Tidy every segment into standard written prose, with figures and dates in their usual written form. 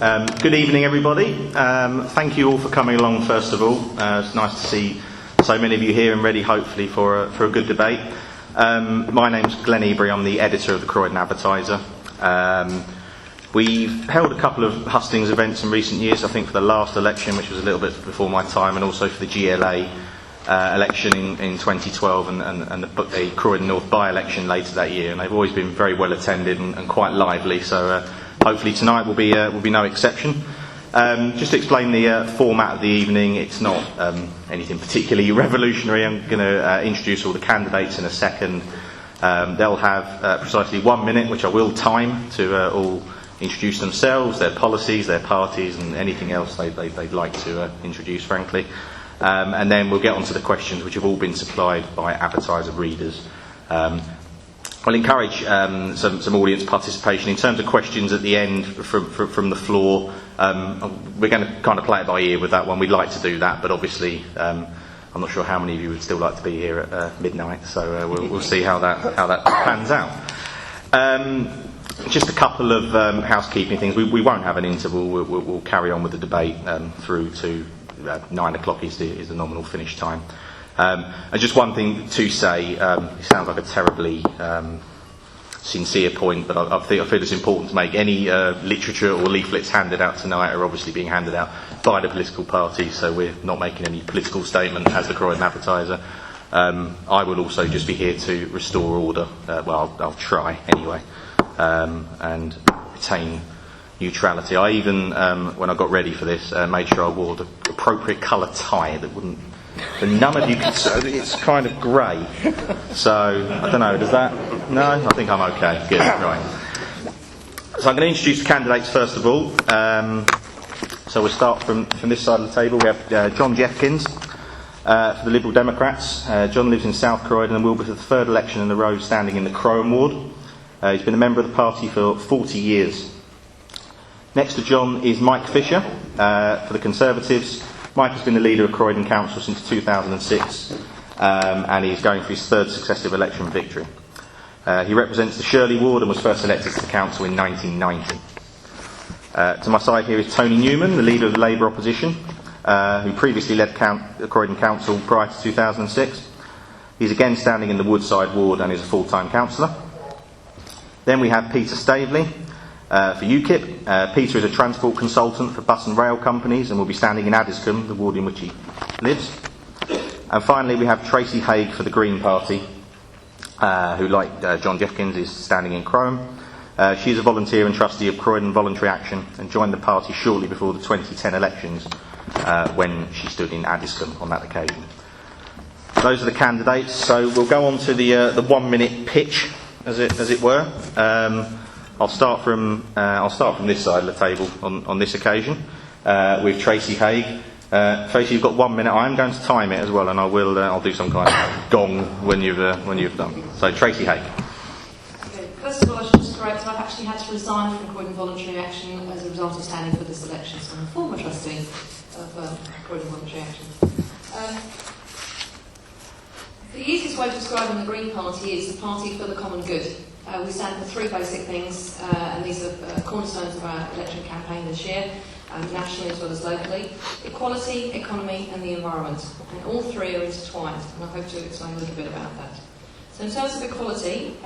Good evening, everybody. Thank you all for coming along, first of all. It's nice to see so many of you here and ready, hopefully, for a good debate. My name's Glenn Ebury. I'm the editor of the Croydon Advertiser. We've held a couple of hustings events in recent years, I think for the last election, which was a little bit before my time, and also for the GLA election in 2012 and the Croydon North by-election later that year. And they've always been very well attended and quite lively, so hopefully tonight will be no exception. Just to explain the format of the evening, it's not anything particularly revolutionary. I'm going to introduce all the candidates in a second. They'll have precisely 1 minute, which I will time, to all introduce themselves, their policies, their parties, and anything else they'd like to introduce, frankly. And then we'll get on to the questions, which have all been supplied by advertiser readers. I'll encourage some audience participation. In terms of questions at the end from the floor, we're going to kind of play it by ear with that one. We'd like to do that, but obviously I'm not sure how many of you would still like to be here at midnight, so we'll see how that pans out. Just a couple of housekeeping things. We won't have an interval. We'll carry on with the debate through to 9 o'clock is the nominal finish time. And just one thing to say, it sounds like a terribly sincere point, but I feel it's important to make. Any literature or leaflets handed out tonight are obviously being handed out by the political parties, so we're not making any political statement as the Croydon Advertiser. I will also just be here to restore order, I'll try anyway, and retain neutrality. I even, when I got ready for this, made sure I wore the appropriate colour tie that wouldn't. But none of you can. It's kind of grey, so I don't know. Does that? No, I think I'm okay. Good, right. So I'm going to introduce the candidates first of all. So we'll start from this side of the table. We have John Jefkins for the Liberal Democrats. John lives in South Croydon and will be for the third election in a row standing in the Croydon ward. He's been a member of the party for 40 years. Next to John is Mike Fisher for the Conservatives. Mike has been the leader of Croydon Council since 2006 and he's going for his third successive election victory. He represents the Shirley ward and was first elected to the council in 1990. To my side here is Tony Newman, the leader of the Labour opposition, who previously led the Croydon Council prior to 2006. He's again standing in the Woodside ward and is a full-time councillor. Then we have Peter Staveley for Ukip. Peter is a transport consultant for bus and rail companies and will be standing in Addiscombe, the ward in which he lives. And finally we have Tracey Hague for the Green Party, who, like John Jefkins, is standing in Croydon. She is a volunteer and trustee of Croydon Voluntary Action and joined the party shortly before the 2010 elections when she stood in Addiscombe on that occasion. Those are the candidates, so we'll go on to the 1 minute pitch, as it were. I'll start from this side of the table on this occasion with Tracey Hague. Tracey, you've got 1 minute. I am going to time it as well, and I'll do some kind of gong when you've done. So Tracey Hague. Okay. First of all, I should just correct. I've actually had to resign from Croydon Voluntary Action as a result of standing for this election. So I'm a former trustee of Croydon Voluntary Action. The easiest way of describing the Green Party is the party for the common good. We stand for three basic things, and these are cornerstones of our election campaign this year, nationally as well as locally: equality, economy and the environment. And all three are intertwined, and I hope to explain a little bit about that. So in terms of equality,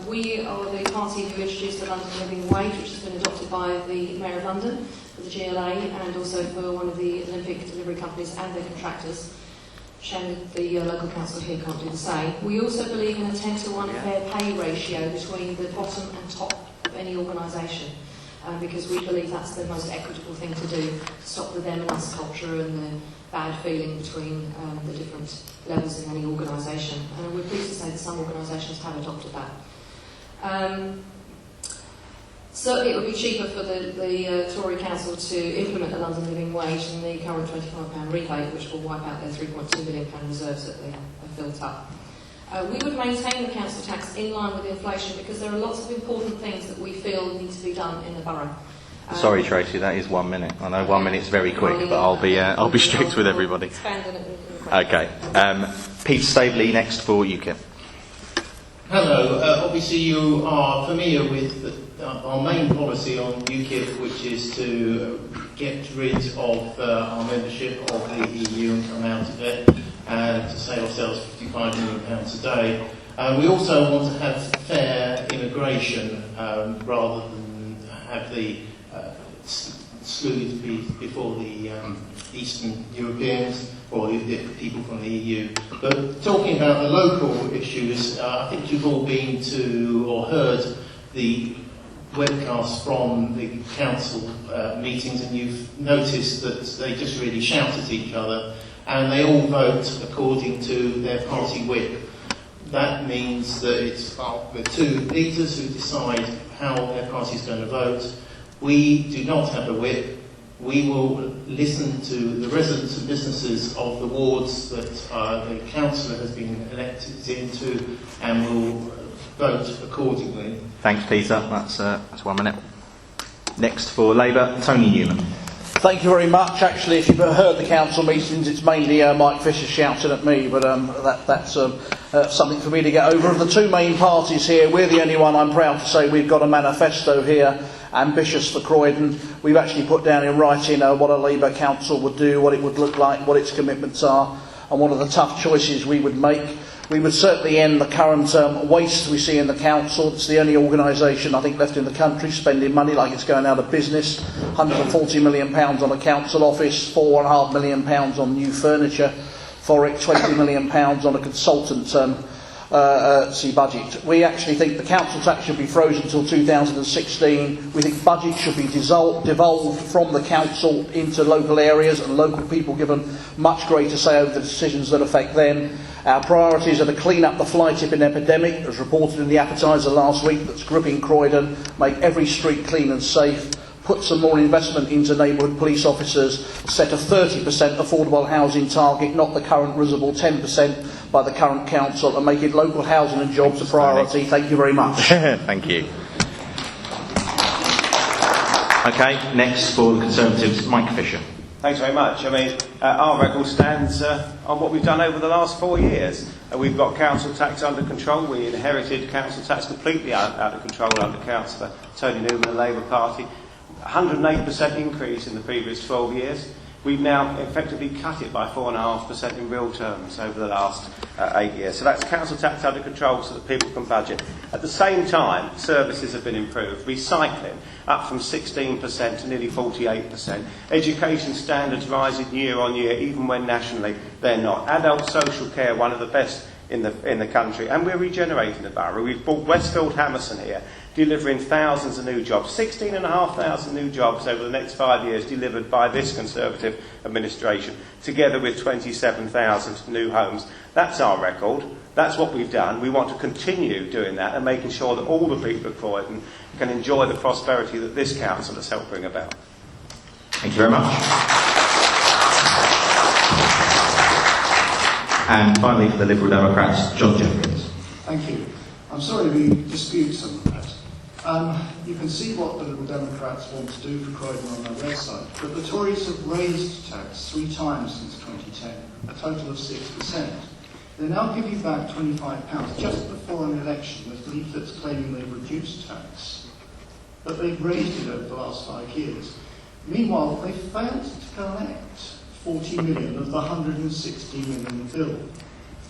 we are the party who introduced the London Living Wage, which has been adopted by the Mayor of London, for the GLA, and also for one of the Olympic delivery companies and their contractors. Shame that the local council here can't do the same. We also believe in a 10-to-1 fair pay ratio between the bottom and top of any organisation, because we believe that's the most equitable thing to do, to stop the them and us culture and the bad feeling between the different levels in any organisation. And we're pleased to say that some organisations have adopted that. Certainly it would be cheaper for the Tory Council to implement the London Living Wage than the current £25 rebate, which will wipe out their £3.2 million reserves that they have built up. We would maintain the council tax in line with inflation because there are lots of important things that we feel need to be done in the borough. Sorry, Tracey, that is 1 minute. I know 1 minute's very quick, but I'll be strict with everybody. Okay. Peter Staveley next for Ukip. Hello. Obviously, you are familiar with our main policy on Ukip, which is to get rid of our membership of the EU and come out of it, and to save ourselves £55 million a day. We also want to have fair immigration rather than have the sleuth before the Eastern Europeans or the people from the EU. But talking about the local issues, I think you've all been to or heard the webcast from the council meetings, and you've noticed that they just really shout at each other, and they all vote according to their party whip. That means that it's the two leaders who decide how their party is going to vote. We do not have a whip. We will listen to the residents and businesses of the wards that the councillor has been elected into, and will vote accordingly. Thanks, Peter. That's 1 minute. Next for Labour, Tony Newman. Thank you very much. Actually, if you've heard the council meetings, it's mainly Mike Fisher shouting at me, but that's something for me to get over. Of the two main parties here, we're the only one, I'm proud to say, we've got a manifesto here, ambitious for Croydon. We've actually put down in writing what a Labour council would do, what it would look like, what its commitments are, and what are the tough choices we would make. We would certainly end the current waste we see in the council. It's the only organisation, I think, left in the country spending money like it's going out of business. £140 million on a council office, £4.5 million on new furniture for it, £20 million on a consultant budget. We actually think the council tax should be frozen until 2016. We think budget should be devolved from the council into local areas, and local people given much greater say over the decisions that affect them. Our priorities are to clean up the fly tipping epidemic, as reported in the Advertiser last week, that's gripping Croydon, make every street clean and safe, put some more investment into neighbourhood police officers, set a 30% affordable housing target, not the current risible 10% by the current council, and make it local housing and jobs a priority. Thank you very much. Thank you. Okay, next for the Conservatives, Mike Fisher. Thanks very much. I mean, our record stands on what we've done over the last 4 years. We've got council tax under control. We inherited council tax completely out of control under Councillor Tony Newman, the Labour Party. 108% increase in the previous 12 years. We've now effectively cut it by 4.5% in real terms over the last 8 years. So that's council tax under control so that people can budget. At the same time, services have been improved. Recycling up from 16% to nearly 48%. Education standards rising year on year, even when nationally they're not. Adult social care, one of the best in the country, and we're regenerating the borough. We've brought Westfield Hammerson here, delivering thousands of new jobs, 16,500 new jobs over the next 5 years delivered by this Conservative administration, together with 27,000 new homes. That's our record. That's what we've done. We want to continue doing that and making sure that all the people of Croydon can enjoy the prosperity that this council has helped bring about. Thank you very much. And finally, for the Liberal Democrats, John Jefkins. Thank you. I'm sorry we dispute some of that. You can see what the Liberal Democrats want to do for Croydon on their website, but the Tories have raised tax 3 times since 2010, a total of 6%. They now give you back £25 just before an election with leaflets claiming they've reduced tax, but they've raised it over the last 5 years. Meanwhile, they failed to collect 40 million of the 160 million bill.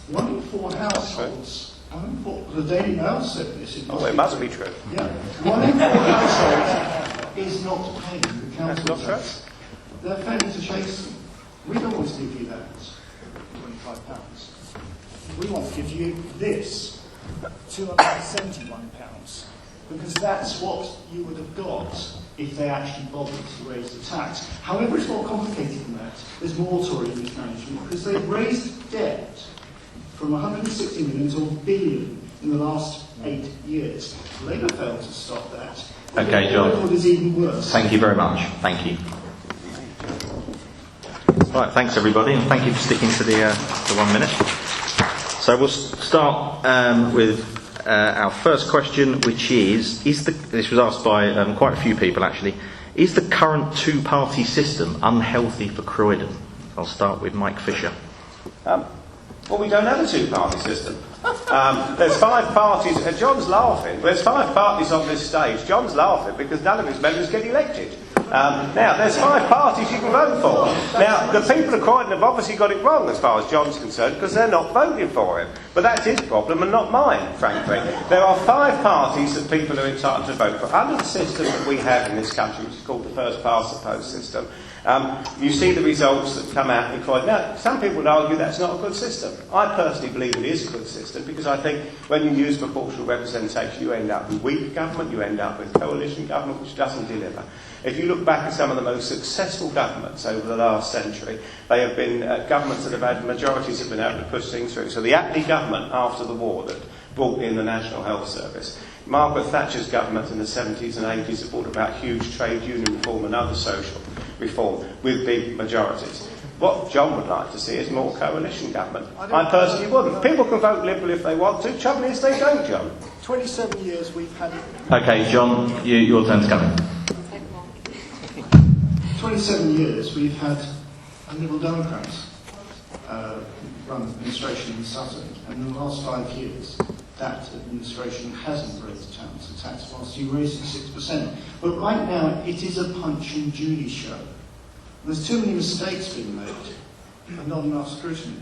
1 in 4 households, the Daily Mail said this. It must be true. Yeah. 1 in 4 households is not paying the council tax. They're failing to chase them. We don't want to give you that, £25. We want to give you this, £271, because that's what you would have got if they actually bothered to raise the tax. However, it's more complicated than that. There's more Tory mismanagement, because they've raised debt from 160 million to £1 billion in the last 8 years. Labour failed to stop that. Okay, John. The record is even worse. Thank you very much. Thank you. Right, thanks everybody, and thank you for sticking to the 1 minute. So we'll start with our first question, which is this was asked by quite a few people actually, is the current 2-party system unhealthy for Croydon? I'll start with Mike Fisher. Well, we don't have a two-party system. There's 5 parties, and John's laughing. There's 5 parties on this stage. John's laughing because none of his members get elected. Now, there's 5 parties you can vote for. Now, the people of Croydon have obviously got it wrong as far as John's concerned because they're not voting for him. But that's his problem and not mine, frankly. There are 5 parties that people are entitled to vote for. Under the system that we have in this country, which is called the first past the post system, you see the results that come out in Croydon. Now, some people would argue that's not a good system. I personally believe it is a good system because I think when you use proportional representation, you end up with weak government, you end up with coalition government which doesn't deliver. If you look back at some of the most successful governments over the last century, they have been governments that have had majorities have been able to push things through. So the Attlee government after the war that brought in the National Health Service, Margaret Thatcher's government in the 70s and 80s that brought about huge trade union reform and other social reform with big majorities. What John would like to see is more coalition government. I personally wouldn't. People can vote Liberal if they want to. Trouble is they don't, John. 27 years we've had... Okay, John, your turn's coming. 27 years we've had Liberal Democrats run administration in Sutton, and in the last 5 years that administration hasn't raised the council tax whilst you raised it 6%. But right now it is a Punch and Judy show. There's too many mistakes being made and not enough scrutiny.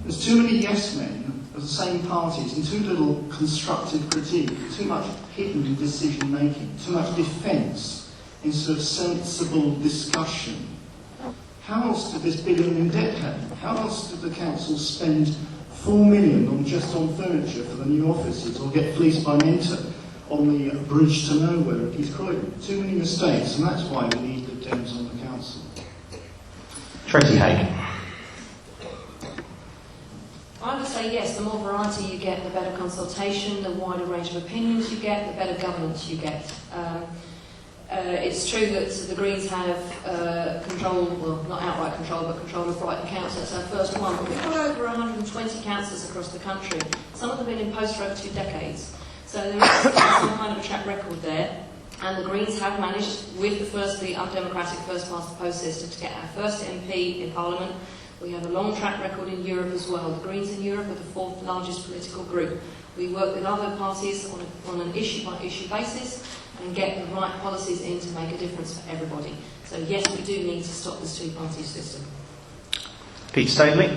There's too many yes men of the same parties and too little constructive critique, too much hidden decision making, too much defence instead of sensible discussion. How else did this billion in debt happen? How else did the council spend 4 million on furniture for the new offices or get fleeced by Mentor on the bridge to nowhere at East Croydon? Too many mistakes, and that's why we need the Dems on the council. Tracey Hague. I would say yes, the more variety you get, the better consultation, the wider range of opinions you get, the better governance you get. It's true that the Greens have control, well, not outright control, but control of Brighton Council. It's our first one. But we've got over 120 councillors across the country. Some of them have been in post for over 2 decades. So there is some kind of a track record there. And the Greens have managed, with the undemocratic first past the post system, to get our first MP in Parliament. We have a long track record in Europe as well. The Greens in Europe are the 4th largest political group. We work with other parties on an issue-by-issue basis and get the right policies in to make a difference for everybody. So yes, we do need to stop this two-party system. Pete Staveley.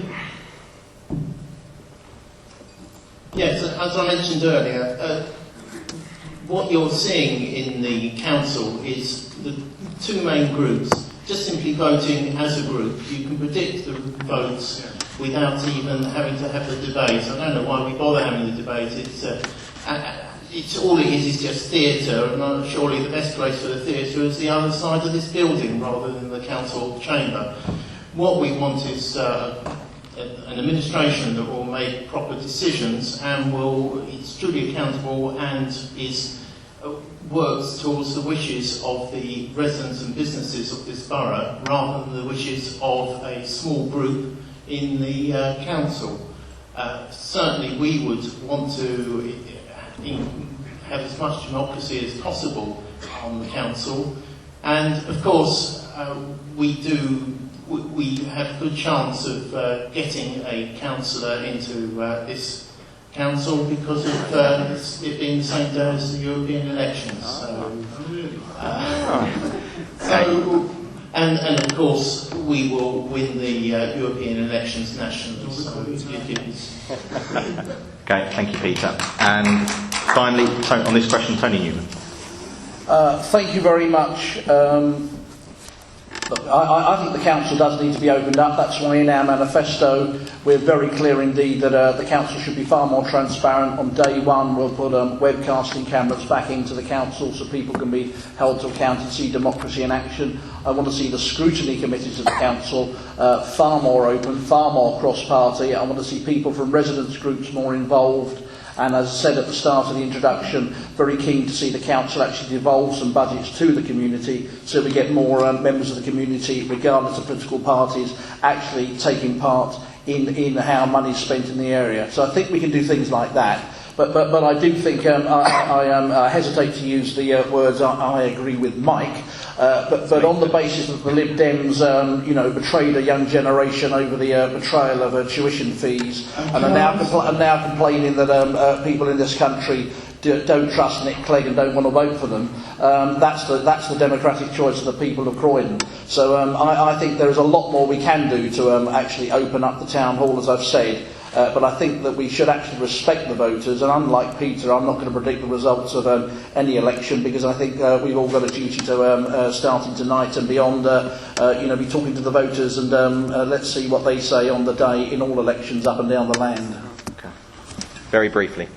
Yes, as I mentioned earlier, what you're seeing in the council is the 2 main groups just simply voting as a group. You can predict the votes without even having to have the debate. I don't know why we bother having the debate. It's all it is just theatre, and surely the best place for the theatre is the other side of this building rather than the council chamber. What we want is an administration that will make proper decisions and is truly accountable and works towards the wishes of the residents and businesses of this borough rather than the wishes of a small group in the council. Certainly we would want to have as much democracy as possible on the council, and of course we have a good chance of getting a councillor into this council because of it being the same day as the European elections. And of course we will win the European elections nationally. So Okay, thank you, Peter. And finally, on this question, Tony Newman. Thank you very much. Look, I think the council does need to be opened up. That's why in our manifesto we're very clear indeed that the council should be far more transparent. On day one we'll put webcasting cameras back into the council so people can be held to account and see democracy in action. I want to see the scrutiny committees of the council far more open, far more cross-party. I want to see people from residents' groups more involved. And as I said at the start of the introduction, very keen to see the council actually devolve some budgets to the community so we get more members of the community, regardless of political parties, actually taking part in how money is spent in the area. So I think we can do things like that. But I do think I hesitate to use the words I agree with Mike. But on the basis that the Lib Dems, betrayed a young generation over the betrayal of tuition fees, and are now complaining that people in this country don't trust Nick Clegg and don't want to vote for them. That's the democratic choice of the people of Croydon. So I think there is a lot more we can do to actually open up the town hall, as I've said. But I think that we should actually respect the voters, and unlike Peter, I'm not going to predict the results of any election, because I think we've all got a duty to, starting tonight and beyond, be talking to the voters, and let's see what they say on the day in all elections up and down the land. Okay. Very briefly.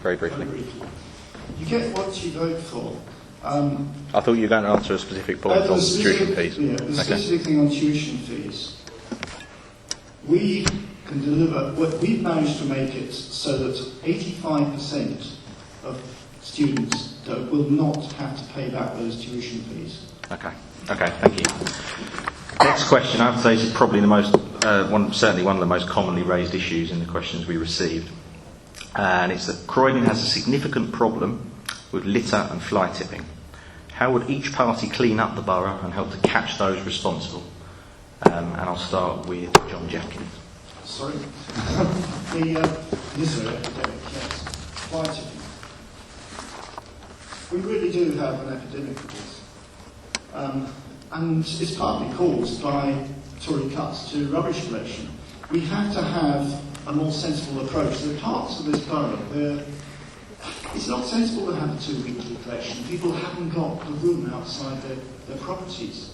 You get what you vote for. I thought you were going to answer a specific point on tuition fees. Yeah, the specific thing on tuition fees. We can deliver, we've managed to make it so that 85% of students will not have to pay back those tuition fees. Okay, thank you. Next question, I would say, is probably the most, certainly one of the most commonly raised issues in the questions we received. And it's that Croydon has a significant problem with litter and fly tipping. How would each party clean up the borough and help to catch those responsible? And I'll start with John Jefkins. Sorry? The litter epidemic, yes. Fly tipping. We really do have an epidemic of this. And it's partly caused by Tory cuts to rubbish collection. We have to have a more sensible approach. There are parts of this borough where it's not sensible to have a 2-weekly collection. People haven't got the room outside their properties.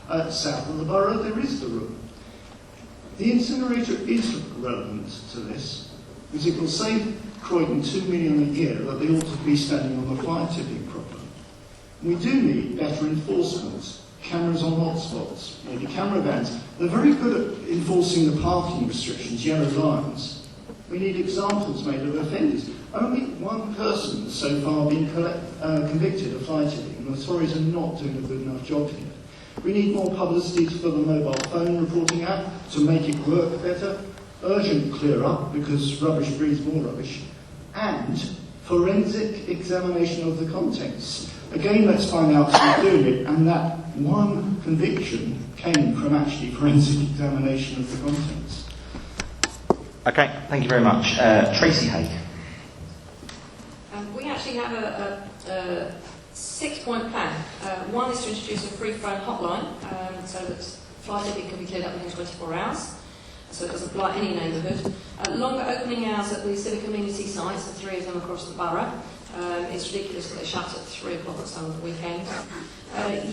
South of the borough, there is the room. The incinerator is relevant to this, because it will save Croydon £2 million a year that they ought to be spending on the fly tipping problem. We do need better enforcement. Cameras on hotspots, maybe camera vans. They're very good at enforcing the parking restrictions, yellow lines. We need examples made of offenders. Only one person has so far been convicted of fly tipping, and the authorities are not doing a good enough job here. We need more publicity for the mobile phone reporting app to make it work better. Urgent clear up, because rubbish breeds more rubbish. And forensic examination of the contents. Again, let's find out who's doing it, and that one conviction came from actually forensic examination of the contents. Okay, thank you very much. Tracey Hague. We actually have a 6-point plan. One is to introduce a free phone hotline, so that fly tipping can be cleared up within 24 hours, so it doesn't blight any neighbourhood. Longer opening hours at the civic community sites, the 3 of them across the borough. It's ridiculous that they shut at 3 o'clock at some of the weekends.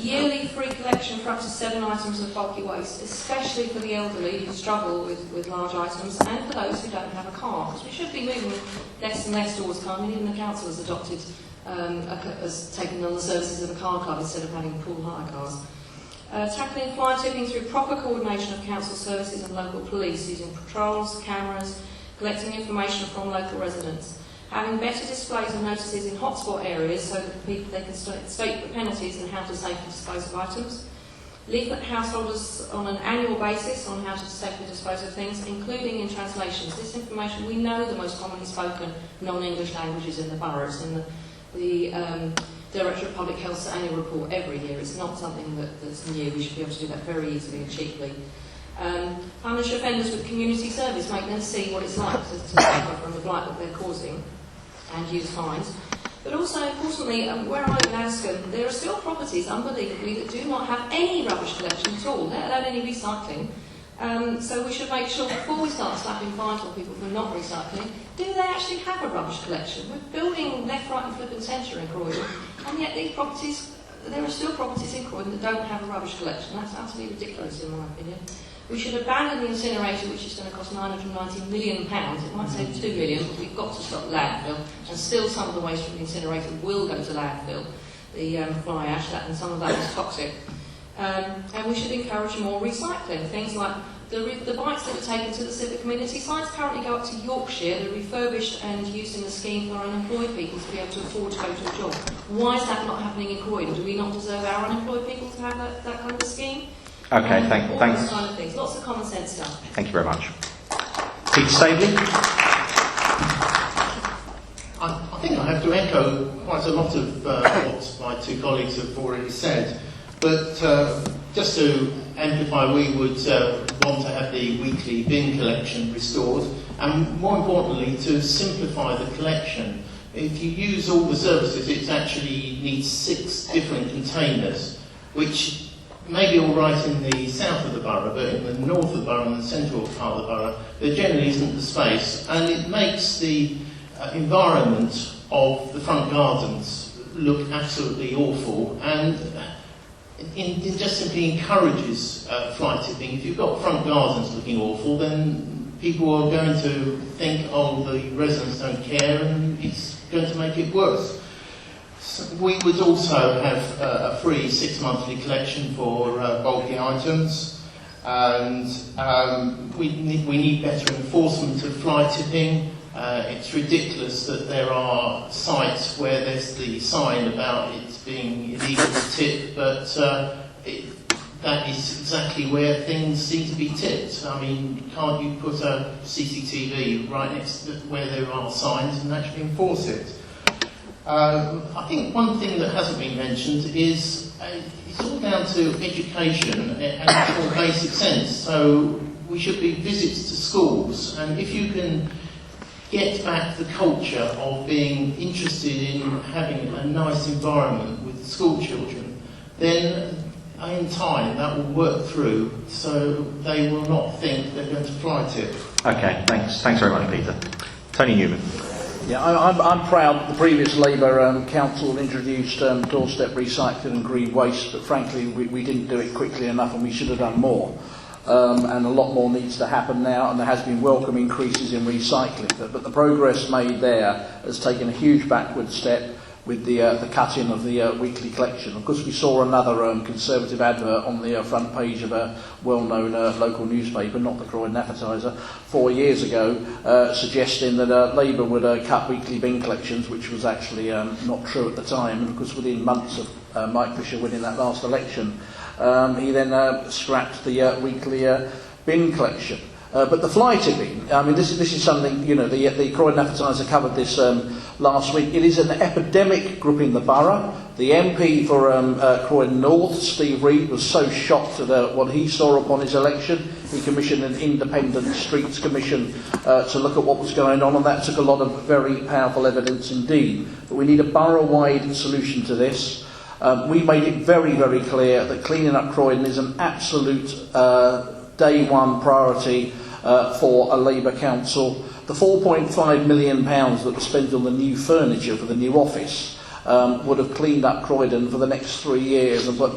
Yearly free collection for up to 7 items of bulky waste, especially for the elderly who struggle with large items, and for those who don't have a car, because we should be moving less and less towards car. I mean, even the council has adopted, has taken on the services of a car club instead of having pool hire cars. Tackling fly tipping through proper coordination of council services and local police, using patrols, cameras, collecting information from local residents. Having better displays and notices in hotspot areas so that they can state the penalties and how to safely dispose of items. Leaflet householders on an annual basis on how to safely dispose of things, including in translations. This information, we know the most commonly spoken non-English languages in the boroughs, and the Director of Public Health's annual report every year. It's not something that's new. We should be able to do that very easily and cheaply. Punish offenders with community service, make them see what it's like to suffer from the blight that they're causing, and use fines. But also, importantly, where I live in Ascombe, there are still properties, unbelievably, that do not have any rubbish collection at all, let alone any recycling. So we should make sure before we start slapping fines on people for not recycling, do they actually have a rubbish collection? We're building left, right and flipping centre in Croydon, and yet these properties, there are still properties in Croydon that don't have a rubbish collection. That's utterly ridiculous in my opinion. We should abandon the incinerator, which is going to cost £990 million. It might save £2 million, but we've got to stop landfill, and still some of the waste from the incinerator will go to landfill, the fly ash, and some of that is toxic. And we should encourage more recycling. Things like the bikes that are taken to the civic community sites currently go up to Yorkshire. They're refurbished and used in the scheme for unemployed people to be able to afford to go to a job. Why is that not happening in Croydon? Do we not deserve our unemployed people to have that kind of a scheme? Okay, thanks. All those kind of things. Lots of common sense stuff. Thank you very much. Peter Staveley. I think I have to echo quite a lot of what my two colleagues have already said. But just to amplify, we would want to have the weekly bin collection restored, and more importantly, to simplify the collection. If you use all the services, it actually needs 6 different containers, which may be all right in the south of the borough, but in the north of the borough and the central part of the borough, there generally isn't the space, and it makes the environment of the front gardens look absolutely awful, and it just simply encourages fly tipping. If you've got front gardens looking awful, then people are going to think, oh, the residents don't care, and it's going to make it worse. So we would also have a free 6-monthly collection for bulky items, and we need better enforcement of fly tipping. It's ridiculous that there are sites where there's the sign about it being illegal to tip, but that is exactly where things seem to be tipped. I mean, can't you put a CCTV right next to where there are signs and actually enforce it? I think one thing that hasn't been mentioned is it's all down to education and actual basic sense. So we should be visits to schools, and if you can get back the culture of being interested in having a nice environment with the school children, then in time that will work through, so they will not think they're going to fly tip. Okay, thanks very much, Peter. Tony Newman. Yeah, I'm proud that the previous Labour council introduced doorstep recycling and green waste, but frankly we didn't do it quickly enough, and we should have done more. And a lot more needs to happen now, and there has been welcome increases in recycling. But the progress made there has taken a huge backward step with the cut-in of the weekly collection. Of course, we saw another Conservative advert on the front page of a well-known local newspaper, not the Croydon Advertiser, 4 years ago, suggesting that Labour would cut weekly bin collections, which was actually not true at the time. And of course, within months of Mike Fisher winning that last election, he then scrapped the weekly bin collection. But the fly tipping, I mean, this is something, you know, the Croydon Advertiser covered this last week. It is an epidemic group in the borough. The MP for Croydon North, Steve Reed, was so shocked at what he saw upon his election. He commissioned an independent streets commission to look at what was going on, and that took a lot of very powerful evidence indeed. But we need a borough-wide solution to this. We made it very, very clear that cleaning up Croydon is an absolute day one priority for a Labour council. The £4.5 million that was spent on the new furniture for the new office would have cleaned up Croydon for the next 3 years and put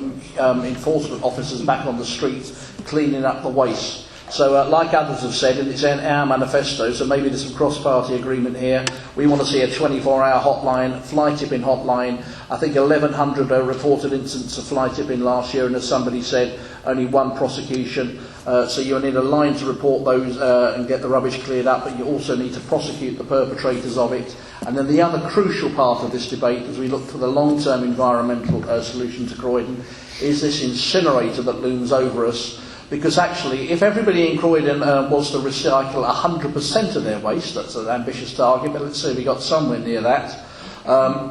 enforcement officers back on the streets cleaning up the waste. So like others have said, and it's in our manifesto, so maybe there's some cross-party agreement here, we want to see a 24-hour hotline, fly tipping hotline. I think 1,100 reported incidents of fly tipping last year, and as somebody said, only 1 prosecution. So you need a line to report those and get the rubbish cleared up, but you also need to prosecute the perpetrators of it. And then the other crucial part of this debate, as we look for the long-term environmental solution to Croydon, is this incinerator that looms over us. Because actually, if everybody in Croydon was to recycle 100% of their waste, that's an ambitious target, but let's say we got somewhere near that,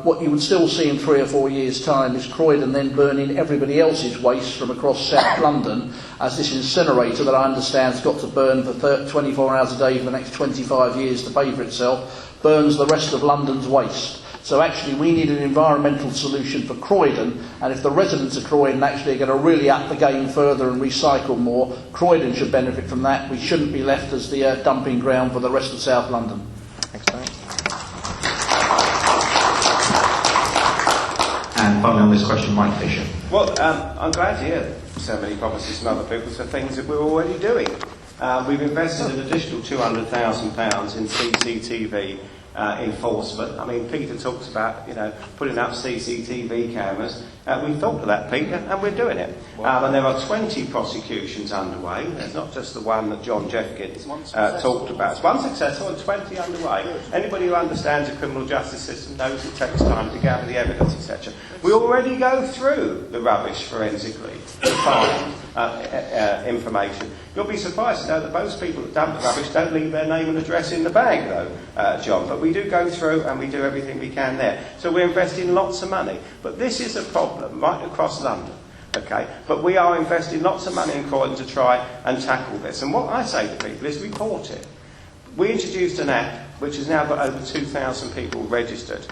what you would still see in 3 or 4 years' time is Croydon then burning everybody else's waste from across South London, as this incinerator that I understand has got to burn for 24 hours a day for the next 25 years to pay for itself, burns the rest of London's waste. So actually we need an environmental solution for Croydon, and if the residents of Croydon actually are going to really up the game further and recycle more, Croydon should benefit from that. We shouldn't be left as the dumping ground for the rest of South London. Thanks, Tony. And finally on this question, Mike Fisher. Well, I'm glad to hear so many promises from other people for things that we're already doing. We've invested an additional £200,000 in CCTV enforcement. I mean, Peter talks about, putting up CCTV cameras. We thought of that, Peter, and we're doing it. And there are 20 prosecutions underway. There's not just the one that John Jefkins talked about. It's one successful and 20 underway. Anybody who understands the criminal justice system knows it takes time to gather the evidence, etc. We already go through the rubbish forensically to find information. You'll be surprised to know that most people that dump the rubbish don't leave their name and address in the bag, though, John. But we do go through and we do everything we can there. So we're investing lots of money. But this is a problem right across London. Okay, but we are investing lots of money in Croydon to try and tackle this. And what I say to people is report it. We introduced an app which has now got over 2,000 people registered.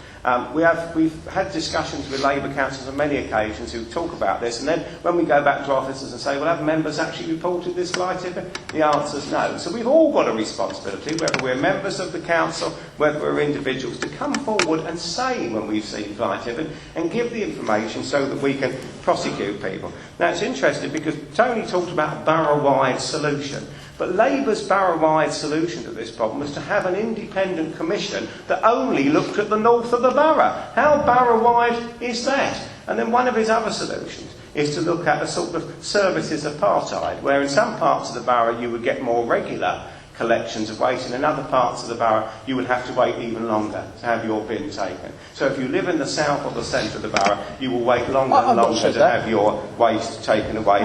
We've had discussions with Labour councils on many occasions who talk about this, and then when we go back to officers and say, well, have members actually reported this fly tipping? The answer is no. So we've all got a responsibility, whether we're members of the council, whether we're individuals, to come forward and say when we've seen fly tipping and give the information so that we can prosecute people. Now, it's interesting because Tony talked about a borough-wide solution. But Labour's borough-wide solution to this problem was to have an independent commission that only looked at the north of the borough. How borough-wide is that? And then one of his other solutions is to look at a sort of services apartheid, where in some parts of the borough you would get more regular collections of waste, and in other parts of the borough you would have to wait even longer to have your bin taken. So if you live in the south or the centre of the borough, you will wait longer and longer to have your waste taken away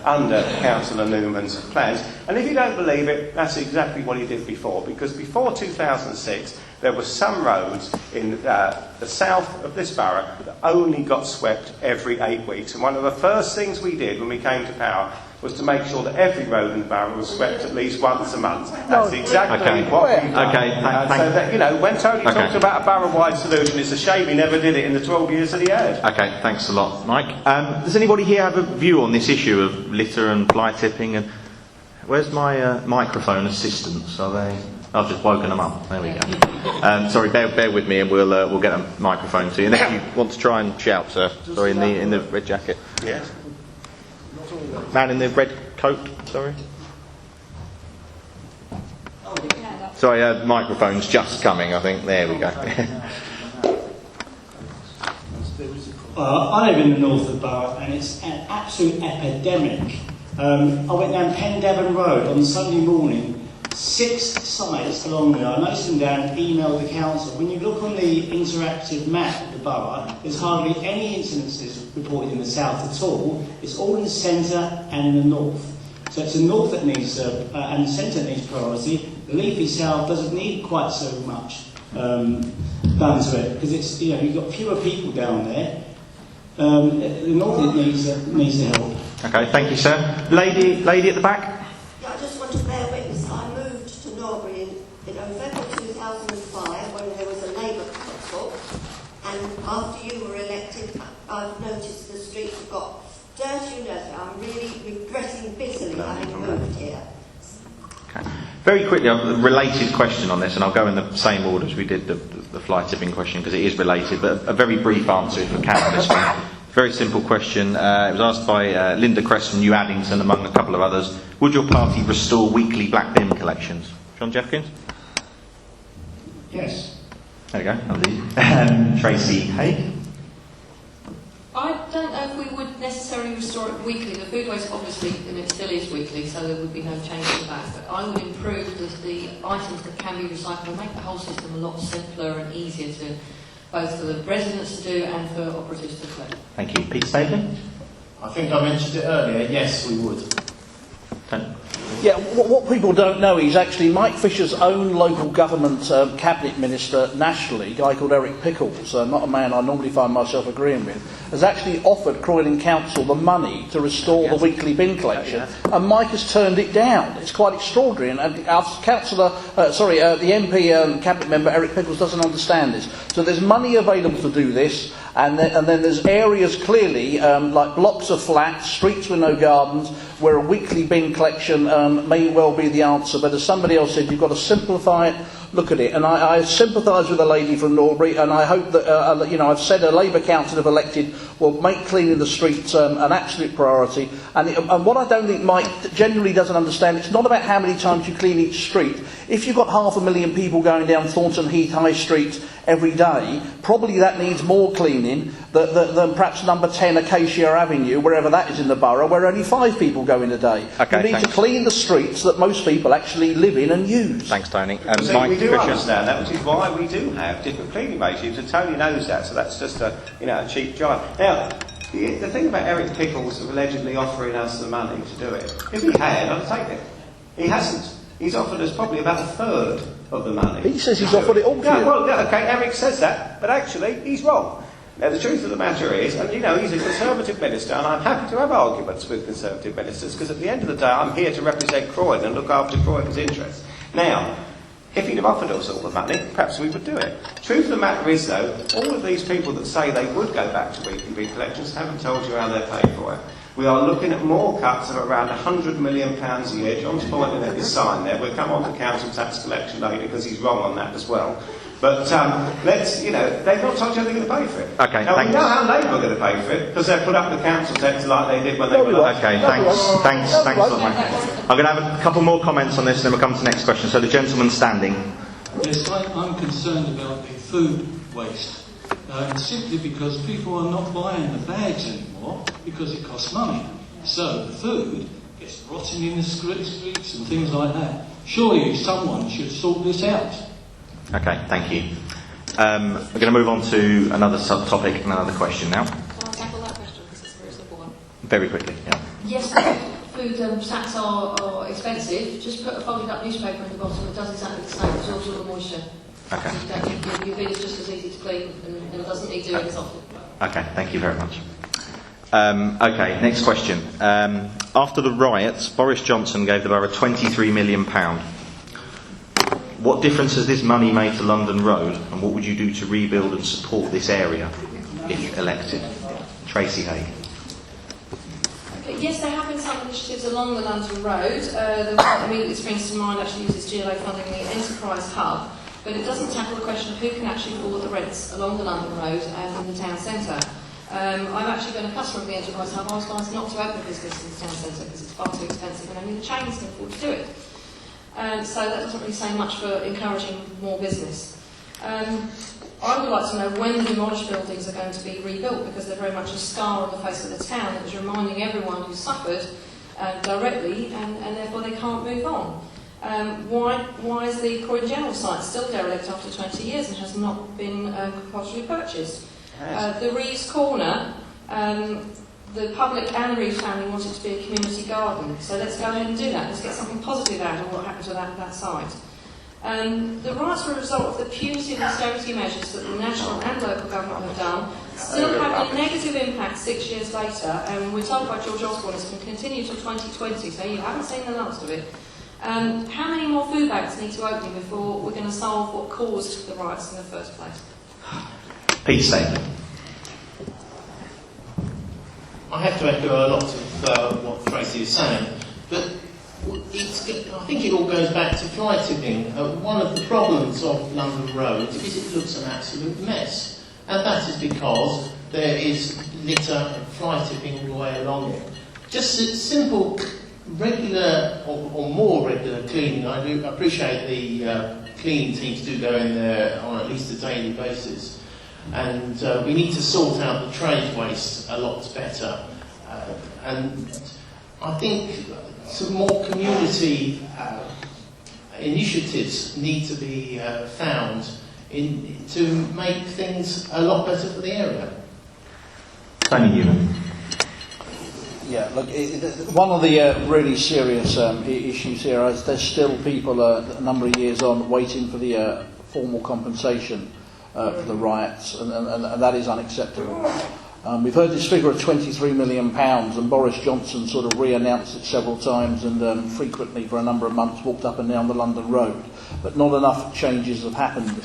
under Councillor Newman's plans. And if you don't believe it, that's exactly what he did before, because before 2006 there were some roads in the south of this borough that only got swept every 8 weeks. And one of the first things we did when we came to power was to make sure that every road in the borough was swept at least once a month. That's exactly what we've done. So that, you know, when Tony talked about a borough-wide solution, it's a shame he never did it in the 12 years that he had. Okay, thanks a lot, Mike. Does anybody here have a view on this issue of litter and fly tipping? And where's my microphone assistants? Are they? I've just woken them up. There we go. Sorry, bear with me, and we'll get a microphone to you. And if you want to try and shout, sir. Sorry, in the red jacket. Yes. Man in the red coat, sorry. Sorry, microphone's just coming, I think. There we go. I live in the north of the borough, and it's an absolute epidemic. I went down Pendevon Road on Sunday morning, 6 sites along there. I noticed them down and emailed the council. When you look on the interactive map of the borough, there's hardly any incidences reported in the south at all. It's all in the centre and in the north. So it's the north that needs, and the centre that needs priority. The leafy south doesn't need quite so much done to it, because it's, you know, you've got fewer people down there. The north needs the help. Okay, thank you, sir. Lady at the back. Yeah, I just want to bear witness. I moved to Norbury in November 2005 when there was a Labour council, and after you were elected, I've noticed the streets have got dirty and dirty. I'm really regretting bitterly having moved here. Okay. Very quickly, a related question on this, and I'll go in the same order as we did the fly tipping question, because it is related, but a very brief answer if we can on this one. Very simple question. It was asked by Linda Cress from New Addington, among a couple of others. Would your party restore weekly black bin collections? John Jefkins? Yes. There we go. Tracey Hague? I don't know if we would necessarily restore it weekly. The food waste, obviously, and it still is weekly, so there would be no change to that. But I would improve the items that can be recycled and make the whole system a lot simpler and easier to both for the residents to do and for operatives to collect. Thank you. Peter Staveley? I think I mentioned it earlier. Yes, we would. Tony? Yeah, what people don't know is actually Mike Fisher's own local government cabinet minister nationally, a guy called Eric Pickles, not a man I normally find myself agreeing with, has actually offered Croydon Council the money to restore the weekly bin collection, and Mike has turned it down. It's quite extraordinary, and our the MP cabinet member Eric Pickles doesn't understand this. So there's money available to do this, and then there's areas clearly like blocks of flats, streets with no gardens, where a weekly bin collection may well be the answer. But as somebody else said, you've got to simplify it. Look at it, and I sympathise with the lady from Norbury, and I hope that I've said a Labour council, if elected, will make cleaning the streets an absolute priority. And what I don't think Mike generally doesn't understand, it's not about how many times you clean each street. If you've got 500,000 people going down Thornton Heath High Street every day, probably that needs more cleaning than perhaps number 10 Acacia Avenue, wherever that is in the borough, where only 5 people go in a day. Okay, you need to clean the streets that most people actually live in and use. Thanks, Tony. So we do understand that, which is why we do have different cleaning regimes, and Tony knows that, so that's just a cheap jive. Now, the thing about Eric Pickles allegedly offering us the money to do it, if he had, I'd take it. He hasn't. He's offered us probably about a third of the money. He says he's offered it all to you. Well, okay, Eric says that, but actually, he's wrong. Now, the truth of the matter is, and you know, he's a Conservative minister, and I'm happy to have arguments with Conservative ministers, because at the end of the day, I'm here to represent Croydon and look after Croydon's interests. Now, if he'd have offered us all the money, perhaps we would do it. Truth of the matter is, though, all of these people that say they would go back to weekly recollections haven't told you how they're paid for it. We are looking at more cuts of around £100 million a year. John's pointing at his sign there. We'll come on to council tax collection later, because he's wrong on that as well. But let's, you know, they've not told you how they're going to pay for it. Okay, now, thanks. we know how Labour are going to pay for it, because they've put up the council tax like they did when they were... Okay, thanks. I'm going to have a couple more comments on this, and then we'll come to the next question. So the gentleman standing. Yes, I'm concerned about the food waste. Simply because people are not buying the bags anymore, because it costs money. So the food gets rotting in the streets and things like that. Surely someone should sort this out. Okay, thank you. We're going to move on to another subtopic and another question now. Can I tackle that question, because it's a very simple one? Very quickly, yeah. Yes, food sacks are expensive. Just put a folded up newspaper in the bottom. It does exactly the same. It absorbs all the moisture. Okay. Your bin is just as easy to clean and it doesn't need doing as often. Okay, thank you very much. Okay, next question. After the riots, Boris Johnson gave the borough £23 million. What difference has this money made to London Road, and what would you do to rebuild and support this area if elected? Tracey Hague. Yes, there have been some initiatives along the London Road. The one that immediately springs to mind actually uses GLA funding the Enterprise Hub, but it doesn't tackle the question of who can actually afford the rents along the London Road and in the town centre. I've actually been a customer of the Enterprise Hub. I was advised not to open a business in the town centre because it's far too expensive and only the chains can afford to do it. So that doesn't really say much for encouraging more business. I would like to know when the demolished buildings are going to be rebuilt, because they're very much a scar on the face of the town that is reminding everyone who suffered directly, and therefore they can't move on. Why is the Croydon General site still derelict after 20 years and has not been compulsorily purchased? The Reeves Corner, the public and the Reeves family want it to be a community garden, so let's go ahead and do that. Let's get something positive out of what happened to that site. The riots were a result of the punitive austerity measures that the national and local government have done, still have a negative impact 6 years later, and we're told by George Osborne it's going to continue till 2020, so you haven't seen the last of it. How many more food banks need to open before we're going to solve what caused the riots in the first place? Pete Staveley. I have to echo a lot of what Tracey is saying, but I think it all goes back to fly tipping. One of the problems of London Road is it looks an absolute mess, and that is because there is litter and fly tipping all the way along it. Just a simple, regular or more regular cleaning. I do appreciate the cleaning teams do go in there on at least a daily basis. And we need to sort out the trade waste a lot better. And I think some more community initiatives need to be found to make things a lot better for the area. Tony Newman. Yeah, look, one of the really serious issues here is there's still people a number of years on waiting for the formal compensation for the riots, and that is unacceptable. We've heard this figure of £23 million, and Boris Johnson sort of re-announced it several times and frequently for a number of months walked up and down the London Road. But not enough changes have happened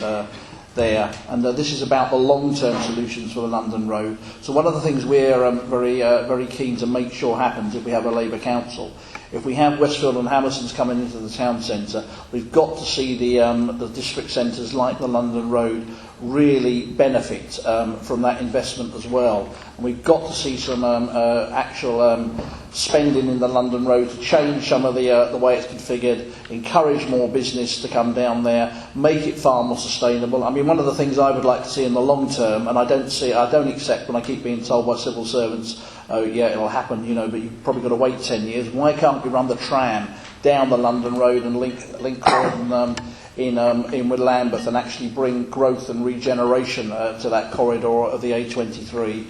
there, and this is about the long-term solutions for the London Road. So one of the things we're very keen to make sure happens if we have a Labour Council, if we have Westfield and Hammerson's coming into the town centre, we've got to see the district centres like the London Road really benefit from that investment as well. And we've got to see some actual spending in the London Road to change some of the way it's configured, encourage more business to come down there, make it far more sustainable. I mean, one of the things I would like to see in the long term, and I don't accept when I keep being told by civil servants, oh yeah, it'll happen, but you've probably got to wait 10 years. Why can't we run the tram down the London Road and link Croydon in with Lambeth and actually bring growth and regeneration to that corridor of the A23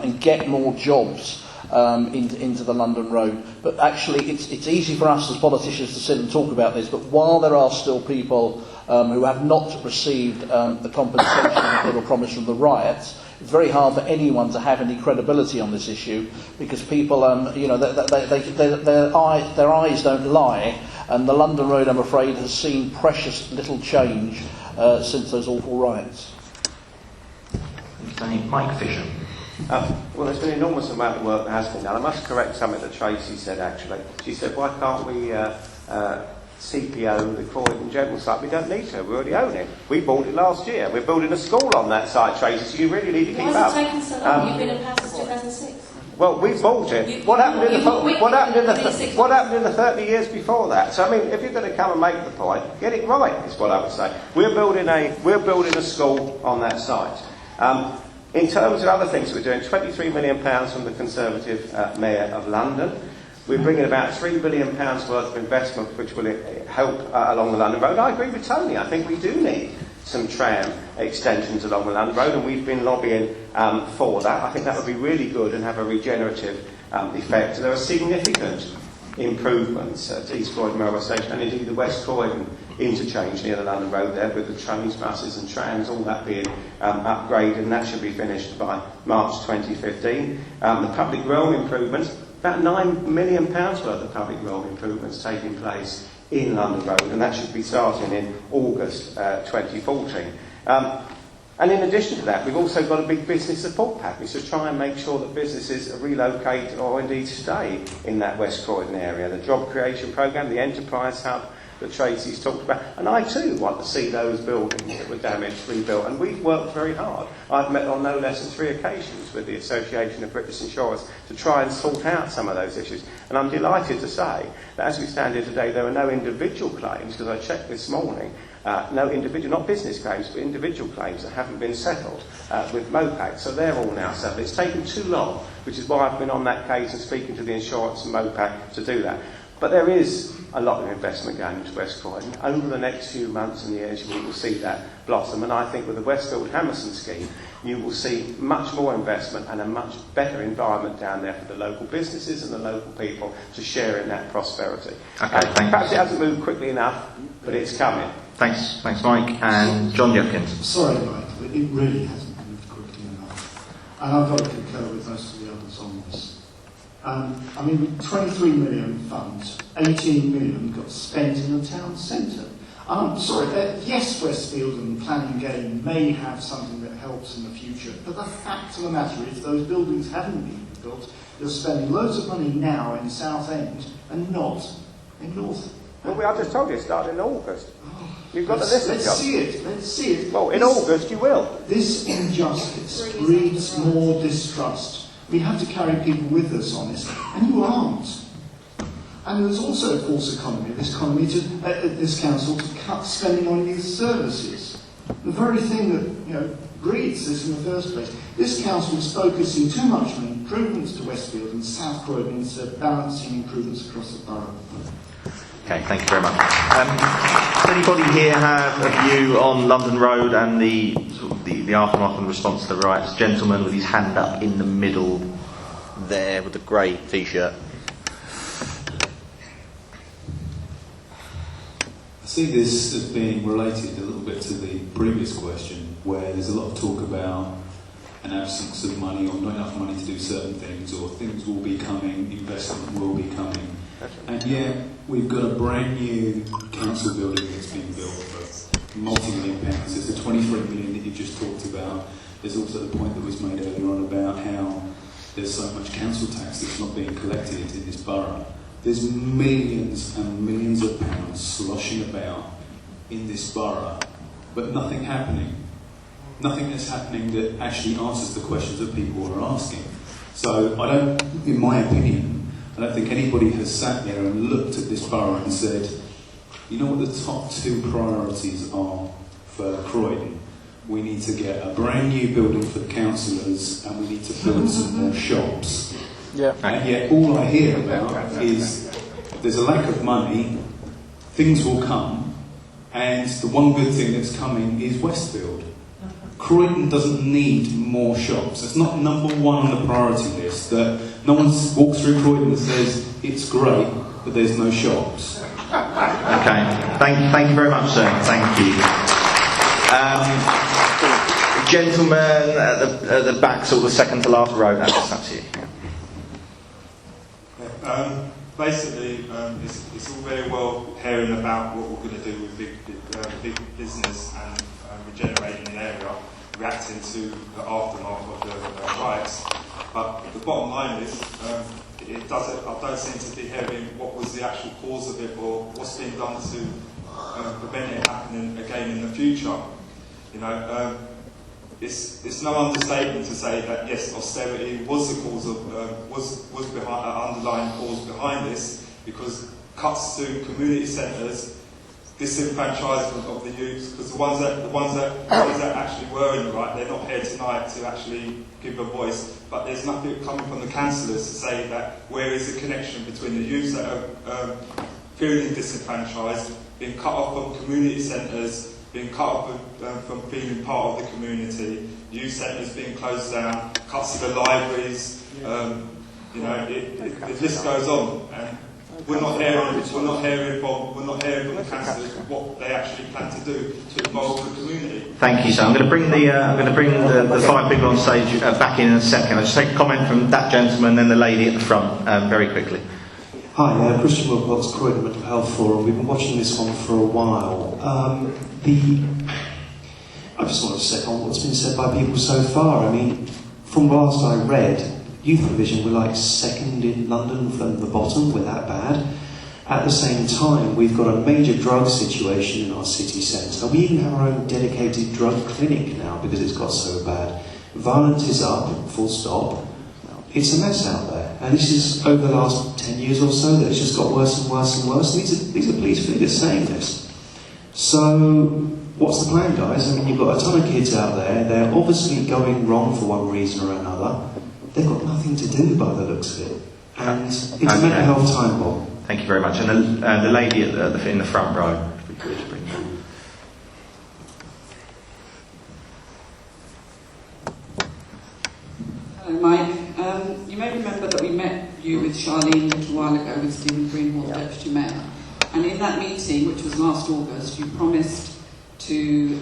and get more jobs into the London Road? But actually it's easy for us as politicians to sit and talk about this, but while there are still people who have not received the compensation that they were promised from the riots, it's very hard for anyone to have any credibility on this issue, because people, their eyes don't lie, and the London Road, I'm afraid, has seen precious little change since those awful riots. Mike Fisher. Well, there's been an enormous amount of work that has been done. I must correct something that Tracey said, actually. She said, why can't we CPO the Croydon General site? We don't need to. We already own it. We bought it last year. We're building a school on that site, Tracey, so you really need to keep up. Why has it taken so long? You've been in power since 2006. Well, we bought it. What happened in the 30 years before that? So, I mean, if you're going to come and make the point, get it right, is what I would say. We're building a school on that site. In terms of other things we're doing, £23 million from the Conservative Mayor of London. We're bringing about £3 billion worth of investment which will help along the London Road. I agree with Tony. I think we do need some tram extensions along the London Road, and we've been lobbying for that. I think that would be really good and have a regenerative effect. There are significant improvements at East Croydon Railway Station and indeed the West Croydon interchange near the London Road there, with the trains, buses and trams, all that being upgraded, and that should be finished by March 2015. The public realm improvements, about £9 million worth of public realm improvements taking place in London Road, and that should be starting in August 2014. And in addition to that, we've also got a big business support package to try and make sure that businesses relocate or indeed stay in that West Croydon area. The job creation programme, the enterprise hub that Tracey's talked about. And I too want to see those buildings that were damaged rebuilt. And we've worked very hard. I've met on no less than 3 occasions with the Association of British Insurers to try and sort out some of those issues. And I'm delighted to say that as we stand here today, there are no individual claims, because I checked this morning, no individual, not business claims, but individual claims that haven't been settled with MOPAC. So they're all now settled. It's taken too long, which is why I've been on that case and speaking to the insurance and MOPAC to do that. But there is a lot of investment going into West Croydon. Over the next few months and years, you will see that blossom. And I think with the Westfield Hammerson scheme, you will see much more investment and a much better environment down there for the local businesses and the local people to share in that prosperity. Okay, thanks. Perhaps it hasn't moved quickly enough, but it's coming. Thanks, Mike. And John Jefkins. Sorry, Mike, but it really hasn't moved quickly enough. And I've got to concur with most of the others on this. I mean, 23 million funds, 18 million got spent in the town centre. I'm sorry, yes, Westfield and Planning Game may have something that helps in the future, but the fact of the matter is those buildings haven't been built. You're spending loads of money now in Southend and not in North. Well, I just told you it started in August. You've got to listen, Let's see it. Well, in August you will. This injustice breeds more distrust. We have to carry people with us on this, and you aren't. And there's also a false economy, this council to cut spending on youth services. The very thing that breeds this in the first place. This council is focusing too much on improvements to Westfield and South Croydon instead of balancing improvements across the borough. Okay, thank you very much. Does anybody here have a view on London Road and the aftermath and response to the riots? Gentleman with his hand up in the middle there with the grey T-shirt. I see this as being related a little bit to the previous question, where there's a lot of talk about an absence of money or not enough money to do certain things, or things will be coming, investment will be coming. And yet we've got a brand new council building that's being built for multi-million pounds. There's the 23 million that you just talked about. There's also the point that was made earlier on about how there's so much council tax that's not being collected in this borough. There's millions and millions of pounds sloshing about in this borough, but nothing happening. Nothing that's happening that actually answers the questions that people are asking. So I don't, in my opinion, I don't think anybody has sat there and looked at this borough and said, you know what the top 2 priorities are for Croydon? We need to get a brand new building for the councillors and we need to build some more shops. Yeah. And yet all I hear about is there's a lack of money, things will come, and the one good thing that's coming is Westfield. Croydon doesn't need more shops. It's not number 1 on the priority list. That no one walks through Croydon and says it's great, but there's no shops. Okay, thank you very much, sir. Thank you. Gentleman at the back, sort of the second to last row. That's you. Basically, it's all very well hearing about what we're going to do with big business and regenerating the area, reacting to the aftermath of the riots. But the bottom line is, I don't seem to be hearing what was the actual cause of it or what's being done to prevent it happening again in the future. You know, it's no understatement to say that yes, austerity was the cause of was behind underlying cause behind this, because cuts to community centres, disenfranchisement of the youth, because the ones that actually were in the right, they're not here tonight to actually give a voice. But there's nothing coming from the councillors to say that where is the connection between the youths that are feeling disenfranchised, being cut off from community centres, being cut off from feeling part of the community, youth centres being closed down, cuts to the libraries, you know, the list goes on. And we're not hearing from the councillors what they actually plan to do to involve the community. Thank you. So I'm going to bring the five people on stage back in a second. I'll just take a comment from that gentleman, then the lady at the front, very quickly. Hi, Christian Wilcox, Croydon Mental Health Forum. We've been watching this one for a while. I just want to second what's been said by people so far. I mean, from last I read, youth provision were like second in London from the bottom, we're that bad. At the same time, we've got a major drug situation in our city centre. We even have our own dedicated drug clinic now because it's got so bad. Violence is up, full stop. It's a mess out there. And this is over the last 10 years or so that it's just got worse and worse and worse. And these are police figures saying this. So, what's the plan, guys? I mean, you've got a ton of kids out there. They're obviously going wrong for one reason or another. They've got nothing to do by the looks of it. And it's a mental health time bomb. Thank you very much. And the lady in the front row, if we could bring her. Hello, Mike. You may remember that we met you with Charlene a little while ago with Stephen Greenwald, Deputy Mayor. And in that meeting, which was last August, you promised to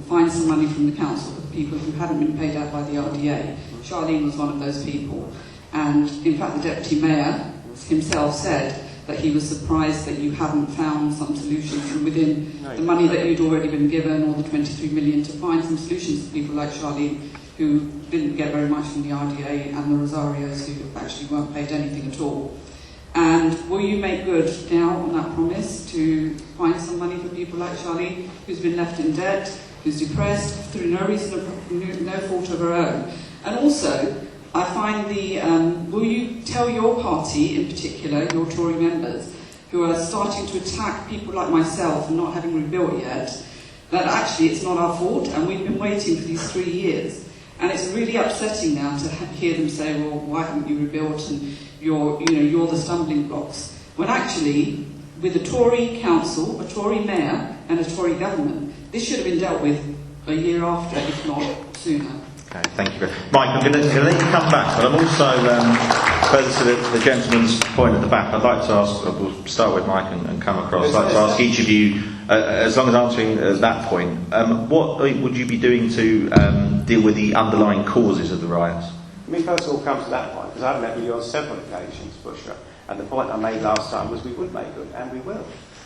find some money from the council for people who hadn't been paid out by the RDA. Charlene was one of those people. And in fact, the Deputy Mayor himself said that he was surprised that you hadn't found some solutions from within the money that you'd already been given, or the 23 million, to find some solutions for people like Charlene, who didn't get very much from the RDA, and the Rosarios, who actually weren't paid anything at all. And will you make good now on that promise to find some money for people like Charlene, who's been left in debt, who's depressed through no reason of no fault of her own? And also, I find will you tell your party in particular, your Tory members, who are starting to attack people like myself and not having rebuilt yet, that actually it's not our fault and we've been waiting for these 3 years. And it's really upsetting now to hear them say, well, why haven't you rebuilt, and you're the stumbling blocks. When actually, with a Tory council, a Tory mayor and a Tory government, this should have been dealt with a year after, if not sooner. Okay, thank you. Mike, I'm going to let you come back, but I'm also, further to the gentleman's point at the back, I'd like to ask, we'll start with Mike and come across, I'd like to ask each of you, as long as answering that point, what would you be doing to deal with the underlying causes of the riots? I mean, first of all, come to that point, because I've met with you on several occasions, Busher, and the point I made last time was we would make good, and we will.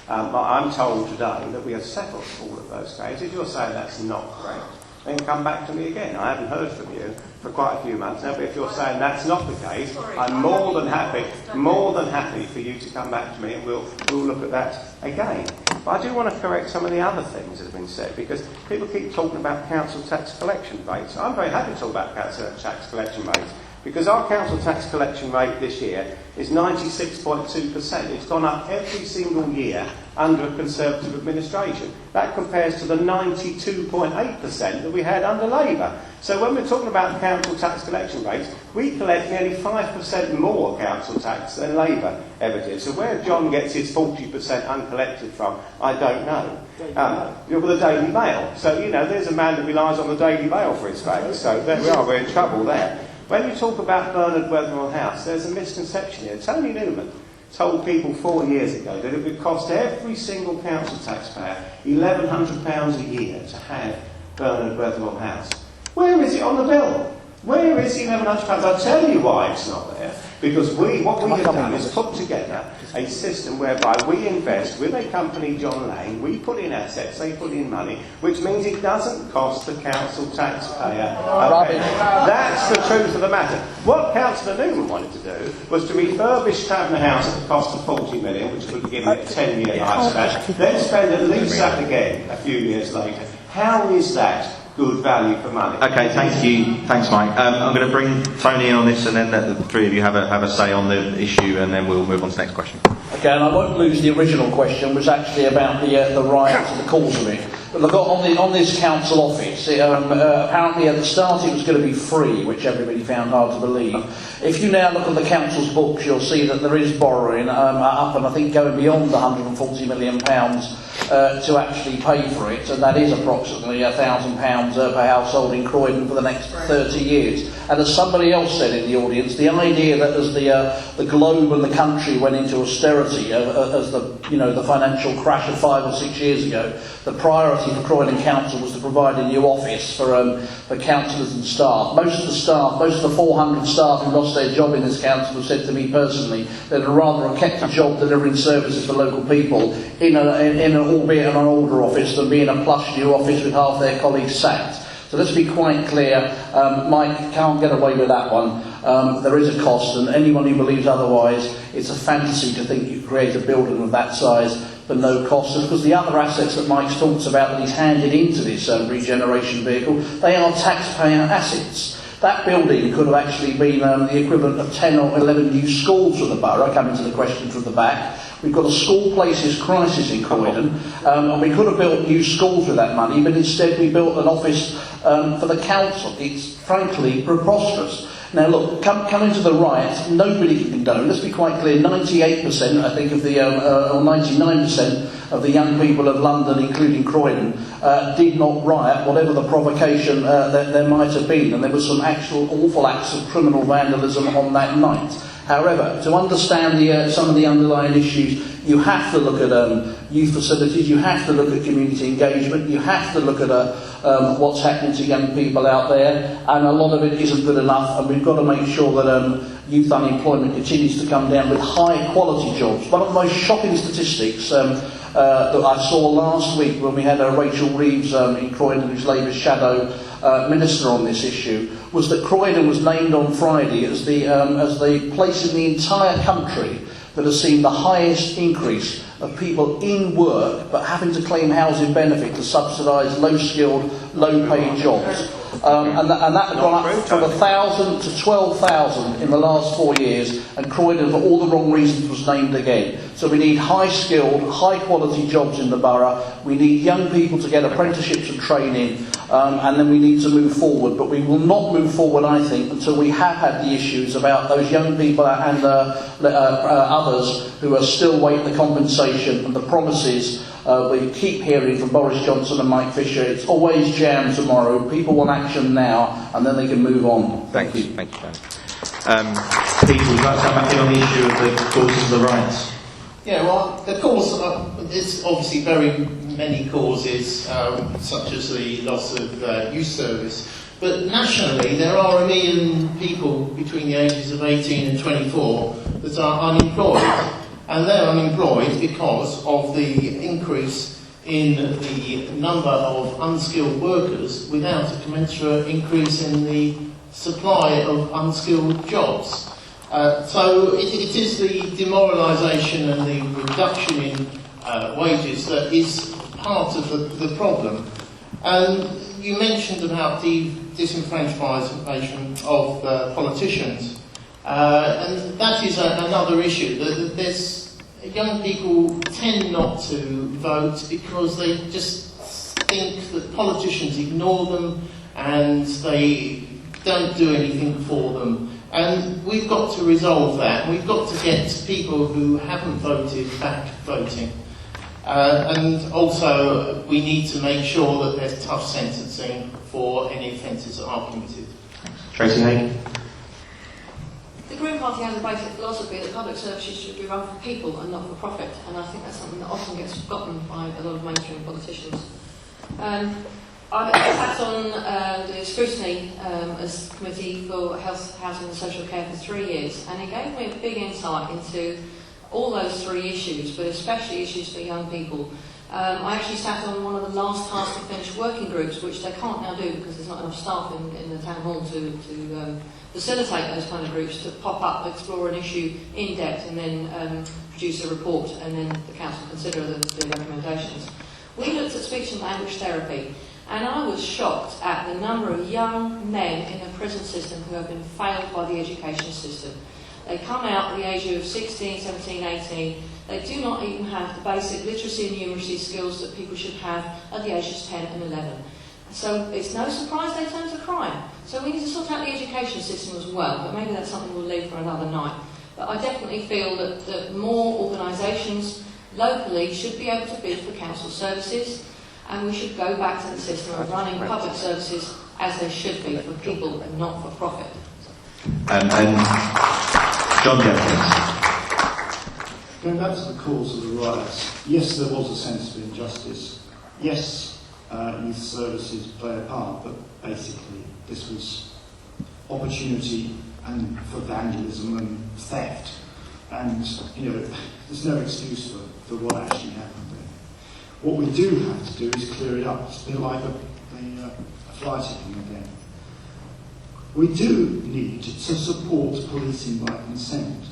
But I'm told today that we have settled all of those cases. You're saying that's not correct, then come back to me again. I haven't heard from you for quite a few months now, but if you're saying that's not the case, I'm more than happy for you to come back to me, and we'll look at that again. But I do want to correct some of the other things that have been said, because people keep talking about council tax collection rates. I'm very happy to talk about council tax collection rates, because our council tax collection rate this year is 96.2%. It's gone up every single year under a Conservative administration. That compares to the 92.8% that we had under Labour. So when we're talking about council tax collection rates, we collect nearly 5% more council tax than Labour ever did. So where John gets his 40% uncollected from, I don't know. You're with the Daily Mail. So, there's a man that relies on the Daily Mail for his facts. So there we are, we're in trouble there. When you talk about Bernard Weatherall House, there's a misconception here. Tony Newman told people 4 years ago that it would cost every single council taxpayer £1,100 a year to have Bernard Weatherall House. Where is it on the bill? Where is the £1,100? I'll tell you why it's not there. Because what we have done is put together a system whereby we invest with a company, John Lane, we put in assets, they put in money, which means it doesn't cost the council taxpayer a penny. That's the truth of the matter. What Councillor Newman wanted to do was to refurbish Taverner House at the cost of 40 million, which would give it a 10-year lifespan, then spend at least that again a few years later. How is that good value for money? Okay, thank you. Thanks, Mike. I'm going to bring Tony in on this, and then let the three of you have a say on the issue, and then we'll move on to the next question. Okay, and I won't lose the original question, which was actually about the riots and the cause of it. But look, on this council office, apparently at the start it was going to be free, which everybody found hard to believe. If you now look at the council's books, you'll see that there is borrowing up, and I think going beyond the £140 million to actually pay for it, and that is approximately £1,000 per household in Croydon for the next 30 years. And as somebody else said in the audience, the idea that as the globe and the country went into austerity, as the financial crash of 5 or 6 years ago, the priority for Croydon Council was to provide a new office for councillors and staff. Most of the 400 staff who lost their job in this council have said to me personally that they'd rather have kept a job delivering services for local people in albeit an older office than be in a plush new office with half their colleagues sacked. So let's be quite clear, Mike can't get away with that one. There is a cost, and anyone who believes otherwise, it's a fantasy to think you create a building of that size for no cost. Because the other assets that Mike talks about that he's handed into this regeneration vehicle, they are taxpayer assets. That building could have actually been the equivalent of 10 or 11 new schools for the borough, coming to the question from the back. We've got a school places crisis in Croydon, and we could have built new schools with that money, but instead we built an office for the council. It's frankly preposterous. Now look, coming to the riots, nobody can condone. Let's be quite clear, 98% I think of or 99% of the young people of London, including Croydon, did not riot, whatever the provocation that there might have been, and there were some actual awful acts of criminal vandalism on that night. However, to understand some of the underlying issues, you have to look at youth facilities, you have to look at community engagement, you have to look at what's happening to young people out there, and a lot of it isn't good enough, and we've got to make sure that youth unemployment continues to come down with high quality jobs. One of the most shocking statistics that I saw last week when we had Rachel Reeves in Croydon, who's Labour's shadow minister on this issue, was that Croydon was named on Friday as the place in the entire country that has seen the highest increase of people in work but having to claim housing benefit to subsidise low-skilled, low-paid jobs. And that had gone up from 1,000 to 12,000 in the last 4 years, and Croydon, for all the wrong reasons, was named again. So we need high-skilled, high-quality jobs in the borough. We need young people to get apprenticeships and training, and then we need to move forward. But we will not move forward, I think, until we have had the issues about those young people and others who are still waiting the compensation and the promises. We keep hearing from Boris Johnson and Mike Fisher, it's always jam tomorrow, people want action now, and then they can move on. Thank you. Thank you, Dan. Peter, would you like to come back in on the issue of the causes of the riots? Yeah, well, the cause, there's obviously very many causes, such as the loss of youth service, but nationally there are 1 million people between the ages of 18 and 24 that are unemployed. And they're unemployed because of the increase in the number of unskilled workers without a commensurate increase in the supply of unskilled jobs. So it is the demoralisation and the reduction in wages that is part of the problem. And you mentioned about the disenfranchisement of politicians. And that is another issue. Young people tend not to vote because they just think that politicians ignore them and they don't do anything for them. And we've got to resolve that. We've got to get people who haven't voted back voting. And also we need to make sure that there's tough sentencing for any offences that are committed. Tracey Hague. The Green Party has a basic philosophy that public services should be run for people and not for profit, and I think that's something that often gets forgotten by a lot of mainstream politicians. I sat on the scrutiny as committee for health, housing and social care for 3 years, and it gave me a big insight into all those 3 issues, but especially issues for young people. I actually sat on one of the last task to finish working groups, which they can't now do because there's not enough staff in the town hall to facilitate those kind of groups to pop up, explore an issue in depth, and then produce a report, and then the council consider the recommendations. We looked at speech and language therapy, and I was shocked at the number of young men in the prison system who have been failed by the education system. They come out at the age of 16, 17, 18. They do not even have the basic literacy and numeracy skills that people should have at the ages 10 and 11. So it's no surprise they turn to crime. So we need to sort out the education system as well, but maybe that's something we'll leave for another night. But I definitely feel that more organisations locally should be able to bid for council services, and we should go back to the system of running public services as they should be for people and not for profit. And John Jefkins. Going back to the cause of the riots, yes, there was a sense of injustice. Yes, youth services play a part, but basically this was opportunity and for vandalism and theft. And, you know, there's no excuse for what actually happened there. What we do have to do is clear it up. It's a bit like a fly tipping again. We do need to support policing by consent.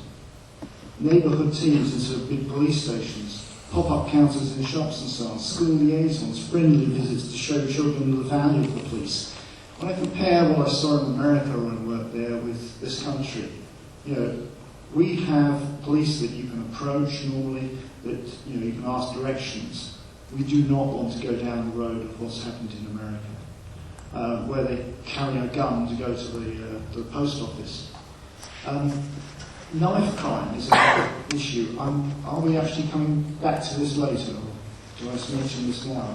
Neighbourhood teams instead of big police stations, pop-up counters in shops and so on, school liaisons, friendly visits to show children the value of the police. When I compare what I saw in America when I worked there with this country, you know, we have police that you can approach normally, that you can ask directions. We do not want to go down the road of what's happened in America, where they carry a gun to go to the post office. Knife crime is another issue. Are we actually coming back to this later, or do I mention this now?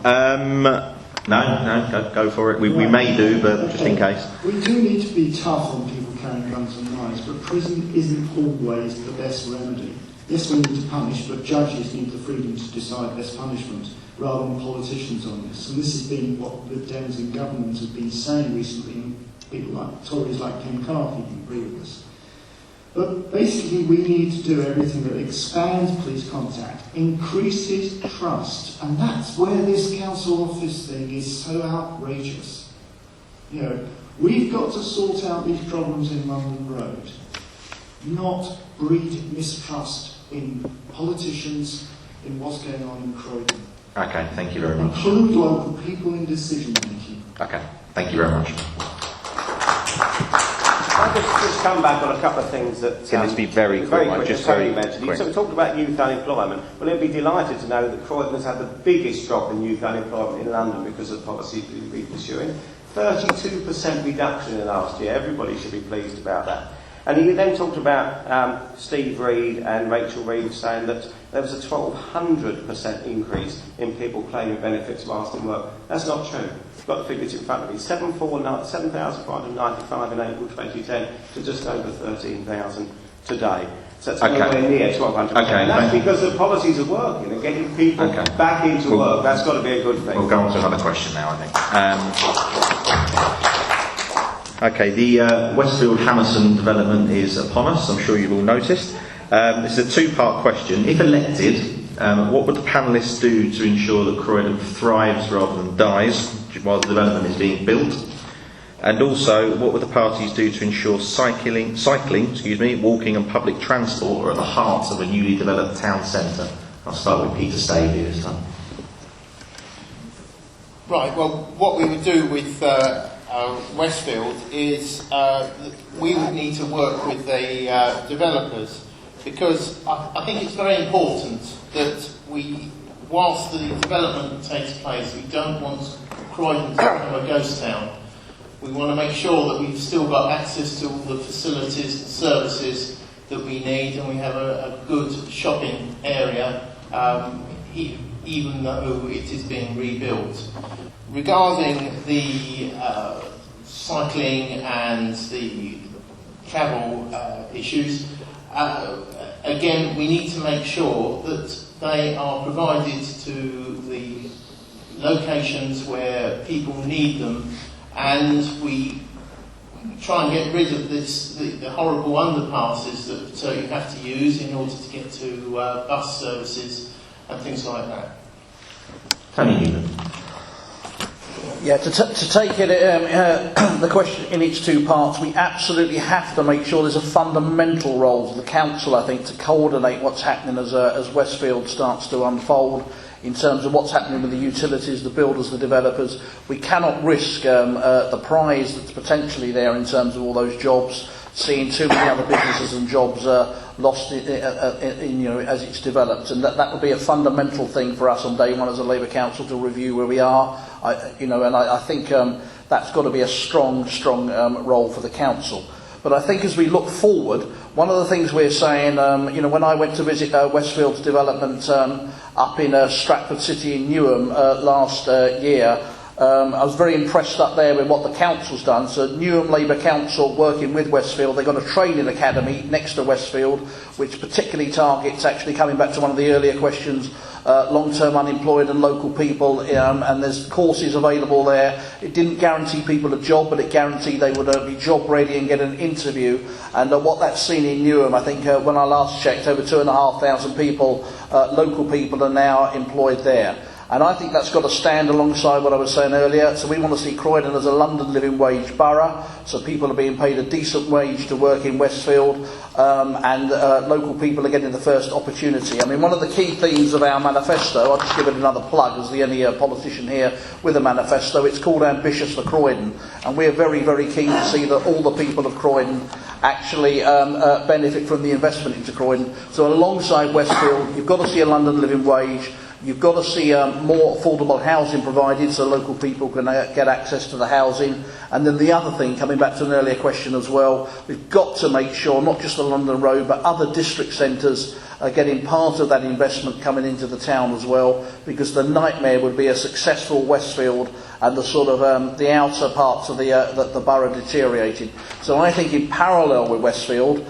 No, go for it. We may do, but just in case. We do need to be tough on people carrying guns and knives, but prison isn't always the best remedy. Yes, we need to punish, but judges need the freedom to decide best punishment rather than politicians on this. And this has been what the Dems in government have been saying recently, and people like Tories like Ken Carthy agree with us. But basically we need to do everything that expands police contact, increases trust, and that's where this council office thing is so outrageous. You know, we've got to sort out these problems in London Road, not breed mistrust in politicians, in what's going on in Croydon. Okay, thank you very much. Include local people in decision making. Okay, thank you very much. I'll just come back on a couple of things that... It's going to be very quick. Tony mentioned. So we talked about youth unemployment. Well, you'll be delighted to know that Croydon has had the biggest drop in youth unemployment in London because of the policy we've been pursuing. 32% reduction in the last year. Everybody should be pleased about that. And he then talked about Steve Reed and Rachel Reed saying that there was a 1,200% increase in people claiming benefits whilst in work. That's not true. I've got the figures in front of me. 7,595 in April 2010 to just over 13,000 today. So that's nowhere near 1,200%. And that's because the policies are working and getting people back into work. That's got to be a good thing. We'll go on to another question now, I think. The Westfield Hammerson development is upon us. I'm sure you've all noticed. This is a two-part question. If elected, what would the panellists do to ensure that Croydon thrives rather than dies while the development is being built? And also, what would the parties do to ensure cycling, walking and public transport are at the heart of a newly developed town centre? I'll start with Peter Staveley this time. Right, well, what we would do with Westfield is we would need to work with the developers, because I think it's very important that whilst the development takes place, we don't want Croydon to become a ghost town. We want to make sure that we've still got access to all the facilities and services that we need, and we have a good shopping area, even though it is being rebuilt. Regarding the cycling and the travel issues, again, we need to make sure that they are provided to the locations where people need them, and we try and get rid of the horrible underpasses that you have to use in order to get to bus services and things like that. Tony Newman. Yeah, to take it, the question in its two parts, we absolutely have to make sure there's a fundamental role for the council, I think, to coordinate what's happening as Westfield starts to unfold in terms of what's happening with the utilities, the builders, the developers. We cannot risk the prize that's potentially there in terms of all those jobs, seeing too many other businesses and jobs lost in as it's developed, and that would be a fundamental thing for us on day one as a Labour Council to review where we are. I think that's got to be a strong role for the council. But I think as we look forward, one of the things we're saying, when I went to visit Westfield's development up in Stratford City in Newham last year, I was very impressed up there with what the council's done. So Newham Labour Council, working with Westfield, they've got a training academy next to Westfield, which particularly targets, actually coming back to one of the earlier questions, long-term unemployed and local people, and there's courses available there. It didn't guarantee people a job, but it guaranteed they would be job ready and get an interview. And what that's seen in Newham, I think when I last checked, over 2,500 people, local people, are now employed there. And I think that's got to stand alongside what I was saying earlier. So we want to see Croydon as a London living wage borough, so people are being paid a decent wage to work in Westfield, and local people are getting the first opportunity. I mean, one of the key themes of our manifesto, I'll just give it another plug as the only politician here with a manifesto, it's called Ambitious for Croydon, and we're very, very keen to see that all the people of Croydon actually benefit from the investment into Croydon. So alongside Westfield, you've got to see a London living wage. You've got to see more affordable housing provided so local people can get access to the housing. And then the other thing, coming back to an earlier question as well, we've got to make sure not just the London Road but other district centres are getting part of that investment coming into the town as well, because the nightmare would be a successful Westfield and the sort of the outer parts of the borough deteriorating. So I think in parallel with Westfield,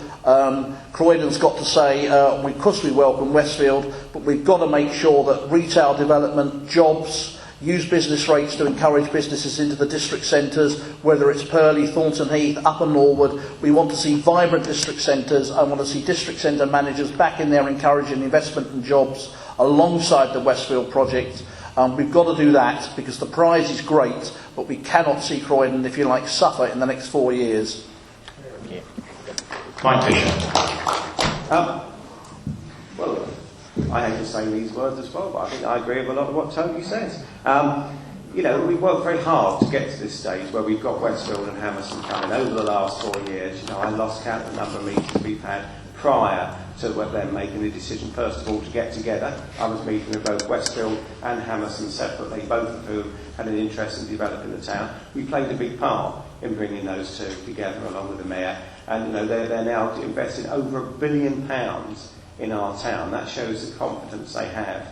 Croydon's got to say, of course we welcome Westfield, but we've got to make sure that retail development, jobs, use business rates to encourage businesses into the district centres, whether it's Purley, Thornton Heath, Upper Norwood. We want to see vibrant district centres. I want to see district centre managers back in there encouraging investment and jobs alongside the Westfield project. We've got to do that because the prize is great, but we cannot see Croydon, if you like, suffer in the next 4 years. Mike Fisher. Well, I hate to say these words as well, but I think I agree with a lot of what Tony says. We've worked very hard to get to this stage where we've got Westfield and Hammerson coming over the last 4 years. I lost count of the number of meetings we've had prior to them making the decision, first of all, to get together. I was meeting with both Westfield and Hammerson separately, both of whom had an interest in developing the town. We played a big part in bringing those two together along with the Mayor. And they're now investing over £1 billion in our town. That shows the confidence they have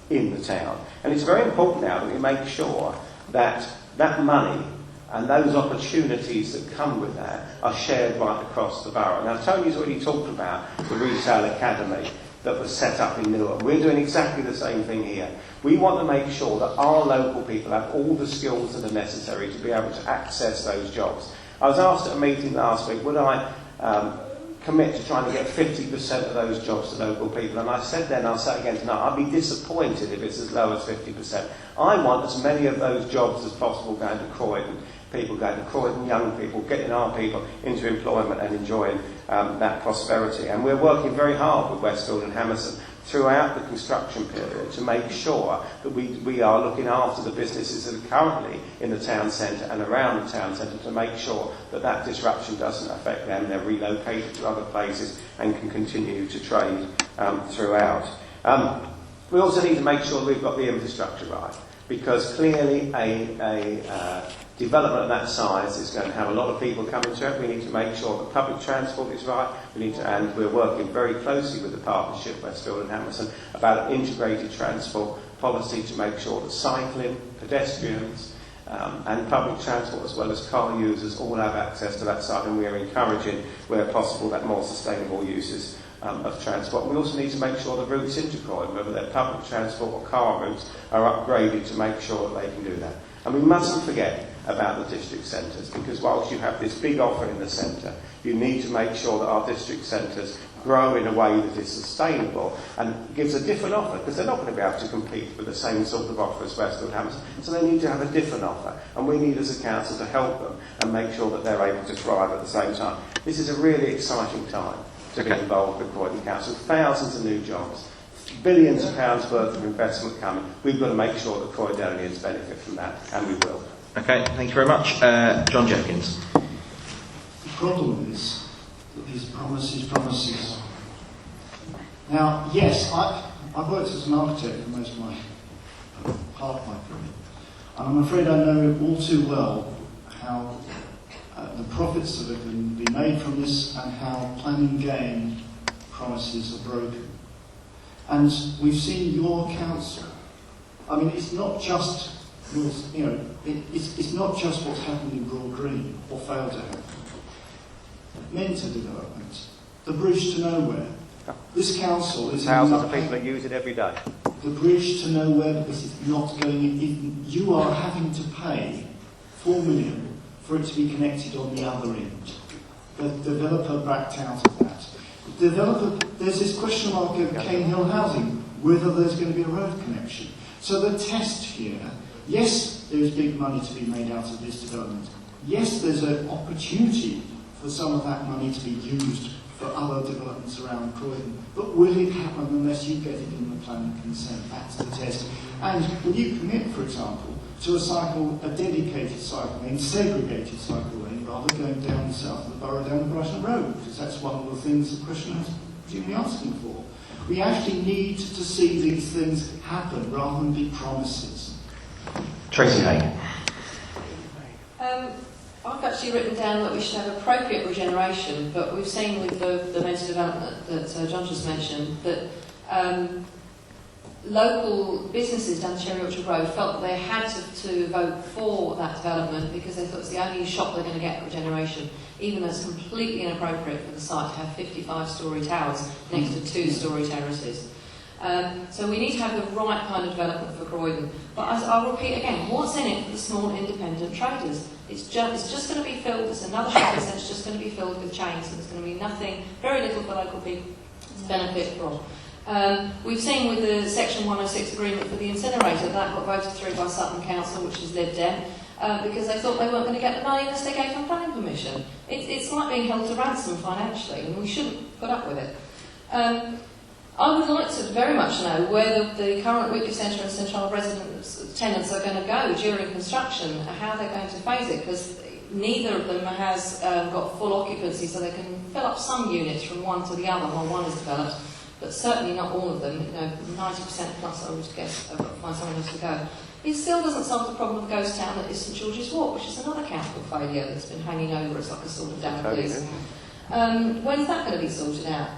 in the town. And it's very important now that we make sure that that money and those opportunities that come with that are shared right across the borough. Now, Tony's already talked about the Retail Academy that was set up in Newham. We're doing exactly the same thing here. We want to make sure that our local people have all the skills that are necessary to be able to access those jobs. I was asked at a meeting last week, would I commit to trying to get 50% of those jobs to local people? And I said then, I'll say again tonight, I'd be disappointed if it's as low as 50%. I want as many of those jobs as possible going to Croydon. People going to Croydon, young people, getting our people into employment and enjoying that prosperity. And we're working very hard with Westfield and Hammerson throughout the construction period to make sure that we are looking after the businesses that are currently in the town centre and around the town centre to make sure that that disruption doesn't affect them. They're relocated to other places and can continue to trade throughout. We also need to make sure we've got the infrastructure right, because clearly a development of that size is going to have a lot of people coming to it. We need to make sure that public transport is right. And we're working very closely with the partnership, Westfield and Hammerson, about an integrated transport policy to make sure that cycling, pedestrians, and public transport as well as car users all have access to that side, and we are encouraging, where possible, that more sustainable uses of transport. We also need to make sure the routes into Croydon, whether they're public transport or car routes, are upgraded to make sure that they can do that. And we mustn't forget about the district centres, because whilst you have this big offer in the centre, you need to make sure that our district centres grow in a way that is sustainable and gives a different offer, because they're not going to be able to compete with the same sort of offer as Westfield Hammers, so they need to have a different offer, and we need as a council to help them and make sure that they're able to thrive at the same time. This is a really exciting time to be involved with Croydon Council. Thousands of new jobs, billions of pounds worth of investment coming. We've got to make sure that Croydonians benefit from that, and we will. Okay, thank you very much. John Jefkins. The problem is that these promises. Now, yes, I've worked as an architect for most of my half my career, and I'm afraid I know all too well how the profits that have been made from this and how planning gain promises are broken. And we've seen your council. I mean, it's not just it's not just what's happened in Broad Green or failed to happen. Mentor development, the bridge to nowhere. This council is thousands of people that use it every day. The bridge to nowhere, because it's not going in. You are having to pay $4 million for it to be connected on the other end. The developer backed out of that. There's this question mark of Cane Hill housing, whether there's going to be a road connection. So the test here, yes, there's big money to be made out of this development. Yes, there's an opportunity for some of that money to be used for other developments around Croydon. But will it happen unless you get it in the planning consent? That's the test. And will you commit, for example, to a dedicated cycle lane, segregated cycle lane, rather going down the south of the borough, down the Brighton Road? Because that's one of the things the questioner is presumably asking for. We actually need to see these things happen rather than be promises. Tracey Hague. I've actually written down that we should have appropriate regeneration, but we've seen with the mental development that John just mentioned that local businesses down Cherry Orchard Road felt that they had to vote for that development because they thought it's the only shop they're going to get at regeneration, even though it's completely inappropriate for the site to have 55-storey towers next to 2-storey terraces. So we need to have the right kind of development for Croydon. But as I'll repeat again, what's in it for the small independent traders? It's just going to be filled, it's another shopping centre, it's just going to be filled with chains, and there's going to be nothing, very little for local people to benefit from. We've seen with the Section 106 agreement for the incinerator, that got voted through by Sutton Council, which is Lib Dem, because they thought they weren't going to get the money unless they gave them planning permission. It's like being held to ransom financially, and we shouldn't put up with it. I would like to very much know where the current Ukip Centre and Central tenants are going to go during construction, how they're going to phase it, because neither of them has got full occupancy, so they can fill up some units from one to the other while one is developed, but certainly not all of them. 90% plus, I would guess, I've got to find somewhere else to go. It still doesn't solve the problem of ghost town that is St George's Walk, which is another council failure that's been hanging over us like a sort of damp lease. When's that going to be sorted out?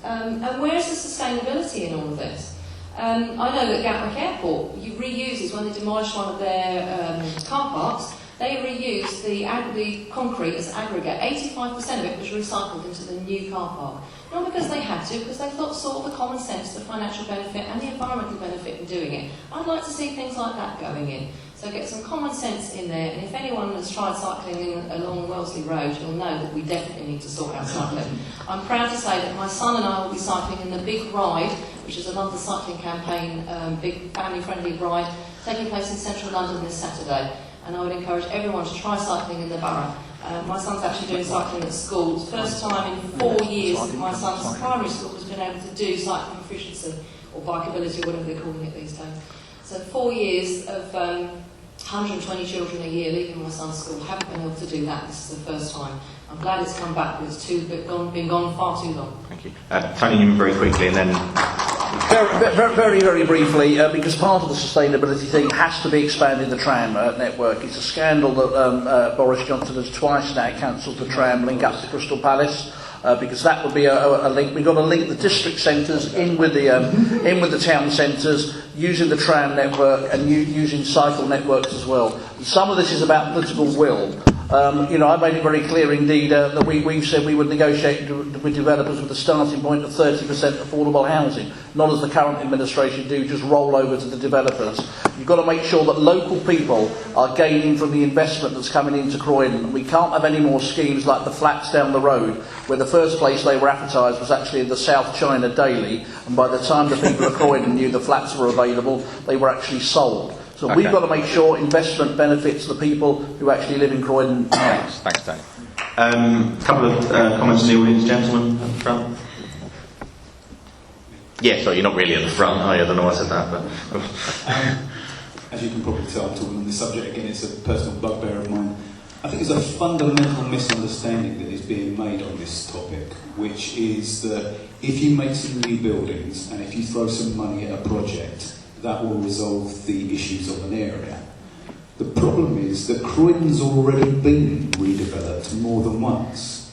And where's the sustainability in all of this? I know that Gatwick Airport reuses, when they demolished one of their car parks, they reused the concrete as aggregate. 85% of it was recycled into the new car park. Not because they had to, because they saw the common sense, the financial benefit and the environmental benefit in doing it. I'd like to see things like that going in. So get some common sense in there, and if anyone has tried cycling along Wellesley Road, you'll know that we definitely need to sort out cycling. I'm proud to say that my son and I will be cycling in the Big Ride, which is a London cycling campaign, big family-friendly ride, taking place in central London this Saturday. And I would encourage everyone to try cycling in the borough. My son's actually doing cycling at school. It's the first time in 4 years that my son's primary school has been able to do cycling proficiency, or bikeability, or whatever they're calling it these days. So 4 years of 120 children a year leaving my son's school haven't been able to do that. This is the first time. I'm glad it's come back, but it's been gone far too long. Thank you. Tony Newman, very quickly, and then... Very briefly, because part of the sustainability thing has to be expanding the tram network. It's a scandal that Boris Johnson has twice now cancelled the tram link up to Crystal Palace, because that would be a link. We've got to link the district centres in with the town centres, using the tram network and using cycle networks as well. And some of this is about political will. I made it very clear indeed that we've said we would negotiate with developers with a starting point of 30% affordable housing, not as the current administration do, just roll over to the developers. You've got to make sure that local people are gaining from the investment that's coming into Croydon. We can't have any more schemes like the flats down the road, where the first place they were advertised was actually in the South China Daily, and by the time the people of Croydon knew the flats were available, they were actually sold. So we've got to make sure investment benefits the people who actually live in Croydon. Thanks, Tony. A couple of comments in the audience, gentlemen at the front. Yeah, sorry, you're not really at the front, are you? I don't know why I said that, but... As you can probably tell, I'm talking on this subject again, it's a personal bugbear of mine. I think there's a fundamental misunderstanding that is being made on this topic, which is that if you make some new buildings and if you throw some money at a project, that will resolve the issues of an area. The problem is that Croydon's already been redeveloped more than once.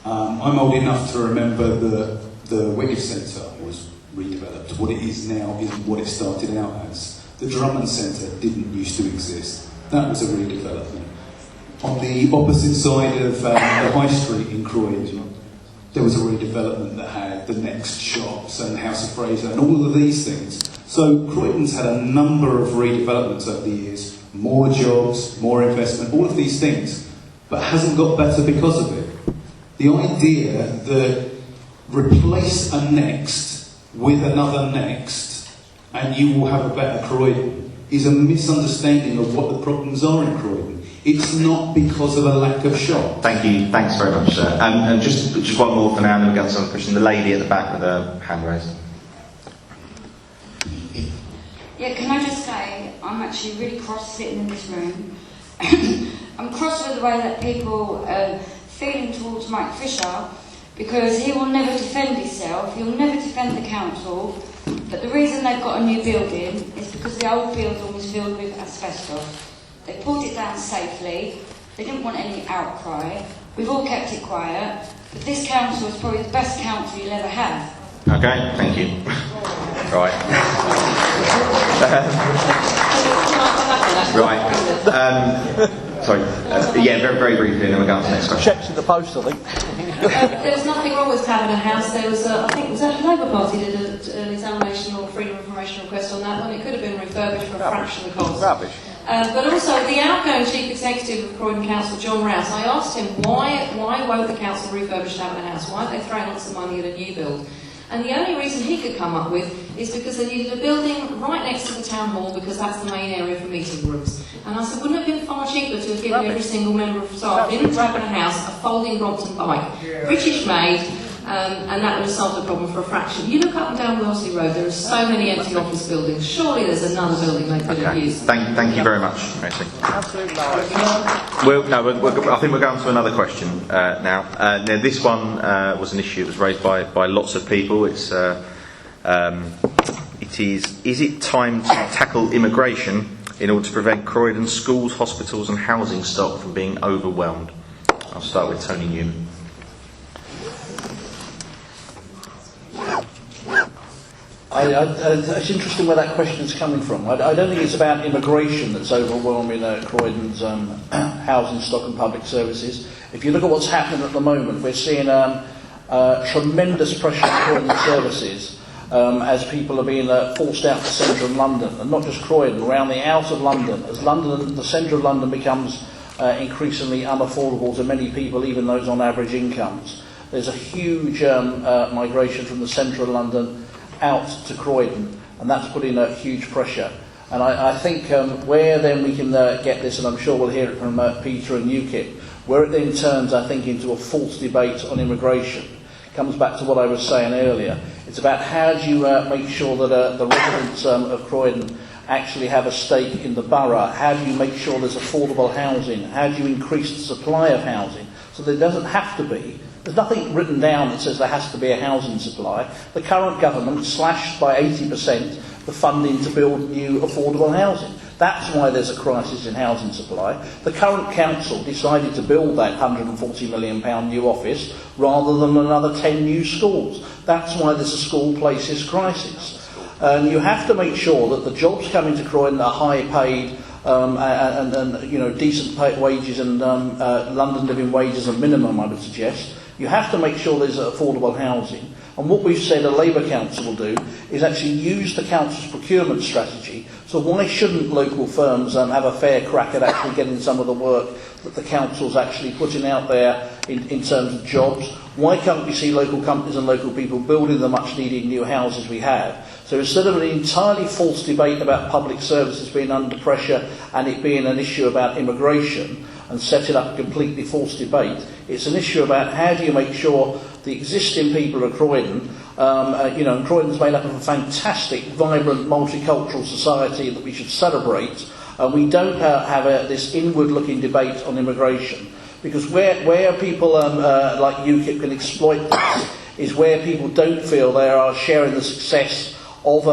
I'm old enough to remember that the Ukip Centre was redeveloped. What it is now isn't what it started out as. The Drummond Centre didn't used to exist. That was a redevelopment. On the opposite side of the High Street in Croydon, there was a redevelopment that had the Next Shops and House of Fraser and all of these things. So Croydon's had a number of redevelopments over the years, more jobs, more investment, all of these things, but hasn't got better because of it. The idea that replace a Next with another Next and you will have a better Croydon is a misunderstanding of what the problems are in Croydon. It's not because of a lack of shop. Thank you. Thanks very much, sir. And just one more for now, and then we'll get to some question. The lady at the back with her hand raised. Yeah, can I just say, I'm actually really cross sitting in this room. I'm cross with the way that people are feeling towards Mike Fisher, because he will never defend himself, he'll never defend the council, but the reason they've got a new building is because the old building was filled with asbestos. They pulled it down safely, they didn't want any outcry, we've all kept it quiet, but this council is probably the best council you'll ever have. Okay, thank you. Right. Sorry. Yeah, very briefly, and then we'll go on to the next question. Checks in the post, I think. There was nothing wrong with having a house. There was, I think, was that the Labour Party did an examination or freedom of information request on that one. It could have been refurbished for a fraction of the cost. Rubbish. But also, the outgoing Chief Executive of Croydon Council, John Rouse, I asked him why won't the council refurbish Staveley House? Why are they throwing lots of money at a new build? And the only reason he could come up with is because they needed a building right next to the town hall, because that's the main area for meeting rooms. And I said, wouldn't it have been far cheaper to have given every single member of staff in Staveley House a folding Brompton bike, British made, and that would have solved the problem for a fraction. You look up and down Wellesley Road, there are so many empty office buildings. Surely there's another building they could have used. Thank you very much, Tracey. Absolutely. I think we're going to another question now. Now, this one was an issue that was raised by lots of people. Is it time to tackle immigration in order to prevent Croydon schools, hospitals and housing stock from being overwhelmed? I'll start with Tony Newman. It's interesting where that question is coming from. I don't think it's about immigration that's overwhelming Croydon's housing stock and public services. If you look at what's happening at the moment, we're seeing tremendous pressure on Croydon services as people are being forced out to central London, and not just Croydon, around the outer of London. As the centre of London becomes increasingly unaffordable to many people, even those on average incomes, there's a huge migration from the centre of London out to Croydon, and that's putting huge pressure. And I think where then we can get this, and I'm sure we'll hear it from Peter and Ukip, where it then turns, I think, into a false debate on immigration, comes back to what I was saying earlier. It's about how do you make sure that the residents of Croydon actually have a stake in the borough? How do you make sure there's affordable housing? How do you increase the supply of housing so there doesn't have to be? There's nothing written down that says there has to be a housing supply. The current government slashed by 80% the funding to build new affordable housing. That's why there's a crisis in housing supply. The current council decided to build that £140 million new office rather than another 10 new schools. That's why there's a school places crisis. And you have to make sure that the jobs coming to Croydon are high paid, and you know, decent wages and London living wages at minimum, I would suggest. You have to make sure there's affordable housing. And what we've said a Labour Council will do is actually use the Council's procurement strategy. So why shouldn't local firms have a fair crack at actually getting some of the work that the Council's actually putting out there in terms of jobs? Why can't we see local companies and local people building the much needed new houses we have? So instead of an entirely false debate about public services being under pressure and it being an issue about immigration and setting up a completely false debate, it's an issue about how do you make sure the existing people of Croydon, you know, and Croydon's made up of a fantastic, vibrant, multicultural society that we should celebrate. We don't have this inward-looking debate on immigration, because where people like Ukip can exploit this is where people don't feel they are sharing the success of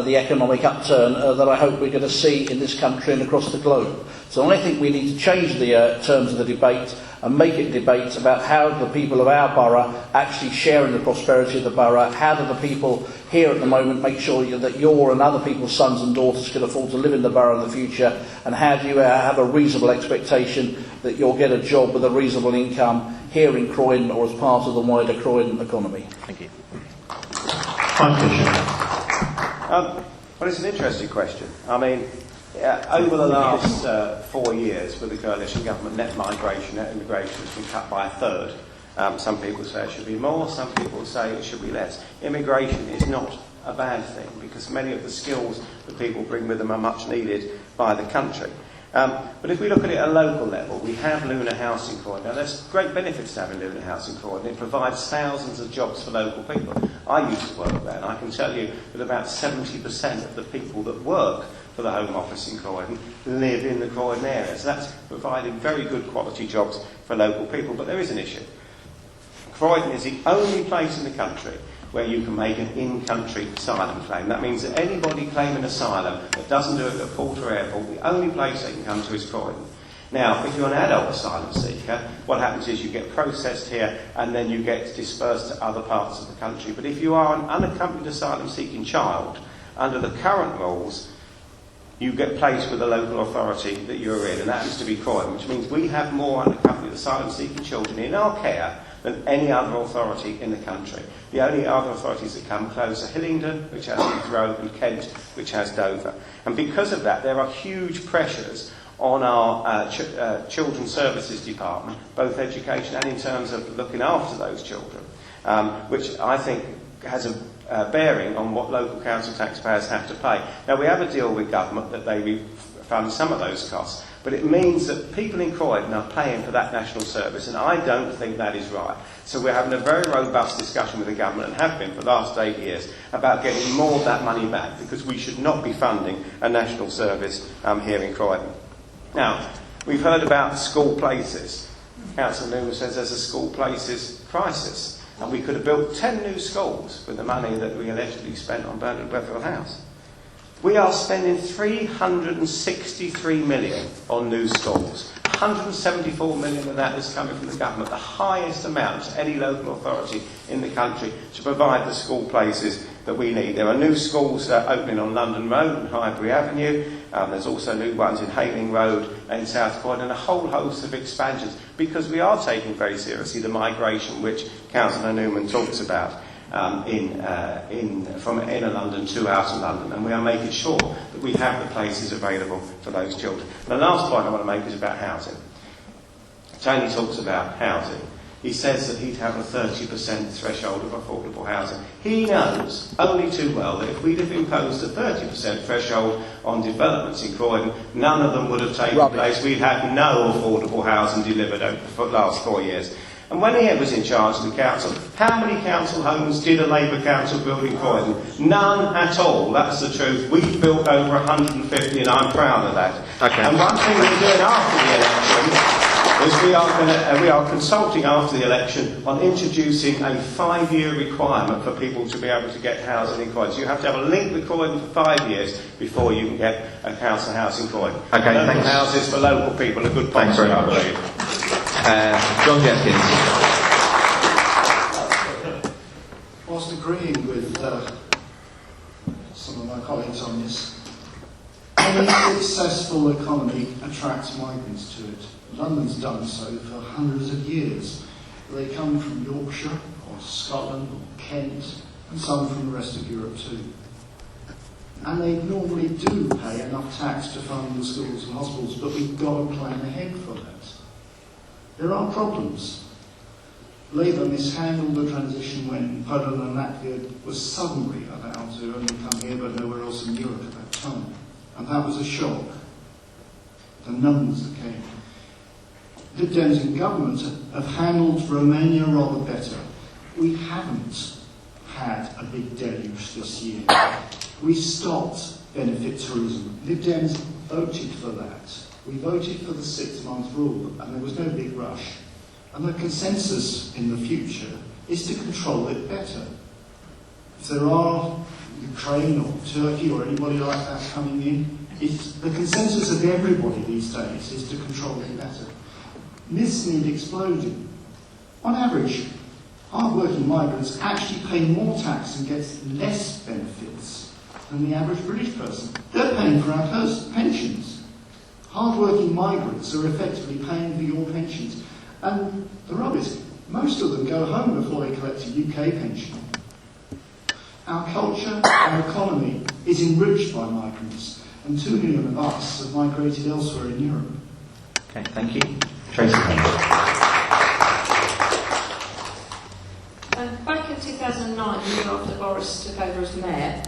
the economic upturn that I hope we're going to see in this country and across the globe. So I think we need to change the terms of the debate and make it debate about how the people of our borough actually share in the prosperity of the borough. How do the people here at the moment make sure that your and other people's sons and daughters can afford to live in the borough in the future? And how do you have a reasonable expectation that you'll get a job with a reasonable income here in Croydon or as part of the wider Croydon economy? Thank you. Well, it's an interesting question. I mean, over the last 4 years with the coalition government, net migration, net immigration has been cut by a third. Some people say it should be more, some people say it should be less. Immigration is not a bad thing because many of the skills that people bring with them are much needed by the country. But if we look at it at a local level, we have Luna House in Croydon. Now, there's great benefits to having Luna House in Croydon. It provides thousands of jobs for local people. I used to work there, and I can tell you that about 70% of the people that work for the Home Office in Croydon live in the Croydon area. So that's providing very good quality jobs for local people. But there is an issue. Croydon is the only place in the country where you can make an in-country asylum claim. That means that anybody claiming asylum that doesn't do it at Porter Airport, the only place they can come to is Croydon. Now, if you're an adult asylum seeker, what happens is you get processed here and then you get dispersed to other parts of the country. But if you are an unaccompanied asylum-seeking child, under the current rules, you get placed with the local authority that you're in, and that happens to be Croydon, which means we have more unaccompanied asylum-seeking children in our care than any other authority in the country. The only other authorities that come close are Hillingdon, which has Heathrow, and Kent, which has Dover. And because of that, there are huge pressures on our Children's Services Department, both education and in terms of looking after those children, which I think has a bearing on what local council taxpayers have to pay. Now, we have a deal with government that they refund some of those costs, but it means that people in Croydon are paying for that national service, and I don't think that is right. So we're having a very robust discussion with the government, and have been for the last 8 years, about getting more of that money back, because we should not be funding a national service here in Croydon. Now, we've heard about school places. Councillor Newman says there's a school places crisis, and we could have built 10 new schools with the money that we allegedly spent on Bernard Fairfield House. We are spending £363 million on new schools. 174 million of that is coming from the government, the highest amount to any local authority in the country to provide the school places that we need. There are new schools opening on London Road and Highbury Avenue. There's also new ones in Hayling Road and South Croydon, and a whole host of expansions, because we are taking very seriously the migration which Councillor Newman talks about. From inner London to outer London, and we are making sure that we have the places available for those children. And the last point I want to make is about housing. Tony talks about housing. He says that he'd have a 30% threshold of affordable housing. He knows only too well that if we'd have imposed a 30% threshold on developments in Croydon, none of them would have taken place. We'd had no affordable housing delivered over the last 4 years. And when he was in charge of the council, how many council homes did a Labour council build in Croydon? None at all. That's the truth. We've built over 150, and I'm proud of that. Okay. And one thing we're doing after the election is we are consulting after the election on introducing a 5-year requirement for people to be able to get housing in Croydon. So you have to have a link with Croydon for 5 years before you can get a council house in Croydon. Okay, local houses for local people, a good policy, I believe. John Jefkins. Whilst agreeing with some of my colleagues on this, Any successful economy attracts migrants to it. London's done so for hundreds of years. They come from Yorkshire, or Scotland, or Kent, and some from the rest of Europe too. And they normally do pay enough tax to fund the schools and hospitals, but we've got to plan ahead for that. There are problems. Labour mishandled the transition when Poland and Latvia was suddenly allowed to only come here but nowhere else in Europe at that time. And that was a shock. The numbers that came. The Lib Dems in government have handled Romania rather better. We haven't had a big deluge this year. We stopped benefit tourism. Lib Dems voted for that. We voted for the 6-month rule, and there was no big rush. And the consensus in the future is to control it better. If there are Ukraine or Turkey or anybody like that coming in, the consensus of everybody these days is to control it better. Myths need exploding. On average, hard-working migrants actually pay more tax and get less benefits than the average British person. They're paying for our pensions. Hard-working migrants are effectively paying for your pensions. And the rubbish, most of them go home before they collect a UK pension. Our culture, our economy is enriched by migrants, and 2 million of us have migrated elsewhere in Europe. Okay, thank you. Tracey Hague. Back in 2009, the year after Boris took over as mayor,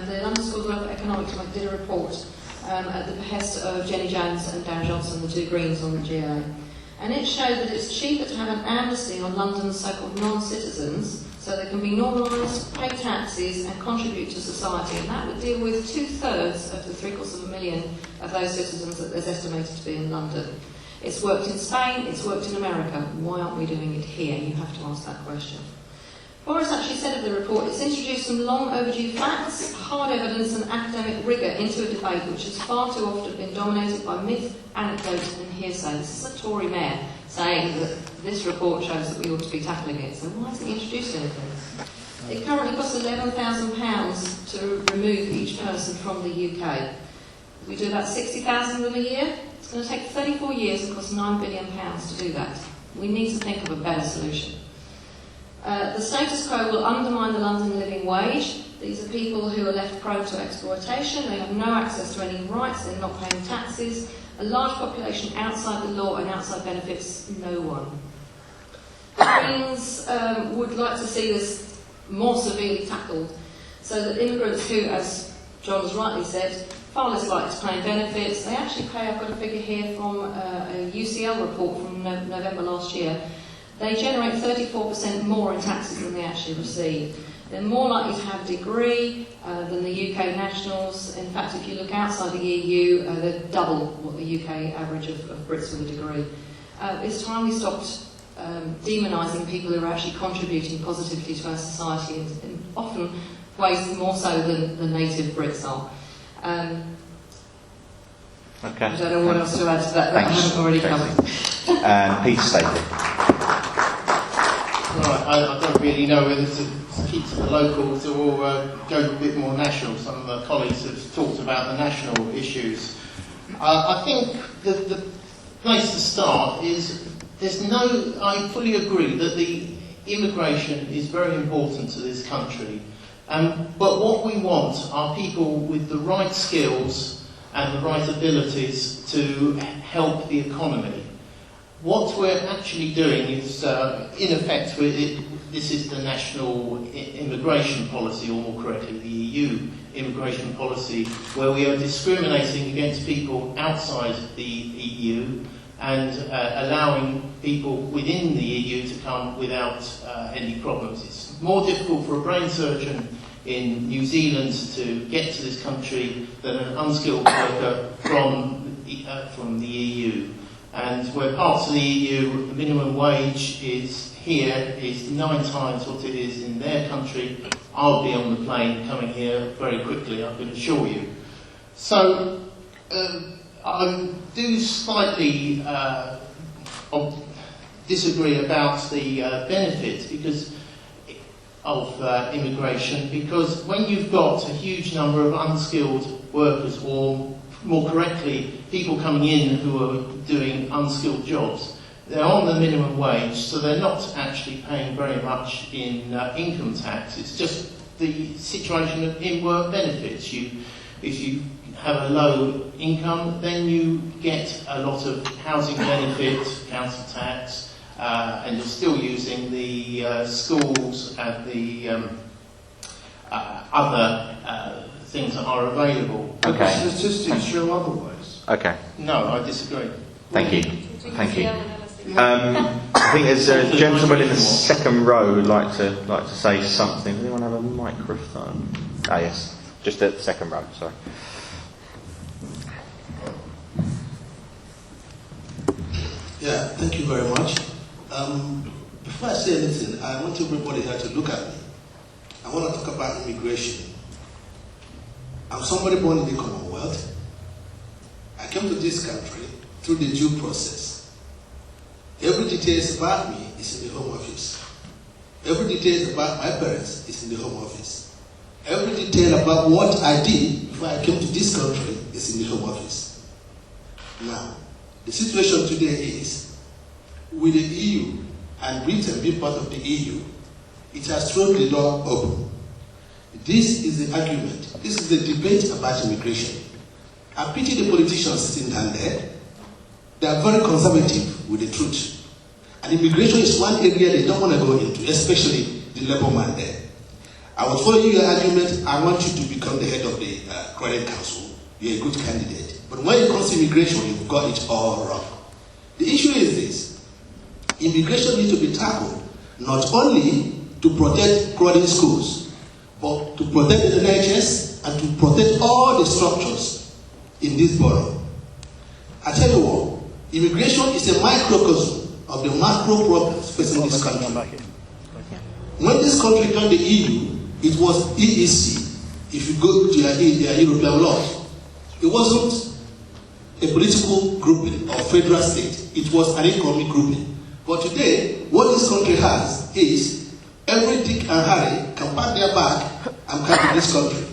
the London School of Economics did a report at the behest of Jenny Jones and Dan Johnson, the two Greens on the GA. And it showed that it's cheaper to have an amnesty on London's so-called non-citizens, so they can be normalised, pay taxes and contribute to society. And that would deal with 2/3 of the 750,000 of those citizens that there's estimated to be in London. It's worked in Spain, it's worked in America. Why aren't we doing it here? You have to ask that question. Boris actually said of the report, it's introduced some long overdue facts, hard evidence and academic rigour into a debate which has far too often been dominated by myth, anecdote and hearsay. This is a Tory mayor saying that this report shows that we ought to be tackling it. So why hasn't he introduced anything? It currently costs £11,000 to remove each person from the UK. We do about 60,000 of them a year. It's going to take 34 years and cost £9 billion to do that. We need to think of a better solution. The status quo will undermine the London living wage. These are people who are left prone to exploitation. They have no access to any rights. They're not paying taxes. A large population outside the law and outside benefits no one. Greens would like to see this more severely tackled so that immigrants who, as John has rightly said, far less likely to claim benefits. They actually pay, I've got a figure here from a UCL report from November last year. They generate 34% more in taxes than they actually receive. They're more likely to have a degree than the UK nationals. In fact, if you look outside the EU, they're double what the UK average of Brits with a degree. It's time we stopped demonising people who are actually contributing positively to our society, in often ways more so than native Brits are. Okay. I don't know what else to add to that I haven't already covered. And Peter Staveley. Right, I don't really know whether to keep to the locals or go a bit more national. Some of the colleagues have talked about the national issues. I think the place to start is I fully agree that the immigration is very important to this country. But what we want are people with the right skills and the right abilities to help the economy. What we're actually doing is, in effect, this is the national immigration policy, or more correctly, the EU immigration policy, where we are discriminating against people outside the EU and allowing people within the EU to come without any problems. It's more difficult for a brain surgeon in New Zealand to get to this country than an unskilled worker from the EU. And where parts of the EU, the minimum wage is 9 times what it is in their country. I'll be on the plane coming here very quickly, I can assure you. So I do slightly disagree about the benefits of immigration, because when you've got a huge number of unskilled workers, or more correctly, people coming in who are doing unskilled jobs. They're on the minimum wage, so they're not actually paying very much in income tax. It's just the situation of in-work benefits. If you have a low income, then you get a lot of housing benefits, council tax, and you're still using the schools and the other things that are available. Okay. Statistics show otherwise. Okay. No, I disagree. Thank you. Thank you. I think there's a gentleman in the second row who'd like to say something. Does anyone have a microphone? Ah, yes. Just at the second row, sorry. Yeah, thank you very much. Before I say anything, I want everybody here to look at me. I want to talk about immigration. I'm somebody born in the Commonwealth. I came to this country through the due process. Every details about me is in the Home Office. Every details about my parents is in the Home Office. Every detail about what I did before I came to this country is in the Home Office. Now, the situation today is, with the EU and Britain being part of the EU, it has thrown the door open. This is the argument. This is the debate about immigration. I pity the politicians sitting down there. They are very conservative with the truth. And immigration is one area they don't want to go into, especially the Labour man there. I will follow your argument. I want you to become the head of the Croydon Council. You're a good candidate. But when it comes to immigration, you've got it all wrong. The issue is this. Immigration needs to be tackled not only to protect Croydon schools, but to protect the NHS and to protect all the structures in this borough. I tell you what, immigration is a microcosm of the macro problems facing this country. When this country joined the EU, it was EEC. If you go to their European laws, it wasn't a political grouping or federal state. It was an economic grouping. But today, what this country has is every Dick and Harry can pack their bag and come to this country.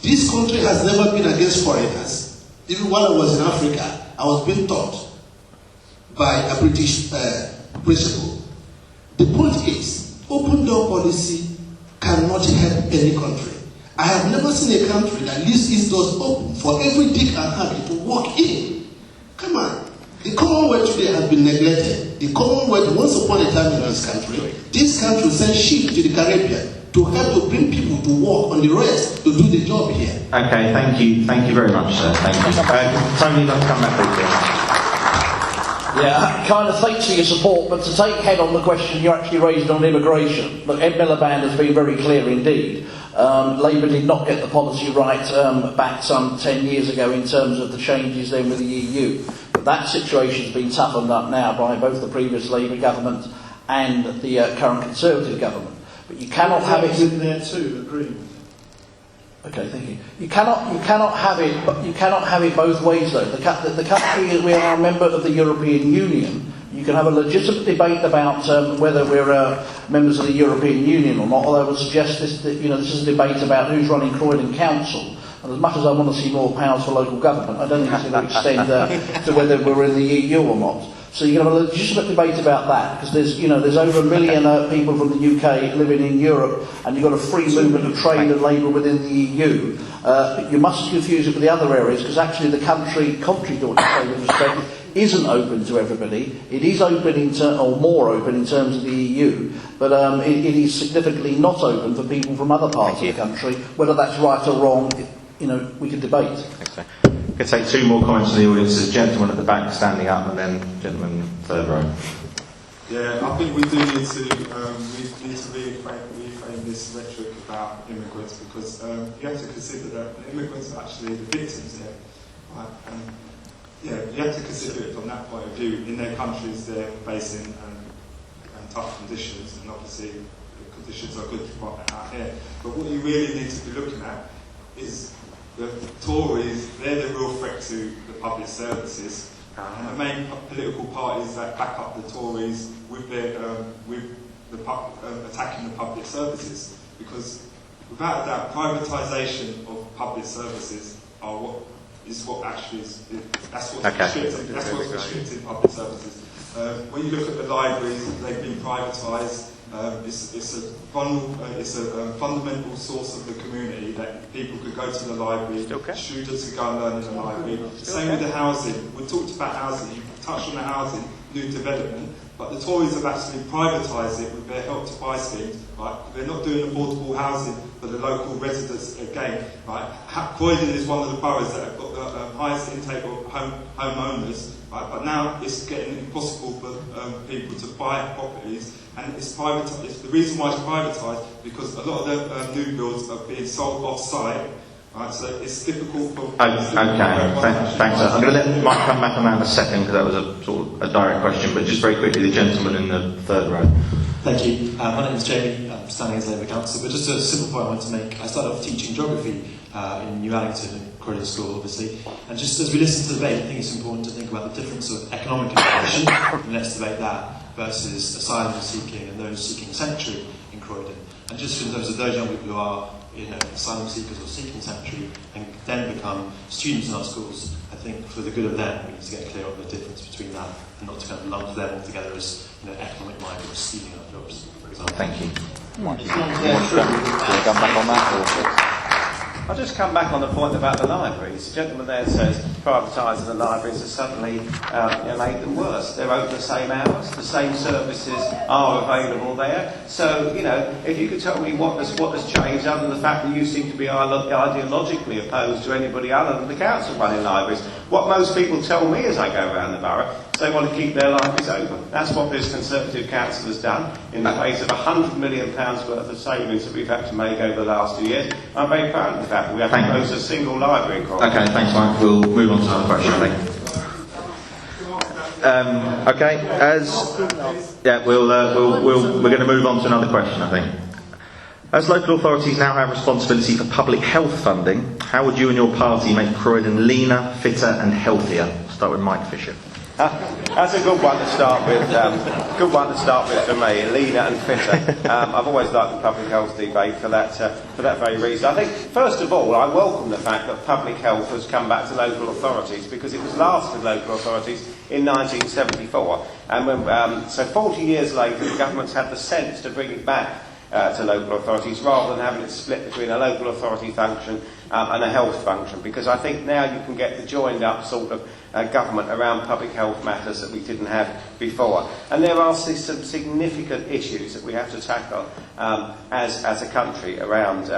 This country has never been against foreigners. Even while I was in Africa, I was being taught by a British principle. The point is, open door policy cannot help any country. I have never seen a country that leaves its doors open for every Dick and Harry to walk in. Come on. The Commonwealth today has been neglected. The Commonwealth, once upon a time in this country, this country sent ships to the Caribbean to help to bring people to work on the rest to do the job here. Okay, thank you. Thank you very much, sir. Thank you. Tony, let's come back briefly. Yeah, kind of thanks for your support, but to take head on the question you actually raised on immigration, look, Ed Miliband has been very clear indeed. Labour did not get the policy right back some 10 years ago in terms of the changes then with the EU. But that situation has been toughened up now by both the previous Labour government and the current Conservative government. But you cannot have it in there too, agreement. Okay, thank you. You cannot have it both ways though. The country we are a member of the European Union. You can have a legitimate debate about whether we're members of the European Union or not. Although I would suggest this is a debate about who's running Croydon Council. And as much as I want to see more powers for local government, I don't think it's going to extend to whether we're in the EU or not. So you can have a legitimate debate about that, because there's over 1 million people from the UK living in Europe, and you've got a free movement of trade and labour within the EU. You mustn't confuse it with the other areas, because actually the country to which trade respect isn't open to everybody. It is open or more open in terms of the EU, but it is significantly not open for people from other parts of the country. Whether that's right or wrong, we could debate. I'm going to take two more comments from the audience. There's a gentleman at the back standing up, and then gentleman third row. Yeah, I think we do need to reframe this rhetoric about immigrants, because you have to consider that immigrants are actually the victims here, right? And you have to consider it from that point of view. In their countries, they're facing tough conditions, and obviously the conditions are good out here. But what you really need to be looking at is the Tories. They're the real threat to the public services, and the main political parties that back up the Tories with attacking the public services, because without a doubt, privatisation of public services are what is what actually is, that's what's Okay. restricting public services. When you look at the libraries, they've been privatised. It's a fundamental source of the community that people could go to the library, students could go and learn in the library. Same with the housing. We talked about housing, you touched on the housing, new development, but the Tories have actually privatised it with their Help to Buy schemes. Right? They're not doing affordable housing for the local residents again. Right? Croydon is one of the boroughs that have got the highest intake of homeowners, right? But now it's getting impossible for people to buy properties, and it's privatised. The reason why it's privatised because a lot of the new builds are being sold off-site. Right, so it's difficult for... Thanks. I'm going to let Mike come back on that in a second, because that was a sort of a direct question, but just very quickly, the gentleman in the third row. Thank you. My name is Jamie. I'm standing as Labour Councillor, but just a simple point I want to make. I started off teaching geography in New Allington, in Croydon School, obviously, and just as we listen to the debate, I think it's important to think about the difference of economic immigration, and let's debate that, versus asylum seeking and those seeking sanctuary in Croydon. And just in terms of those young people who are asylum seekers or seeking sanctuary and then become students in our schools, I think for the good of them we need to get clear on the difference between that and not to kind of lump them all together as economic migrants stealing our jobs, for example. Thank you. I'll just come back on the point about the libraries. The gentleman there says privatising the libraries has suddenly made them worse. They're open the same hours, the same services are available there. So, if you could tell me what has changed, other than the fact that you seem to be ideologically opposed to anybody other than the council running libraries. What most people tell me as I go around the borough is they want to keep their libraries open. That's what this Conservative council has done in the face of £100 million worth of savings that we've had to make over the last 2 years. I'm very proud of the fact that we haven't closed a single library in Croydon. Okay, thanks, Mike. We'll move on to another question, I think. We're going to move on to another question, I think. As local authorities now have responsibility for public health funding, how would you and your party make Croydon leaner, fitter and healthier? We'll start with Mike Fisher. That's a good one to start with. For me, leaner and fitter. I've always liked the public health debate for that very reason. I think, first of all, I welcome the fact that public health has come back to local authorities, because it was last with local authorities in 1974, and so 40 years later, the government's had the sense to bring it back to local authorities, rather than having it split between a local authority function and a health function, because I think now you can get the joined up sort of government around public health matters that we didn't have before. And there are some significant issues that we have to tackle as a country around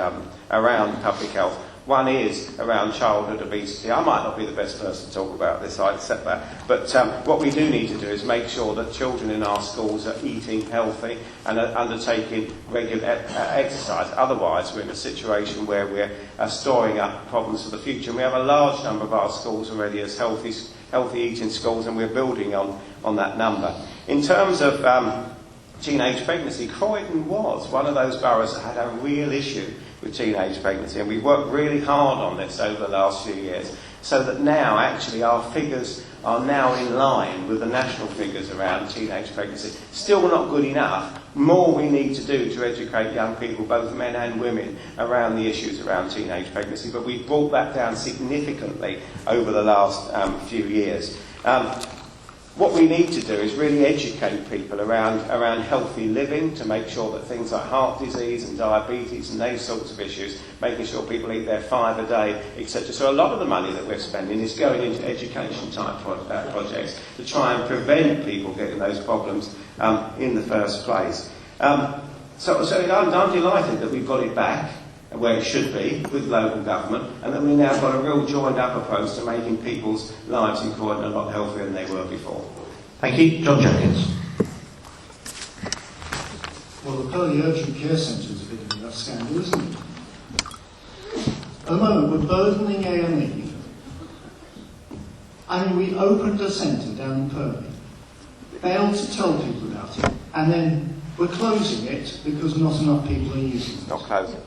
public health. One is around childhood obesity. I might not be the best person to talk about this, I accept that. But what we do need to do is make sure that children in our schools are eating healthy and are undertaking regular exercise. Otherwise, we're in a situation where we're storing up problems for the future. And we have a large number of our schools already as healthy eating schools, and we're building on that number. In terms of teenage pregnancy, Croydon was one of those boroughs that had a real issue with teenage pregnancy, and we've worked really hard on this over the last few years, so that now actually our figures are now in line with the national figures around teenage pregnancy. Still not good enough. More we need to do to educate young people, both men and women, around the issues around teenage pregnancy, but we've brought that down significantly over the last few years. What we need to do is really educate people around healthy living, to make sure that things like heart disease and diabetes and those sorts of issues, making sure people eat their 5 a day, etc. So a lot of the money that we're spending is going into education type projects to try and prevent people getting those problems in the first place. So I'm delighted that we've got it back where it should be with local government, and that we've now got a real joined-up approach to making people's lives in Croydon a lot healthier than they were before. Thank you. John Jefkins. Well, the Pearly Urgent Care Centre is a bit of a scandal, isn't it? At the moment, we're burdening A&E. I mean, we opened a centre down in Purley, failed to tell people about it, and then we're closing it because not enough people are using it. Not closing.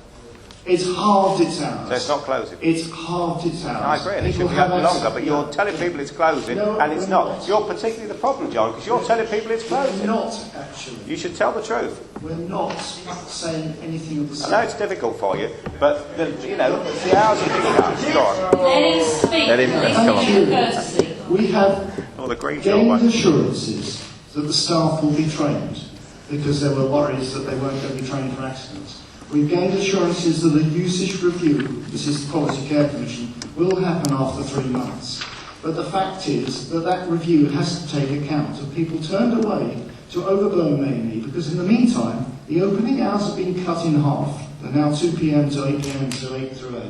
It's halved its hours. So it's not closing? It's halved its hours. I agree, and it should be open longer, but you're telling people it's closing, and it's not. You're particularly the problem, John, because you're telling people it's closing. We're not, actually. You should tell the truth. We're not saying anything of the I sort. know it's difficult for you, but, the hours are being cut. Go on. Let him speak. Let him come on. Courtesy. We have Or the green gained assurances that the staff will be trained, because there were worries that they weren't going to be trained for accidents. We've gained assurances that a usage review, this is the Quality Care Commission, will happen after 3 months. But the fact is that that review has to take account of people turned away to overblown A&E, because in the meantime, the opening hours have been cut in half. They're now 2 p.m. to 8 p.m. to 8 through 8.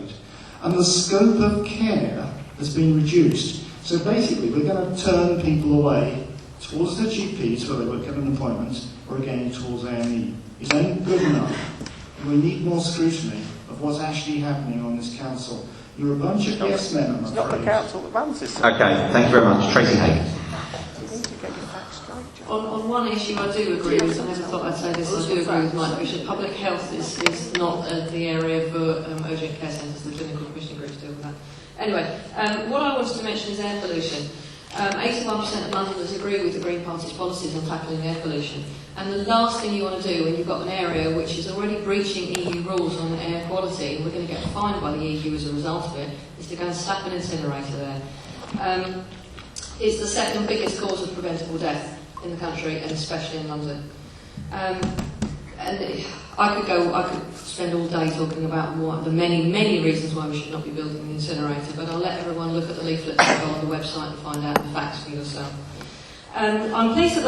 And the scope of care has been reduced. So basically, we're going to turn people away towards their GPs where they won't get an appointment, or again towards A&E. It ain't good enough. We need more scrutiny of what's actually happening on this council. You're a bunch of yes men, I'm afraid. It's not the council that runs this. Okay, thank you very much. Tracey Hague. On one issue I do agree with, I never thought I'd say this, I do agree with Mike Fisher. Public health is not the area for urgent care centres, the clinical commissioning groups deal with that. Anyway, what I wanted to mention is air pollution. 81% of Londoners agree with the Green Party's policies on tackling air pollution. And the last thing you want to do when you've got an area which is already breaching EU rules on air quality, and we're going to get fined by the EU as a result of it, is to go and slap an incinerator there. It's the second biggest cause of preventable death in the country, and especially in London. And I could spend all day talking about the many reasons why we should not be building an incinerator, but I'll let everyone look at the leaflet and go on the website and find out the facts for yourself. I'm pleased that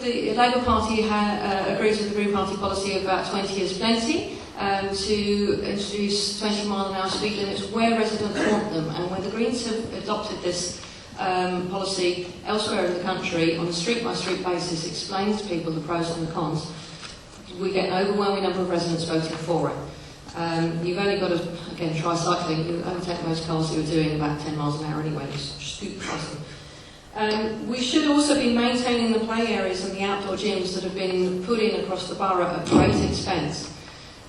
the Labour Party agrees with the Green Party policy of about 20 years plenty to introduce 20 mile an hour speed limits where residents want them, and when the Greens have adopted this policy elsewhere in the country on a street-by-street basis, explaining to people the pros and the cons, we get an overwhelming number of residents voting for it. You've only got to, again, try cycling. You overtake most cars who are doing about 10 miles an hour anyway. Just scoot past them. We should also be maintaining the play areas and the outdoor gyms that have been put in across the borough at great expense.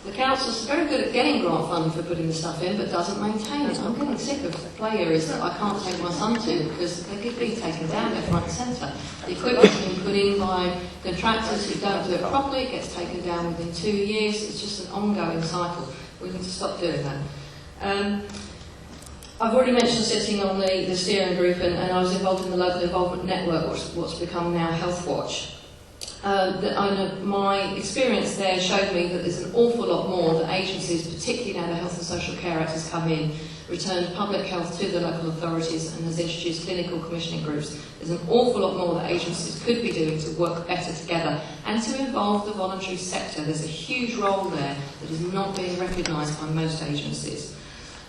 The council's very good at getting grant funding for putting the stuff in, but doesn't maintain it. I'm getting sick of play areas that I can't take my son to because they keep being taken down left, right and centre. The equipment's been put in by contractors who don't do it properly, it gets taken down within 2 years. It's just an ongoing cycle. We need to stop doing that. I've already mentioned sitting on the steering group, and I was involved in the local involvement network, what's become now Health Watch. My experience there showed me that there's an awful lot more that agencies, particularly now the Health and Social Care Act has come in, returned public health to the local authorities and has introduced clinical commissioning groups. There's an awful lot more that agencies could be doing to work better together and to involve the voluntary sector. There's a huge role there that is not being recognised by most agencies.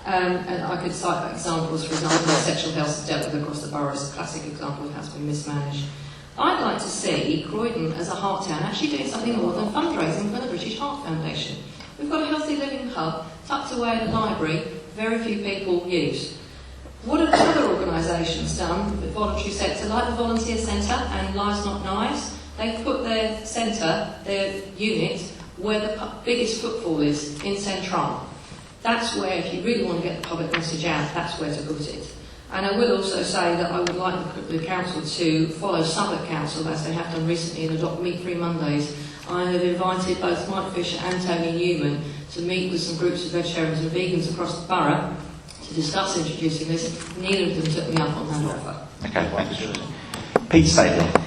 And I could cite examples, for example, of sexual health is dealt with across the borough as a classic example of how it's been mismanaged. I'd like to see Croydon as a heart town actually doing something more than fundraising for the British Heart Foundation. We've got a healthy living hub tucked away in the library, very few people use. What have other organisations done, the voluntary sector, like the Volunteer Centre and Lives Not Knives? They've put their centre, their unit, where the biggest footfall is, in Central. That's where, if you really want to get the public message out, that's where to put it. And I will also say that I would like the council to follow Southwark Council, as they have done recently, and adopt Meat-Free Mondays. I have invited both Mike Fisher and Tony Newman to meet with some groups of vegetarians and vegans across the borough to discuss introducing this. Neither of them took me up on that offer. Okay, thank you. Pete Staveley.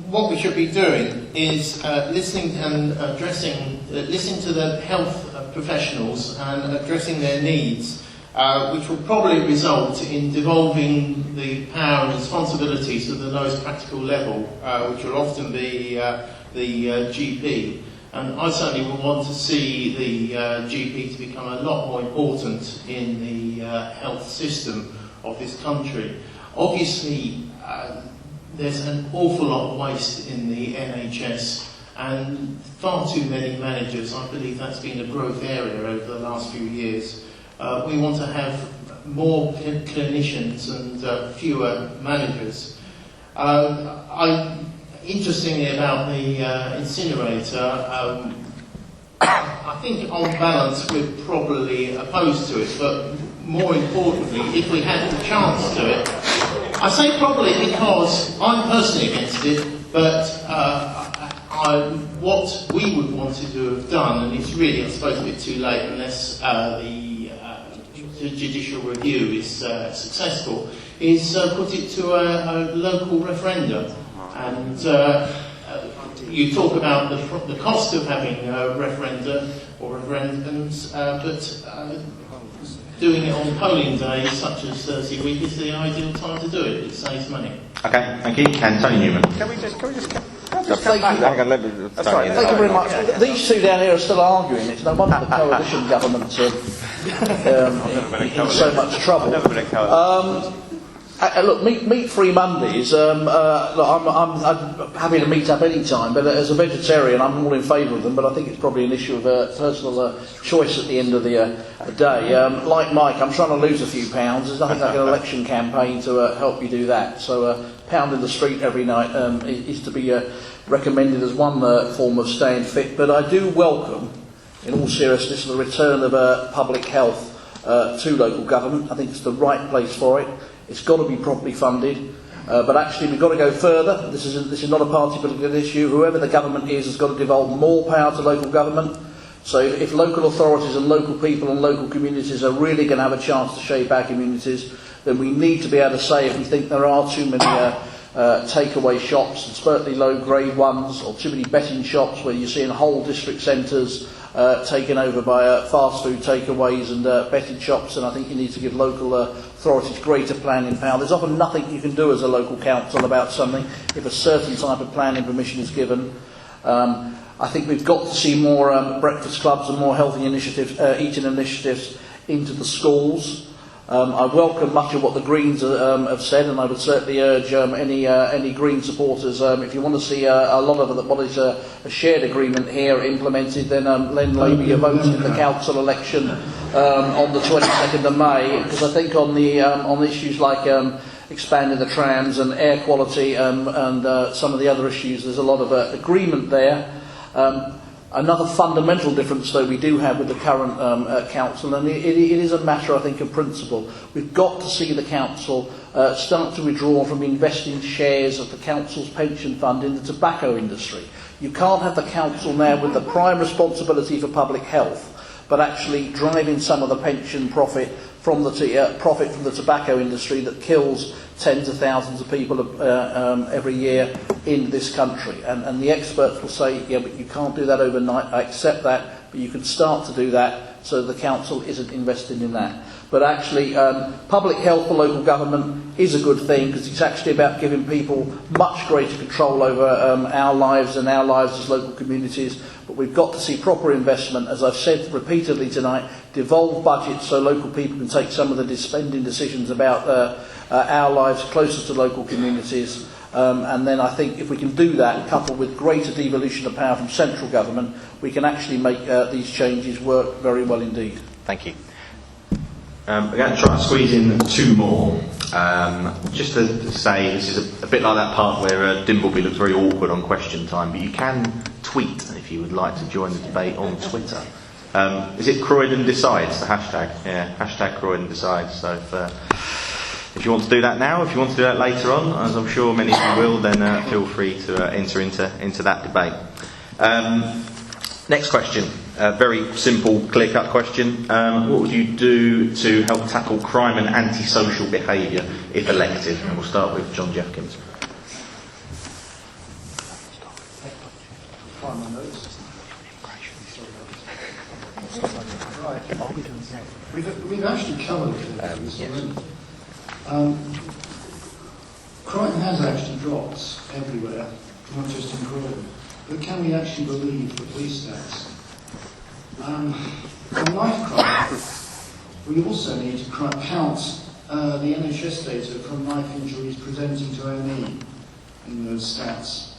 What we should be doing is listening to the health professionals and addressing their needs, which will probably result in devolving the power and responsibility to the lowest practical level, which will often be the GP. And I certainly would want to see the GP to become a lot more important in the health system of this country. Obviously, there's an awful lot of waste in the NHS and far too many managers. I believe that's been a growth area over the last few years. We want to have more clinicians and fewer managers. interestingly about the incinerator, I think on balance we're probably opposed to it, but more importantly, if we had the chance to it, I say probably because I'm personally against it, but what we would want to have done, and it's really, I suppose, a bit too late unless the judicial review is successful, is put it to a local referendum. And you talk about the cost of having referenda or referendums, but doing it on polling days, such as Thursday week, is the ideal time to do it. It saves money. Okay, thank you. Tony Newman. Thank you very much. These two down here are still arguing. It's no wonder the coalition government's in so much trouble. Look, meat free Mondays. Look, I'm happy to meet up any time, but as a vegetarian, I'm all in favour of them. But I think it's probably an issue of personal choice at the end of the day. Like Mike, I'm trying to lose a few pounds. There's nothing like an election campaign to help you do that. So, pound in the street every night is to be recommended as one form of staying fit. But I do welcome, in all seriousness, the return of public health to local government. I think it's the right place for it. It's got to be properly funded, but actually we've got to go further. This is not a party political issue. Whoever the government is has got to devolve more power to local government. So if local authorities and local people and local communities are really going to have a chance to shape our communities, then we need to be able to say if we think there are too many takeaway shops, and certainly low-grade ones, or too many betting shops where you're seeing whole district centres taken over by fast food takeaways and betting shops, and I think you need to give local authorities greater planning power. There's often nothing you can do as a local council about something if a certain type of planning permission is given. I think we've got to see more breakfast clubs and more healthy initiatives, eating initiatives into the schools. I welcome much of what the Greens have said, and I would certainly urge any Green supporters, if you want to see a lot of what is a shared agreement here implemented, then lend Labour your vote in the council election on the 22nd of May, because I think on issues like expanding the trams and air quality and some of the other issues, there's a lot of agreement there. Another fundamental difference, though, we do have with the current council, and it is a matter, I think, of principle. We've got to see the council start to withdraw from investing shares of the council's pension fund in the tobacco industry. You can't have the council now with the prime responsibility for public health, but actually driving some of the pension profit from the tobacco industry that kills tens of thousands of people every year in this country. And the experts will say, yeah, but you can't do that overnight. I accept that, but you can start to do that so the council isn't investing in that. But actually, public health for local government is a good thing, because it's actually about giving people much greater control over our lives and our lives as local communities. But we've got to see proper investment, as I've said repeatedly tonight, devolve budgets so local people can take some of the spending decisions about our lives closer to local communities. And then I think if we can do that, coupled with greater devolution of power from central government, we can actually make these changes work very well indeed. Thank you. We're going to try and squeeze in two more. Just to say, this is a bit like that part where Dimbleby looks very awkward on question time, but you can tweet if you would like to join the debate on Twitter. Is it Croydon Decides, the hashtag? Yeah, hashtag Croydon Decides. So if you want to do that now, if you want to do that later on, as I'm sure many of you will, then feel free to enter into that debate. Next question. Very simple, clear-cut question. What would you do to help tackle crime and antisocial behaviour if elected? And we'll start with John Jefkins. We've actually covered this already. Crime has actually dropped everywhere, not just in Croydon. But can we actually believe the police stats? On knife crime, we also need to count the NHS data from knife injuries presenting to A&E in those stats.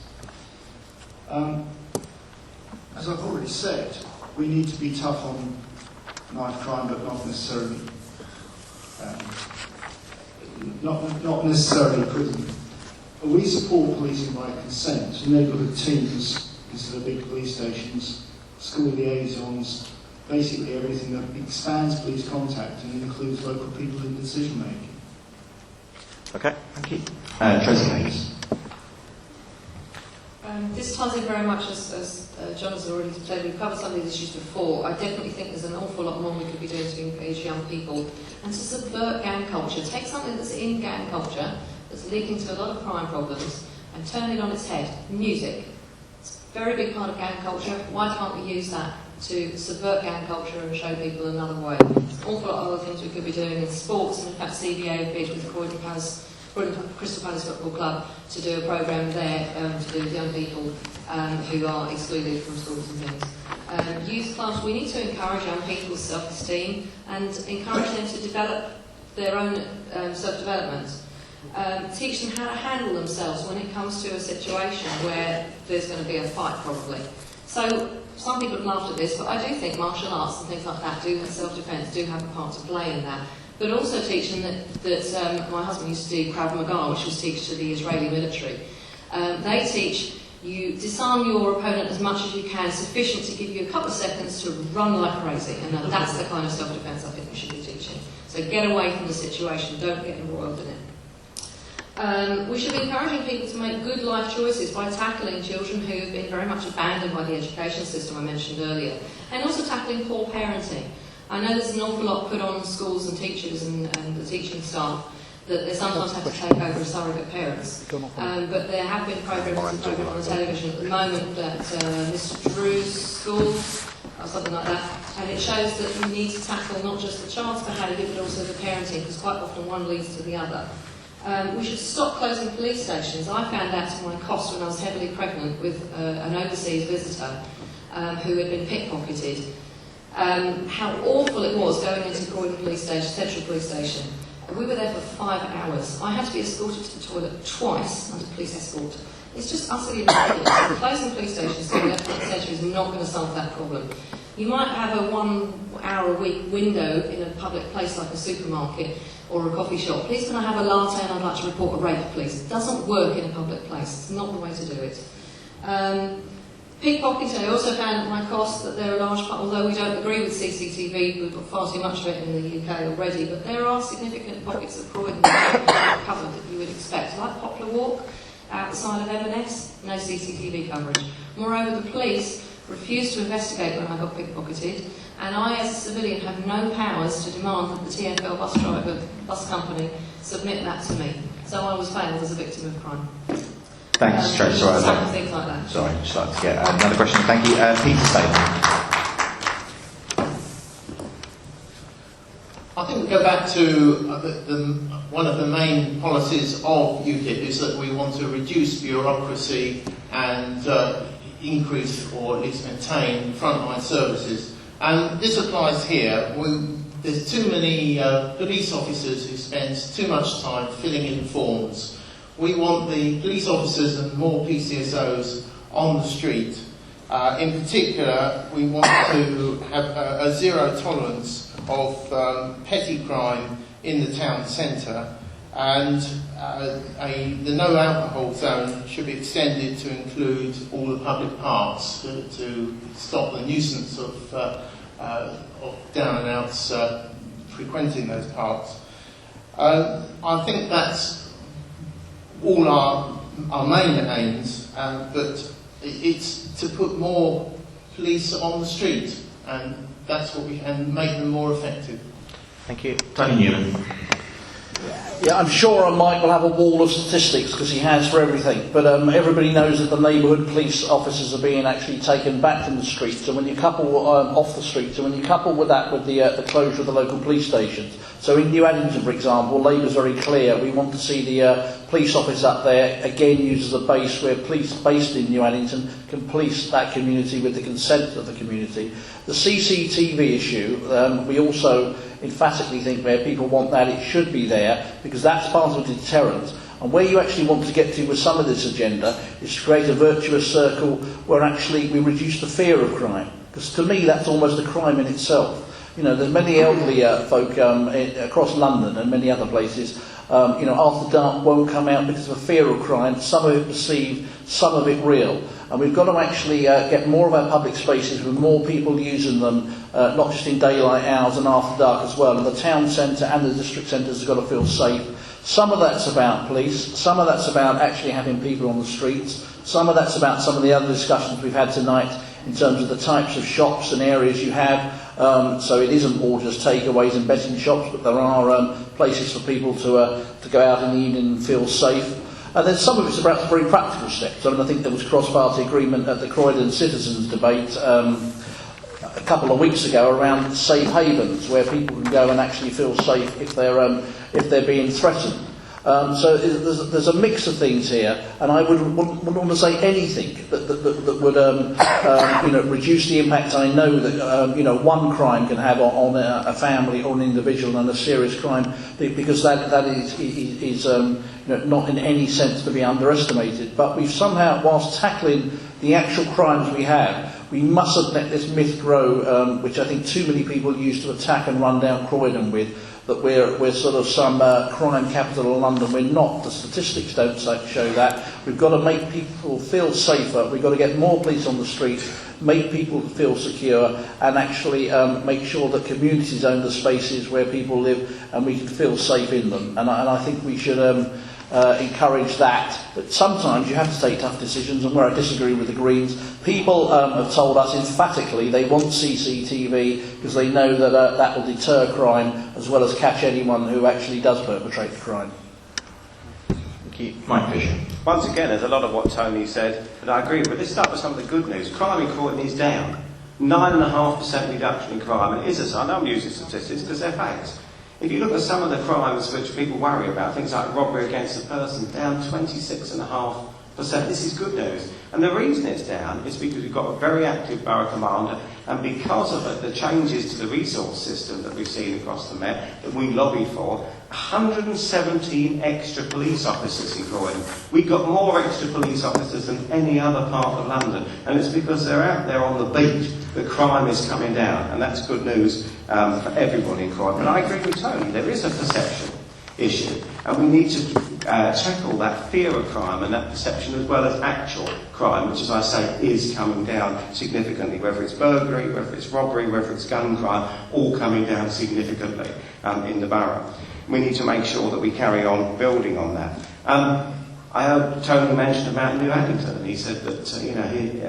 As I've already said, we need to be tough on knife crime, but not necessarily prison. We support policing by consent, neighbourhood teams instead of big police stations, school liaisons, basically everything that expands police contact and includes local people in decision making. Okay, thank you. Tracey Hague. This ties in very much, as John has already said, we've covered some of these issues before. I definitely think there's an awful lot more we could be doing to engage young people and to subvert gang culture. Take something that's in gang culture, that's leading to a lot of crime problems, and turn it on its head. Music. It's a very big part of gang culture. Why can't we use that to subvert gang culture and show people another way? There's an awful lot of other things we could be doing in sports, and in fact CBA have bid with the Croydon Crystal Palace Football Club to do a programme there to do with young people who are excluded from schools and things. Youth clubs, we need to encourage young people's self-esteem and encourage them to develop their own self-development. Teach them how to handle themselves when it comes to a situation where there's going to be a fight probably. So some people have laughed at this, but I do think martial arts and things like that, self-defence, do have a part to play in that. But also teach them that my husband used to do Krav Maga, which was teach to the Israeli military. They teach you disarm your opponent as much as you can, sufficient to give you a couple of seconds to run like crazy. And that's the kind of self-defence I think we should be teaching. So get away from the situation, don't get embroiled in it. We should be encouraging people to make good life choices by tackling children who have been very much abandoned by the education system I mentioned earlier, and also tackling poor parenting. I know there's an awful lot put on schools and teachers and the teaching staff that they sometimes have to take over as surrogate parents. But there have been programmes on the television at the moment that Mr Drew's school or something like that, and it shows that you need to tackle not just the child's behaviour but also the parenting, because quite often one leads to the other. We should stop closing police stations. I found out to my cost when I was heavily pregnant with an overseas visitor who had been pickpocketed. How awful it was going into Croydon Police Station, Central Police Station. We were there for 5 hours. I had to be escorted to the toilet twice under police escort. It's just utterly ridiculous. Closing police stations to the left and centre is not going to solve that problem. You might have a 1 hour a week window in a public place like a supermarket or a coffee shop. Please can I have a latte and I'd like to report a rape, please. It doesn't work in a public place. It's not the way to do it. Pickpocketing, I also found at my cost that there are large parts, although we don't agree with CCTV, we've got far too much of it in the UK already, but there are significant pockets of Croydon that are covered that you would expect, like Poplar Walk, outside of M&S, no CCTV coverage. Moreover, the police refused to investigate when I got pickpocketed, and I, as a civilian, have no powers to demand that the TfL bus company submit that to me. So I was failed as a victim of crime. Thanks, Tracy. Some things like that. Sorry, just like to get another question. Thank you. Peter Staveley. I think we go back to one of the main policies of Ukip is that we want to reduce bureaucracy and increase or at least maintain frontline services. And this applies here. There's too many police officers who spend too much time filling in forms. We want the police officers and more PCSOs on the street. In particular, we want to have a zero tolerance of petty crime in the town centre, and the no alcohol zone should be extended to include all the public parks to stop the nuisance of down and outs frequenting those parks. I think that's all our main aims, but it's to put more police on the street, and that's what we can make them more effective. Thank you. Tony Newman. Yeah, I'm sure Mike will have a wall of statistics because he has for everything. But everybody knows that the neighbourhood police officers are being actually taken back from the streets, and when you couple off the streets, and when you couple with that with the closure of the local police stations. So in New Addington, for example, Labour's very clear. We want to see the police office up there again used as a base where police based in New Addington can police that community with the consent of the community. The CCTV issue, we also emphatically think where people want that, it should be there, because that's part of a deterrent. And where you actually want to get to with some of this agenda is to create a virtuous circle where actually we reduce the fear of crime. Because to me, that's almost a crime in itself. You know, there's many elderly folk across London and many other places After Dark won't come out because of a fear of crime, some of it perceived, some of it real. And we've got to actually get more of our public spaces with more people using them, not just in daylight hours and after dark as well. And the town centre and the district centres have got to feel safe. Some of that's about police, some of that's about actually having people on the streets, some of that's about some of the other discussions we've had tonight in terms of the types of shops and areas you have. So it isn't all just takeaways and betting shops, but there are places for people to go out in the evening and feel safe. And then some of it's about the very practical steps. I think there was cross-party agreement at the Croydon Citizens debate a couple of weeks ago around safe havens, where people can go and actually feel safe if they're being threatened. So there's a mix of things here, and I wouldn't want to say anything that would reduce the impact I know that one crime can have on a family or an individual, and a serious crime, because that is not in any sense to be underestimated. But we've somehow, whilst tackling the actual crimes we have, we mustn't let this myth grow, which I think too many people used to attack and run down Croydon with, that we're sort of some crime capital of London. We're not. The statistics don't show that. We've got to make people feel safer. We've got to get more police on the street, make people feel secure, and actually make sure that communities own the spaces where people live and we can feel safe in them. And I think we should encourage that. But sometimes you have to take tough decisions, and where I disagree with the Greens, people have told us emphatically they want CCTV because they know that that will deter crime as well as catch anyone who actually does perpetrate the crime. Thank you. Mike Fisher. Once again, there's a lot of what Tony said, but I agree with. Let's start with some of the good news. Crime in Croydon is down. 9.5% reduction in crime. And it is a sign. I'm using statistics because they're facts. If you look at some of the crimes which people worry about, things like robbery against a person, down 26.5%. This is good news. And the reason it's down is because we've got a very active borough commander, and because of the changes to the resource system that we've seen across the Met, that we lobbied for, 117 extra police officers in Croydon. We've got more extra police officers than any other part of London, and it's because they're out there on the beat that crime is coming down, and that's good news for everybody in Croydon. But I agree with Tony, there is a perception issue, and we need to tackle that fear of crime and that perception as well as actual crime, which, as I say, is coming down significantly, whether it's burglary, whether it's robbery, whether it's gun crime, all coming down significantly in the borough. We need to make sure that we carry on building on that. I heard Tony mention about New Addington, and he said that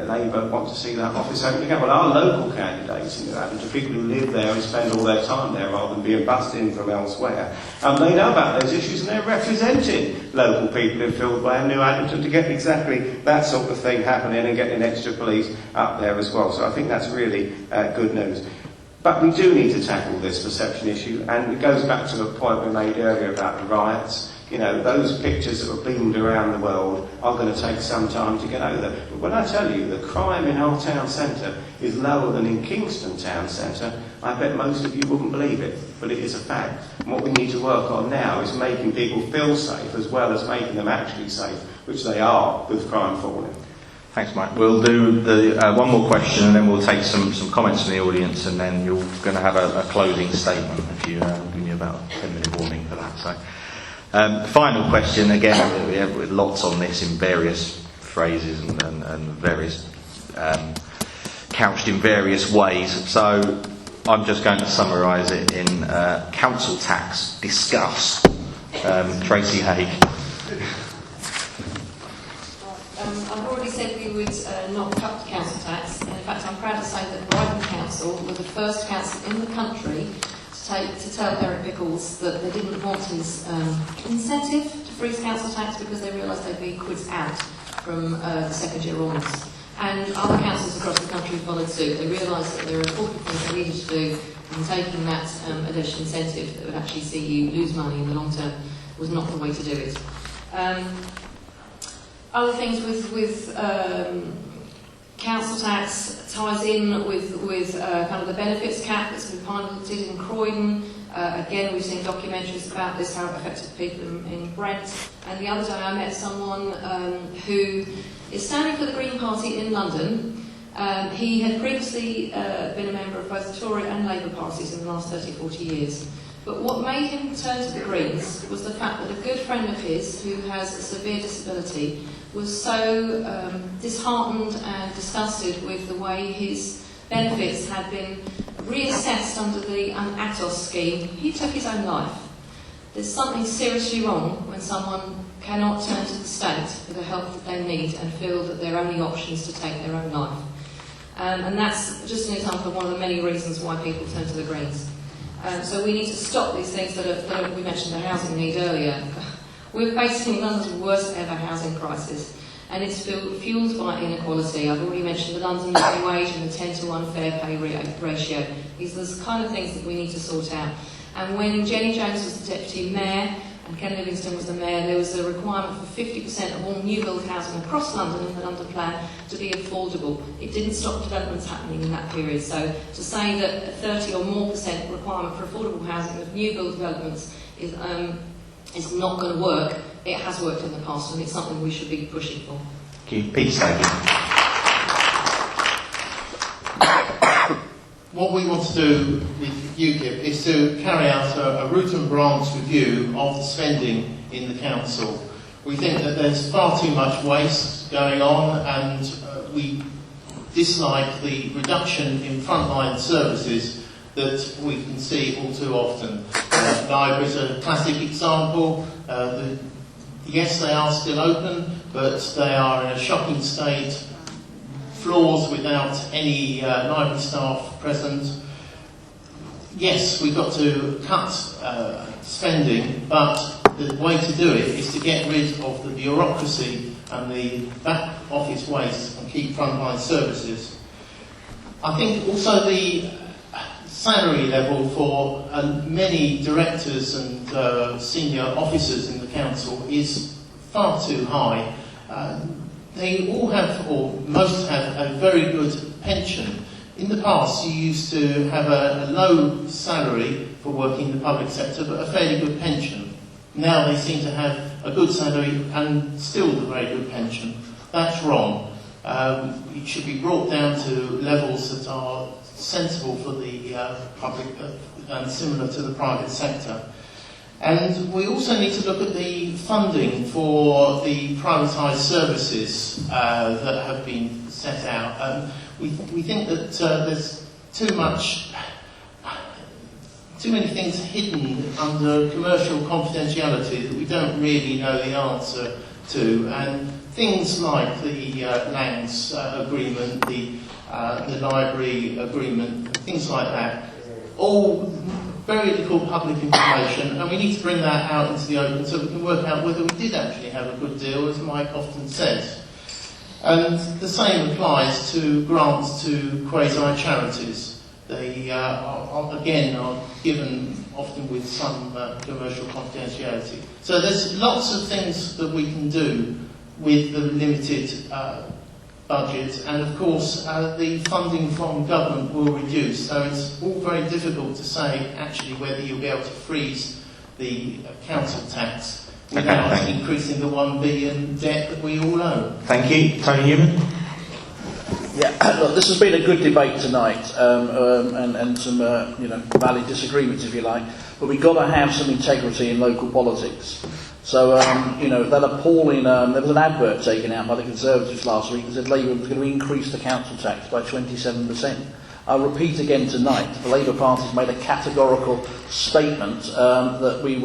Labour want to see that office open again. Well, our local candidates in New Addington, people who live there and spend all their time there rather than being bussed in from elsewhere, they know about those issues, and they're representing local people in Fieldway and New Addington to get exactly that sort of thing happening and getting extra police up there as well. So I think that's really good news. But we do need to tackle this perception issue, and it goes back to a point we made earlier about the riots. Those pictures that were beamed around the world are going to take some time to get over. But when I tell you the crime in our town centre is lower than in Kingston town centre, I bet most of you wouldn't believe it, but it is a fact. And what we need to work on now is making people feel safe as well as making them actually safe, which they are with crime falling. Thanks, Mike. We'll do one more question, and then we'll take some comments from the audience, and then you're going to have a closing statement if you give me about a 10-minute warning for that. So. Final question, again, we have lots on this in various phrases and various couched in various ways. So I'm just going to summarise it in council tax. Discuss. Tracey Hague. I've already said we would not cut the council tax. In fact, I'm proud to say that Croydon Council were the first council in the country to tell Eric Pickles that they didn't want his incentive to freeze council tax because they realised they'd be quids out from the second year onwards. And other councils across the country followed suit. They realised that there were important things they needed to do, and taking that additional incentive that would actually see you lose money in the long term was not the way to do it. Other things with council tax ties in with kind of the benefits cap that's been piloted in Croydon. Again, we've seen documentaries about this, how it affected people in Brent. And the other day I met someone who is standing for the Green Party in London. He had previously been a member of both the Tory and Labour parties in the last 30, 40 years. But what made him turn to the Greens was the fact that a good friend of his, who has a severe disability, was so disheartened and disgusted with the way his benefits had been reassessed under the ATOS scheme. He took his own life. There's something seriously wrong when someone cannot turn to the state for the help that they need and feel that their only option is to take their own life. And that's just an example of one of the many reasons why people turn to the Greens. So we need to stop these things that we mentioned the housing need earlier. We're facing London's worst ever housing crisis, and it's fuelled by inequality. I've already mentioned the London living wage and the 10-to-1 fair pay ratio. These are the kind of things that we need to sort out. And when Jenny Jones was the Deputy Mayor and Ken Livingstone was the Mayor, there was a requirement for 50% of all new build housing across London in the London Plan to be affordable. It didn't stop developments happening in that period. So to say that a 30 or more % requirement for affordable housing of new build developments is not going to work. It has worked in the past, and it's something we should be pushing for. Thank you. Peter Staveley. What we want to do with Ukip is to carry out a root and branch review of the spending in the council. We think that there's far too much waste going on, and we dislike the reduction in frontline services that we can see all too often. Libraries are a classic example. Yes, they are still open, but they are in a shocking state. Floors without any library staff present. Yes, we've got to cut spending, but the way to do it is to get rid of the bureaucracy and the back office waste and keep frontline services. I think also the salary level for many directors and senior officers in the council is far too high. They all have, or most have, a very good pension. In the past, you used to have a low salary for working in the public sector, but a fairly good pension. Now they seem to have a good salary and still a very good pension. That's wrong. It should be brought down to levels that are sensible for the public and similar to the private sector. And we also need to look at the funding for the privatised services that have been set out. We think that there's too many things hidden under commercial confidentiality that we don't really know the answer to. And things like the lands agreement, the library agreement, things like that, all very little public information, and we need to bring that out into the open so we can work out whether we did actually have a good deal, as Mike often says. And the same applies to grants to quasi-charities. They again are given often with some commercial confidentiality. So there's lots of things that we can do with the limited budget, and of course the funding from government will reduce, so it's all very difficult to say actually whether you'll be able to freeze the council tax without increasing the 1 billion debt that we all owe. Thank you. Tony Newman. Yeah, look, this has been a good debate tonight, and some valid disagreements, if you like, but we've got to have some integrity in local politics. So, that appalling, there was an advert taken out by the Conservatives last week that said Labour was going to increase the council tax by 27%. I'll repeat again tonight, the Labour Party's made a categorical statement that we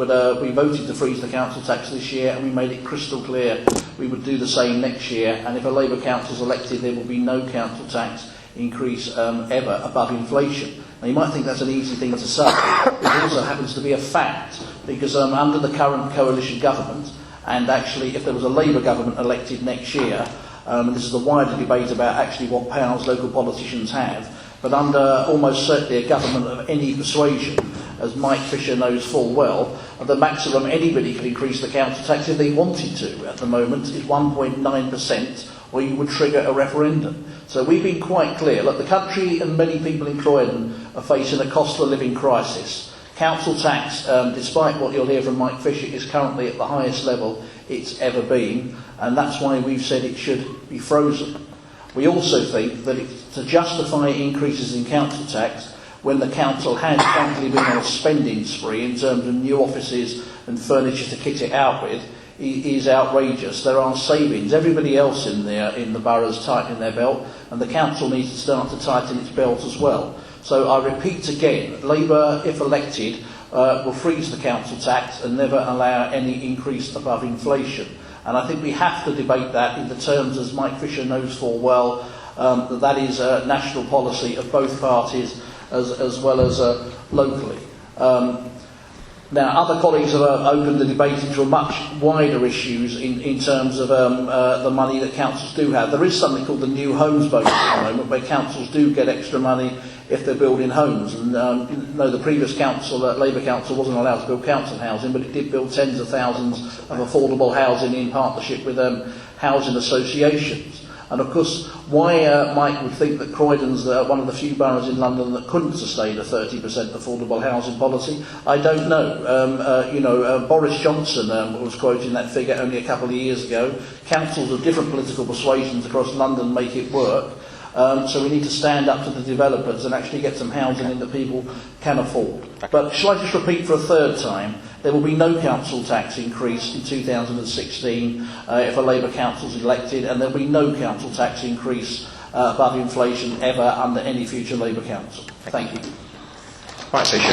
voted to freeze the council tax this year, and we made it crystal clear we would do the same next year, and if a Labour council is elected there will be no council tax increase ever above inflation. Now you might think that's an easy thing to say, but it also happens to be a fact, because under the current coalition government, and actually if there was a Labour government elected next year, and this is a wider debate about actually what powers local politicians have, but under almost certainly a government of any persuasion, as Mike Fisher knows full well, the maximum anybody could increase the council tax if they wanted to at the moment is 1.9%, or you would trigger a referendum. So we've been quite clear. Look, the country and many people in Croydon are facing a cost of living crisis. Council tax, despite what you'll hear from Mike Fisher, is currently at the highest level it's ever been, and that's why we've said it should be frozen. We also think that to justify increases in council tax, when the council has frankly been on a spending spree in terms of new offices and furniture to kit it out with, is outrageous. There are savings. Everybody else in the borough's tightening their belt, and the council needs to start to tighten its belt as well. So I repeat again, Labour, if elected, will freeze the council tax and never allow any increase above inflation. And I think we have to debate that in the terms, as Mike Fisher knows full well, that is a national policy of both parties as well as locally. Now, other colleagues have opened the debate into much wider issues in terms of the money that councils do have. There is something called the New Homes Bonus at the moment, where councils do get extra money if they're building homes. And no, the previous council, Labour council, wasn't allowed to build council housing, but it did build tens of thousands of affordable housing in partnership with housing associations. And of course, why Mike would think that Croydon's one of the few boroughs in London that couldn't sustain a 30% affordable housing policy, I don't know. Boris Johnson was quoting that figure only a couple of years ago. Councils of different political persuasions across London make it work. So we need to stand up to the developers and actually get some housing in that people can afford. But shall I just repeat for a third time? There will be no council tax increase in 2016 if a Labour council is elected, and there will be no council tax increase above inflation ever under any future Labour council. Thank you. Right, Fisher.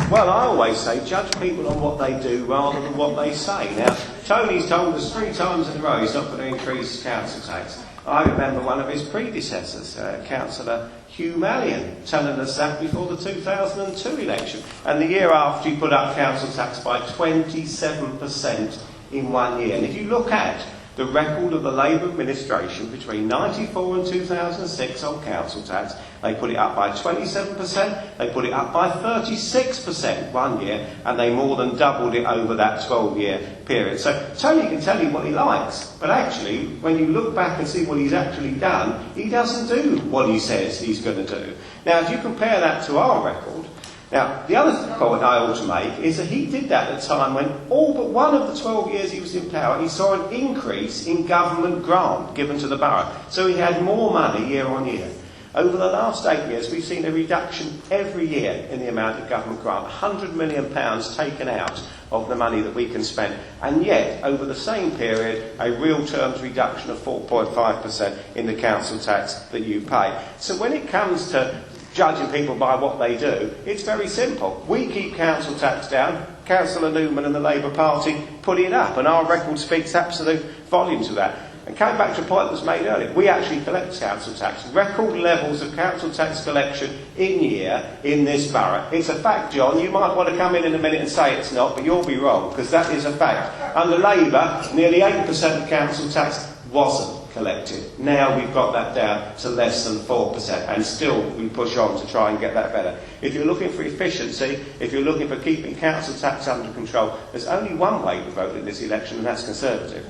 Well, I always say judge people on what they do rather than what they say. Now, Tony's told us 3 times in a row he's not going to increase council tax. I remember one of his predecessors, Councillor Hugh Mallion, telling us that before the 2002 election. And the year after, he put up council tax by 27% in 1 year. And if you look at the record of the Labour administration between 1994 and 2006 on council tax, they put it up by 27%, they put it up by 36% 1 year, and they more than doubled it over that 12-year period. So Tony can tell you what he likes, but actually, when you look back and see what he's actually done, he doesn't do what he says he's going to do. Now, if you compare that to our record, now, the other point I ought to make is that he did that at a time when all but one of the 12 years he was in power, he saw an increase in government grant given to the borough. So he had more money year on year. Over the last 8 years, we've seen a reduction every year in the amount of government grant, £100 million taken out of the money that we can spend. And yet, over the same period, a real terms reduction of 4.5% in the council tax that you pay. So when it comes to judging people by what they do, it's very simple. We keep council tax down, Councillor Newman and the Labour Party put it up, and our record speaks absolute volumes of that. And coming back to a point that was made earlier, we actually collect council tax. Record levels of council tax collection in year in this borough. It's a fact, John. You might want to come in a minute and say it's not, but you'll be wrong, because that is a fact. Under Labour, nearly 8% of council tax wasn't collected. Now we've got that down to less than 4%, and still we push on to try and get that better. If you're looking for efficiency, if you're looking for keeping council tax under control, there's only one way to vote in this election, and that's Conservative.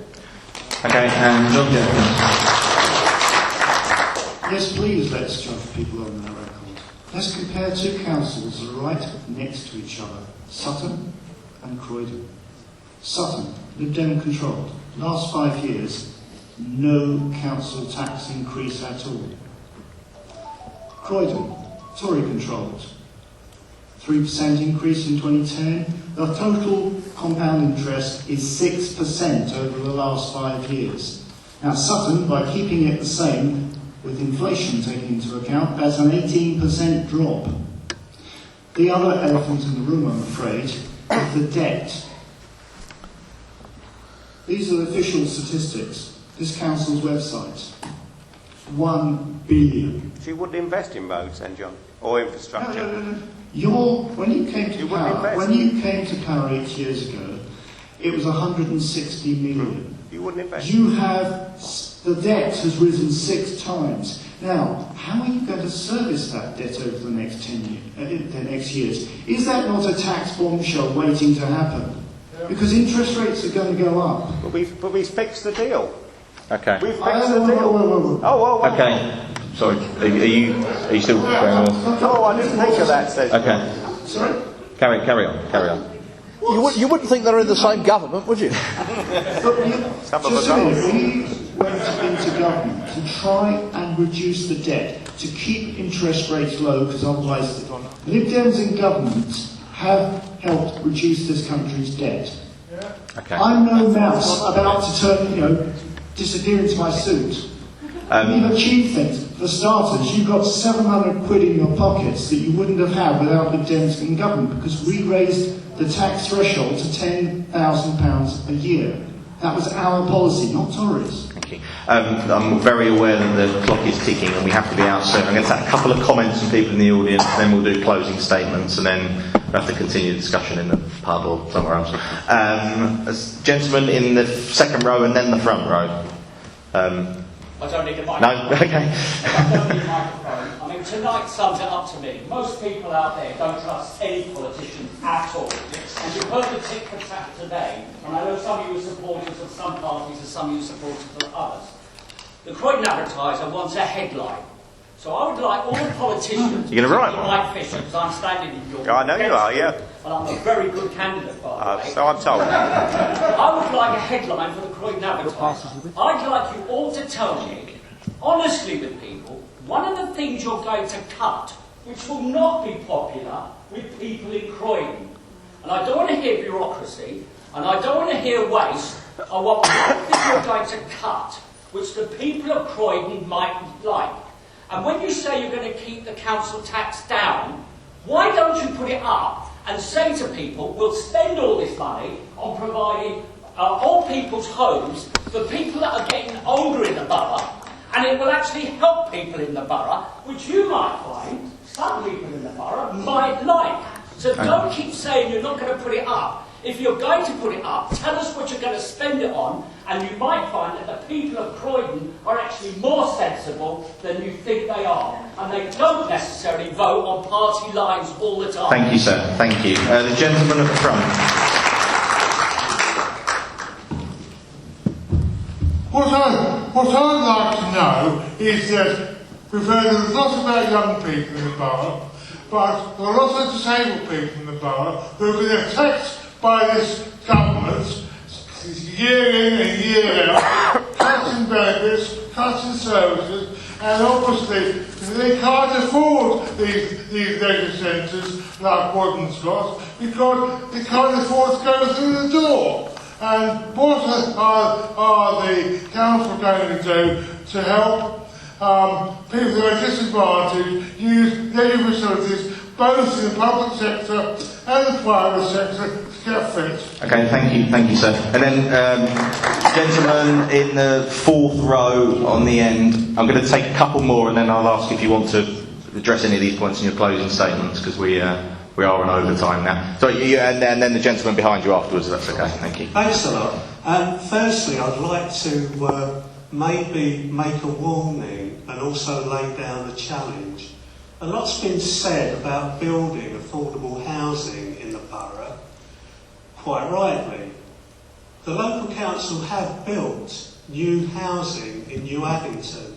Okay, and John Jefkins. Yes, please, let's judge people on their record. Let's compare 2 councils that are right next to each other, Sutton and Croydon. Sutton, Lib Dem controlled. Last 5 years, no council tax increase at all. Croydon, Tory controlled. 3% increase in 2010. The total compound interest is 6% over the last 5 years. Now Sutton, by keeping it the same, with inflation taken into account, that's an 18% drop. The other elephant in the room, I'm afraid, is the debt. These are official statistics. This council's website. 1 billion. So you wouldn't invest in roads then, John? Or infrastructure? No. When you came to power 8 years ago, it was 160 million. You wouldn't invest? The debt has risen 6 times. Now, how are you going to service that debt over the next the next years? Is that not a tax bombshell waiting to happen? Because interest rates are going to go up. But we've fixed the deal. Okay. We've fixed the deal. Okay. Sorry. Are you still going on? Oh, I didn't think of that. Okay. Sorry? Carry on. You wouldn't think they're in the same government, would you? We went into government to try and reduce the debt. to keep interest rates low, because otherwise Lib Dems in government have helped reduce this country's debt. Okay. I'm no mouse about to turn, disappear into my suit. We've achieved things. For starters, you've got 700 quid in your pockets that you wouldn't have had without Lib Dems in government, because we raised the tax threshold to £10,000 a year. That was our policy, not Tories. Thank you. I'm very aware that the clock is ticking and we have to be out soon. I'm going to take a couple of comments from people in the audience, then we'll do closing statements, and then we'll have to continue the discussion in the pub or somewhere else. Gentleman in the second row and then the front row. I don't need a microphone. No? Okay. I don't need a microphone. I mean, tonight sums it up to me. Most people out there don't trust any politicians at all. And you've heard the tick for tack today, and I know some of you are supporters of some parties and some of you are supporters of others. The Croydon Advertiser wants a headline. So I would like all the politicians... You're going to write one? Mike Fisher, because I'm standing in your... I know you are, yeah. And I'm a very good candidate, by the way. So I'm told. I would like a headline for the Croydon Advertiser. I'd like you all to tell me, honestly with people, one of the things you're going to cut, which will not be popular with people in Croydon. And I don't want to hear bureaucracy, and I don't want to hear waste. I want one thing you're going to cut, which the people of Croydon might like. And when you say you're going to keep the council tax down, why don't you put it up and say to people, we'll spend all this money on providing all people's homes for people that are getting older in the borough, and it will actually help people in the borough, which you might find some people in the borough might like. So don't keep saying you're not going to put it up. If you're going to put it up, tell us what you're going to spend it on, and you might find that the people of Croydon are actually more sensible than you think they are. And they don't necessarily vote on party lines all the time. Thank you, sir. Thank you. The gentleman at the front. What I'd like to know is that we've heard a lot about young people in the borough, but there are a lot of disabled people in the borough who have been attacked by this government year in and year out, cutting benefits, cutting services, and obviously they can't afford these leisure centres like Croydon's got, because they can't afford to go through the door. And what are the council going to do to help people who are disadvantaged use leisure facilities both in the public sector and the private sector to get fit? Okay, thank you, sir. And then, gentleman in the fourth row on the end. I'm going to take a couple more, and then I'll ask if you want to address any of these points in your closing statements, because we are on overtime now. So, and then the gentleman behind you afterwards. That's okay. Thank you. Thanks a lot. Firstly, I'd like to maybe make a warning and also lay down a challenge. A lot's been said about building affordable housing in the borough, quite rightly. The local council have built new housing in New Addington.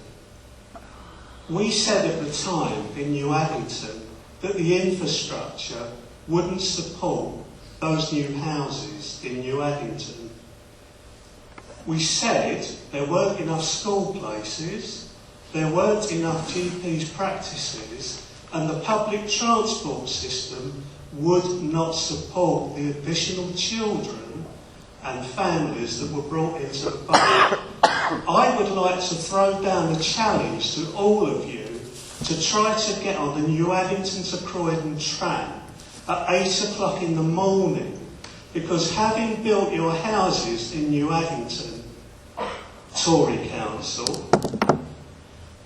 We said at the time in New Addington that the infrastructure wouldn't support those new houses in New Addington. We said there weren't enough school places, there weren't enough GPs practices, and the public transport system would not support the additional children and families that were brought into the borough. I would like to throw down a challenge to all of you to try to get on the New Addington to Croydon tram at 8 o'clock in the morning, because having built your houses in New Addington, Tory Council,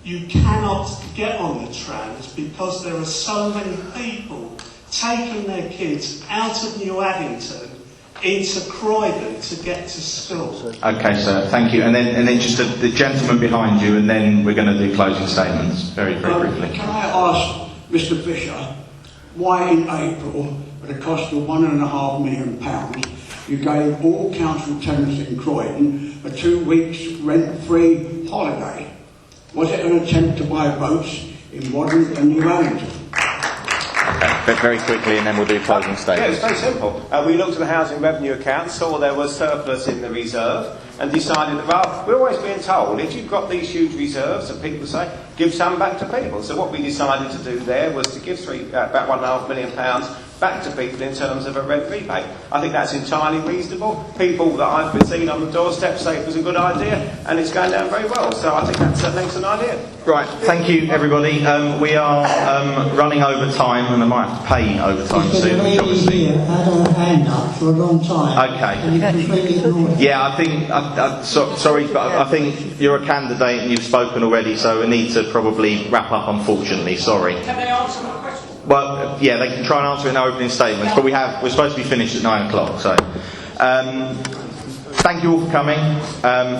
you cannot get on the trams because there are so many people taking their kids out of New Addington into Croydon to get to school. Okay, sir. Thank you. And then just the gentleman behind you, and then we're going to do closing statements very briefly. Can I ask Mr. Fisher why in April, at a cost of £1.5 million, you gave all council tenants in Croydon a 2 weeks rent-free holiday? Was it an attempt to buy votes in Wadden and New Addington? Okay, very quickly, and then we'll do closing statements. Yeah, it's very simple. We looked at the housing revenue account, saw there was surplus in the reserve, and decided that, well, we're always being told, if you've got these huge reserves, and people say, give some back to people. So what we decided to do there was to give about £1.5 million back to people in terms of a rent rebate. I think that's entirely reasonable. People that I've been seeing on the doorstep say it was a good idea, and it's going down very well. So I think that's an excellent idea. Right, thank you everybody. We are running over time, and I might have to pay overtime soon, which obviously... I've had a hand up for a long time. Okay. And you completely ignored it. Yeah, I think, sorry, but I think you're a candidate and you've spoken already, so we need to probably wrap up, unfortunately. Sorry. Can they answer my question? Well, yeah, they can try and answer it in our opening statements, but we're supposed to be finished at 9 o'clock, so... thank you all for coming,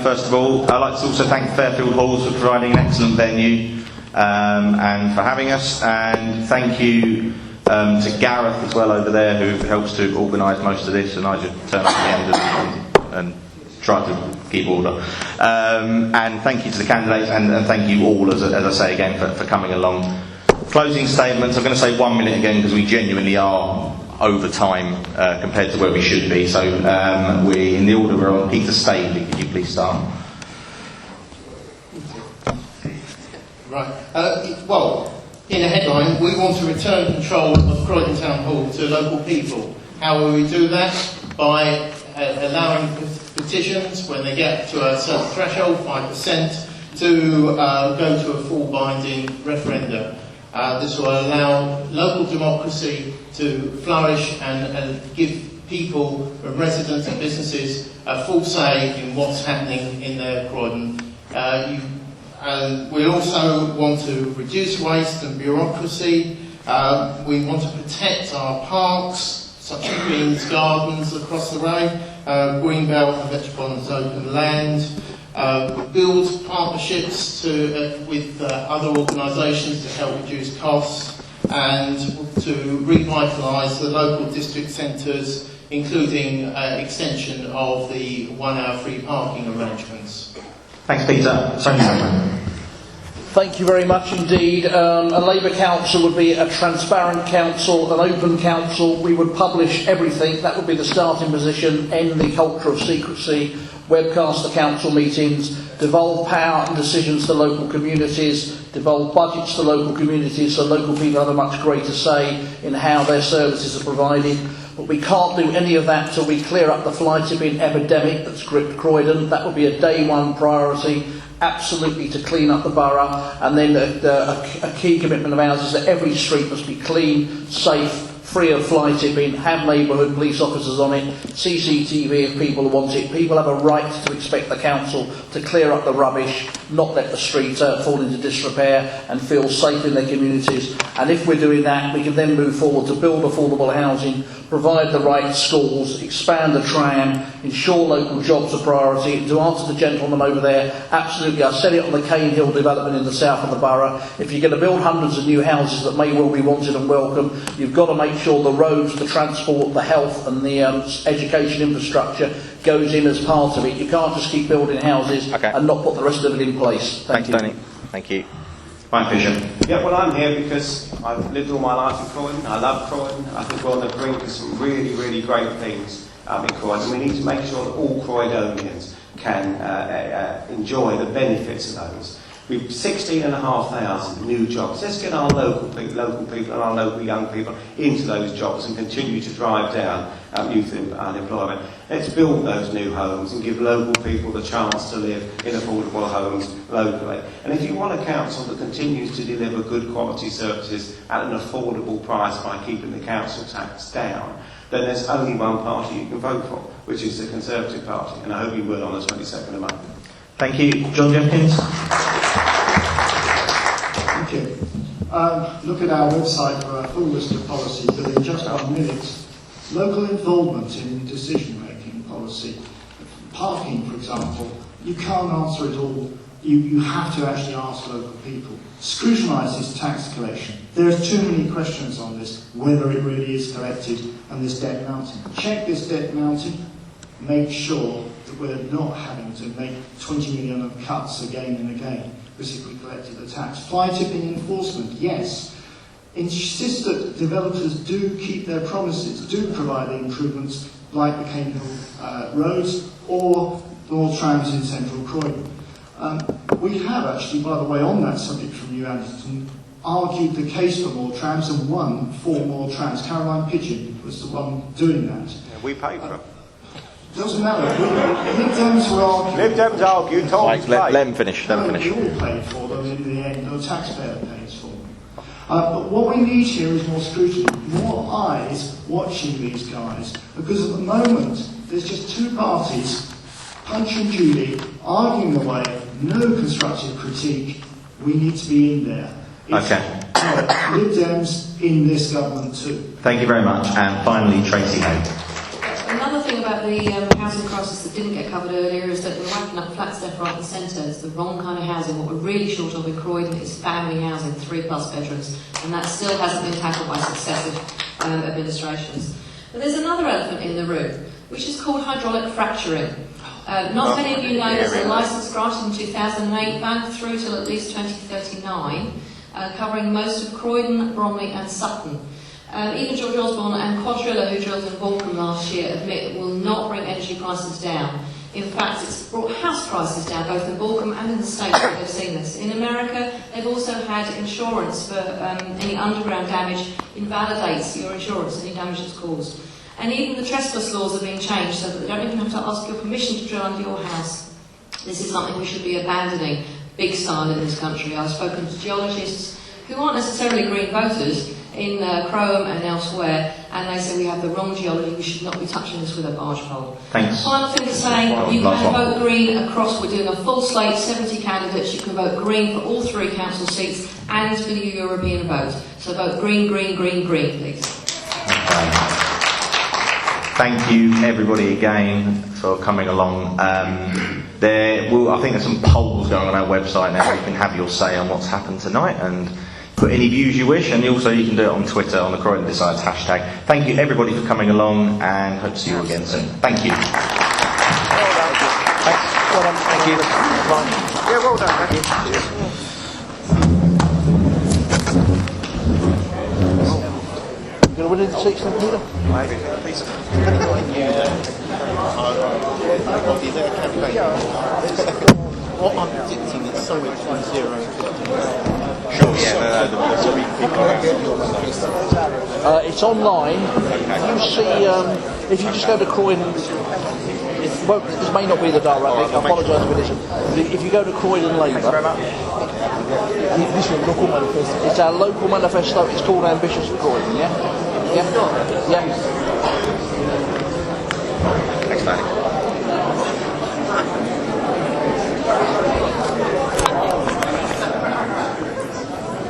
first of all. I'd like to also thank Fairfield Halls for providing an excellent venue and for having us, and thank you to Gareth as well over there, who helps to organise most of this, and I just turn up at the end and try to keep order. And thank you to the candidates, and thank you all, as I say again, for coming along. Closing statements, I'm going to say 1 minute again because we genuinely are over time compared to where we should be. So we, in the order we're on, Peter Staveley, could you please start? Right. Well, in a headline, we want to return control of Croydon Town Hall to local people. How will we do that? By allowing petitions, when they get to a certain threshold, 5%, to go to a full binding referendum. This will allow local democracy to flourish and give people, residents and businesses, a full say in what's happening in their Croydon. We also want to reduce waste and bureaucracy. We want to protect our parks, such as Green's Gardens across the road, Greenbelt and Metropolitan's open land. Build partnerships with other organisations to help reduce costs, and to revitalise the local district centres, including extension of the 1 hour free parking arrangements. Thanks, Peter. Thank you very much indeed. A Labour council would be a transparent council, an open council. We would publish everything. That would be the starting position. End the culture of secrecy. Webcast the council meetings. Devolve power and decisions to local communities. Devolve budgets to local communities, so local people have a much greater say in how their services are provided. But we can't do any of that till we clear up the fly tipping epidemic that's gripped Croydon. That would be a day one priority. Absolutely to clean up the borough, and then a key commitment of ours is that every street must be clean, safe, free of fly tipping, have neighbourhood police officers on it, CCTV if people want it. People have a right to expect the council to clear up the rubbish, not let the streets fall into disrepair, and feel safe in their communities. And if we're doing that, we can then move forward to build affordable housing, provide the right schools, expand the tram, ensure local jobs are priority. And to answer the gentleman over there, absolutely, I said it on the Cane Hill development in the south of the borough. If you're going to build hundreds of new houses that may well be wanted and welcome, you've got to make sure the roads, the transport, the health and the education infrastructure goes in as part of it. You can't just keep building houses and not put the rest of it in place. Thanks, Tony. Thank you. Mike Fisher. Yeah, well, I'm here because I've lived all my life in Croydon. I love Croydon. I think we're on the brink of some really, really great things in Croydon. We need to make sure that all Croydonians can enjoy the benefits of those. We've 16,500 new jobs. Let's get our local people and our local young people into those jobs and continue to drive down youth unemployment. Let's build those new homes and give local people the chance to live in affordable homes locally. And if you want a council that continues to deliver good quality services at an affordable price by keeping the council tax down, then there's only one party you can vote for, which is the Conservative Party. And I hope you will on the 22nd of May. Thank you. John Jefkins. Thank you. Look at our website for a full list of policies, but in just 1 minute, local involvement in decision-making policy. Parking, for example, you can't answer it all. You have to actually ask local people. Scrutinise this tax collection. There are too many questions on this, whether it really is collected, and this debt mounting. Check this debt mounting. Make sure that we're not having to make 20 million of cuts again and again, because if we collected the tax. Fly tipping enforcement, yes. Insist that developers do keep their promises, do provide the improvements like the Cane Hill roads, or more trams in central Croydon. We have actually, by the way, on that subject from New Anderton, argued the case for more trams and won for more trams. Caroline Pigeon was the one doing that. Yeah, we paid for it. Doesn't matter. Lib Dems were arguing. Lib Dems argued, let them finish. Let them finish. We all paid for them in the end. The taxpayer pays for them. But what we need here is more scrutiny, more eyes watching these guys, because at the moment there's just two parties, Punch and Judy, arguing away, no constructive critique. We need to be in there. Okay. Lib Dems in this government too. Thank you very much. And finally, Tracey Hague. Another thing about the housing crisis that didn't get covered earlier is that we're whacking up flats left, right and centre. It's the wrong kind of housing. What we're really short of in Croydon is family housing, 3+ bedrooms, and that still hasn't been tackled by successive administrations. But there's another elephant in the room, which is called hydraulic fracturing. Not many of you know there's a licence granted in 2008, back through till at least 2039, covering most of Croydon, Bromley and Sutton. Even George Osborne and Quadrilla, who drilled in Balkan last year, admit it will not bring energy prices down. In fact, it's brought house prices down, both in Balkan and in the States, where they've seen this. In America, they've also had insurance for any underground damage invalidates your insurance, any damage that's caused. And even the trespass laws are being changed so that they don't even have to ask your permission to drill under your house. This is something we should be abandoning, big style in this country. I've spoken to geologists who aren't necessarily green voters in Croydon and elsewhere, and they say we have the wrong geology, we should not be touching this with a barge pole. Thanks. Final thing to say, you can vote green across, we're doing a full slate, 70 candidates, you can vote green for all 3 council seats and for the European vote. So vote green, green, green, green, please. Thank you, everybody, again for coming along. I think there's some polls going on our website now. You can have your say on what's happened tonight and put any views you wish, and also you can do it on Twitter on the Croydon Decides hashtag. Thank you, everybody, for coming along, and hope to see you again soon. Thank you. Well done. Thank you. Yeah, well done. Thank you. You going to win in the seats then, Peter? Maybe. Please. What I'm predicting is somewhere between 0 and 50. Sure, yeah, it's online. You see, if you just go to Croydon, this may not be the direct link, I apologise for this. If you go to Croydon Labour, it's our local manifesto, it's called Ambitious for Croydon, yeah? Yeah? Yeah.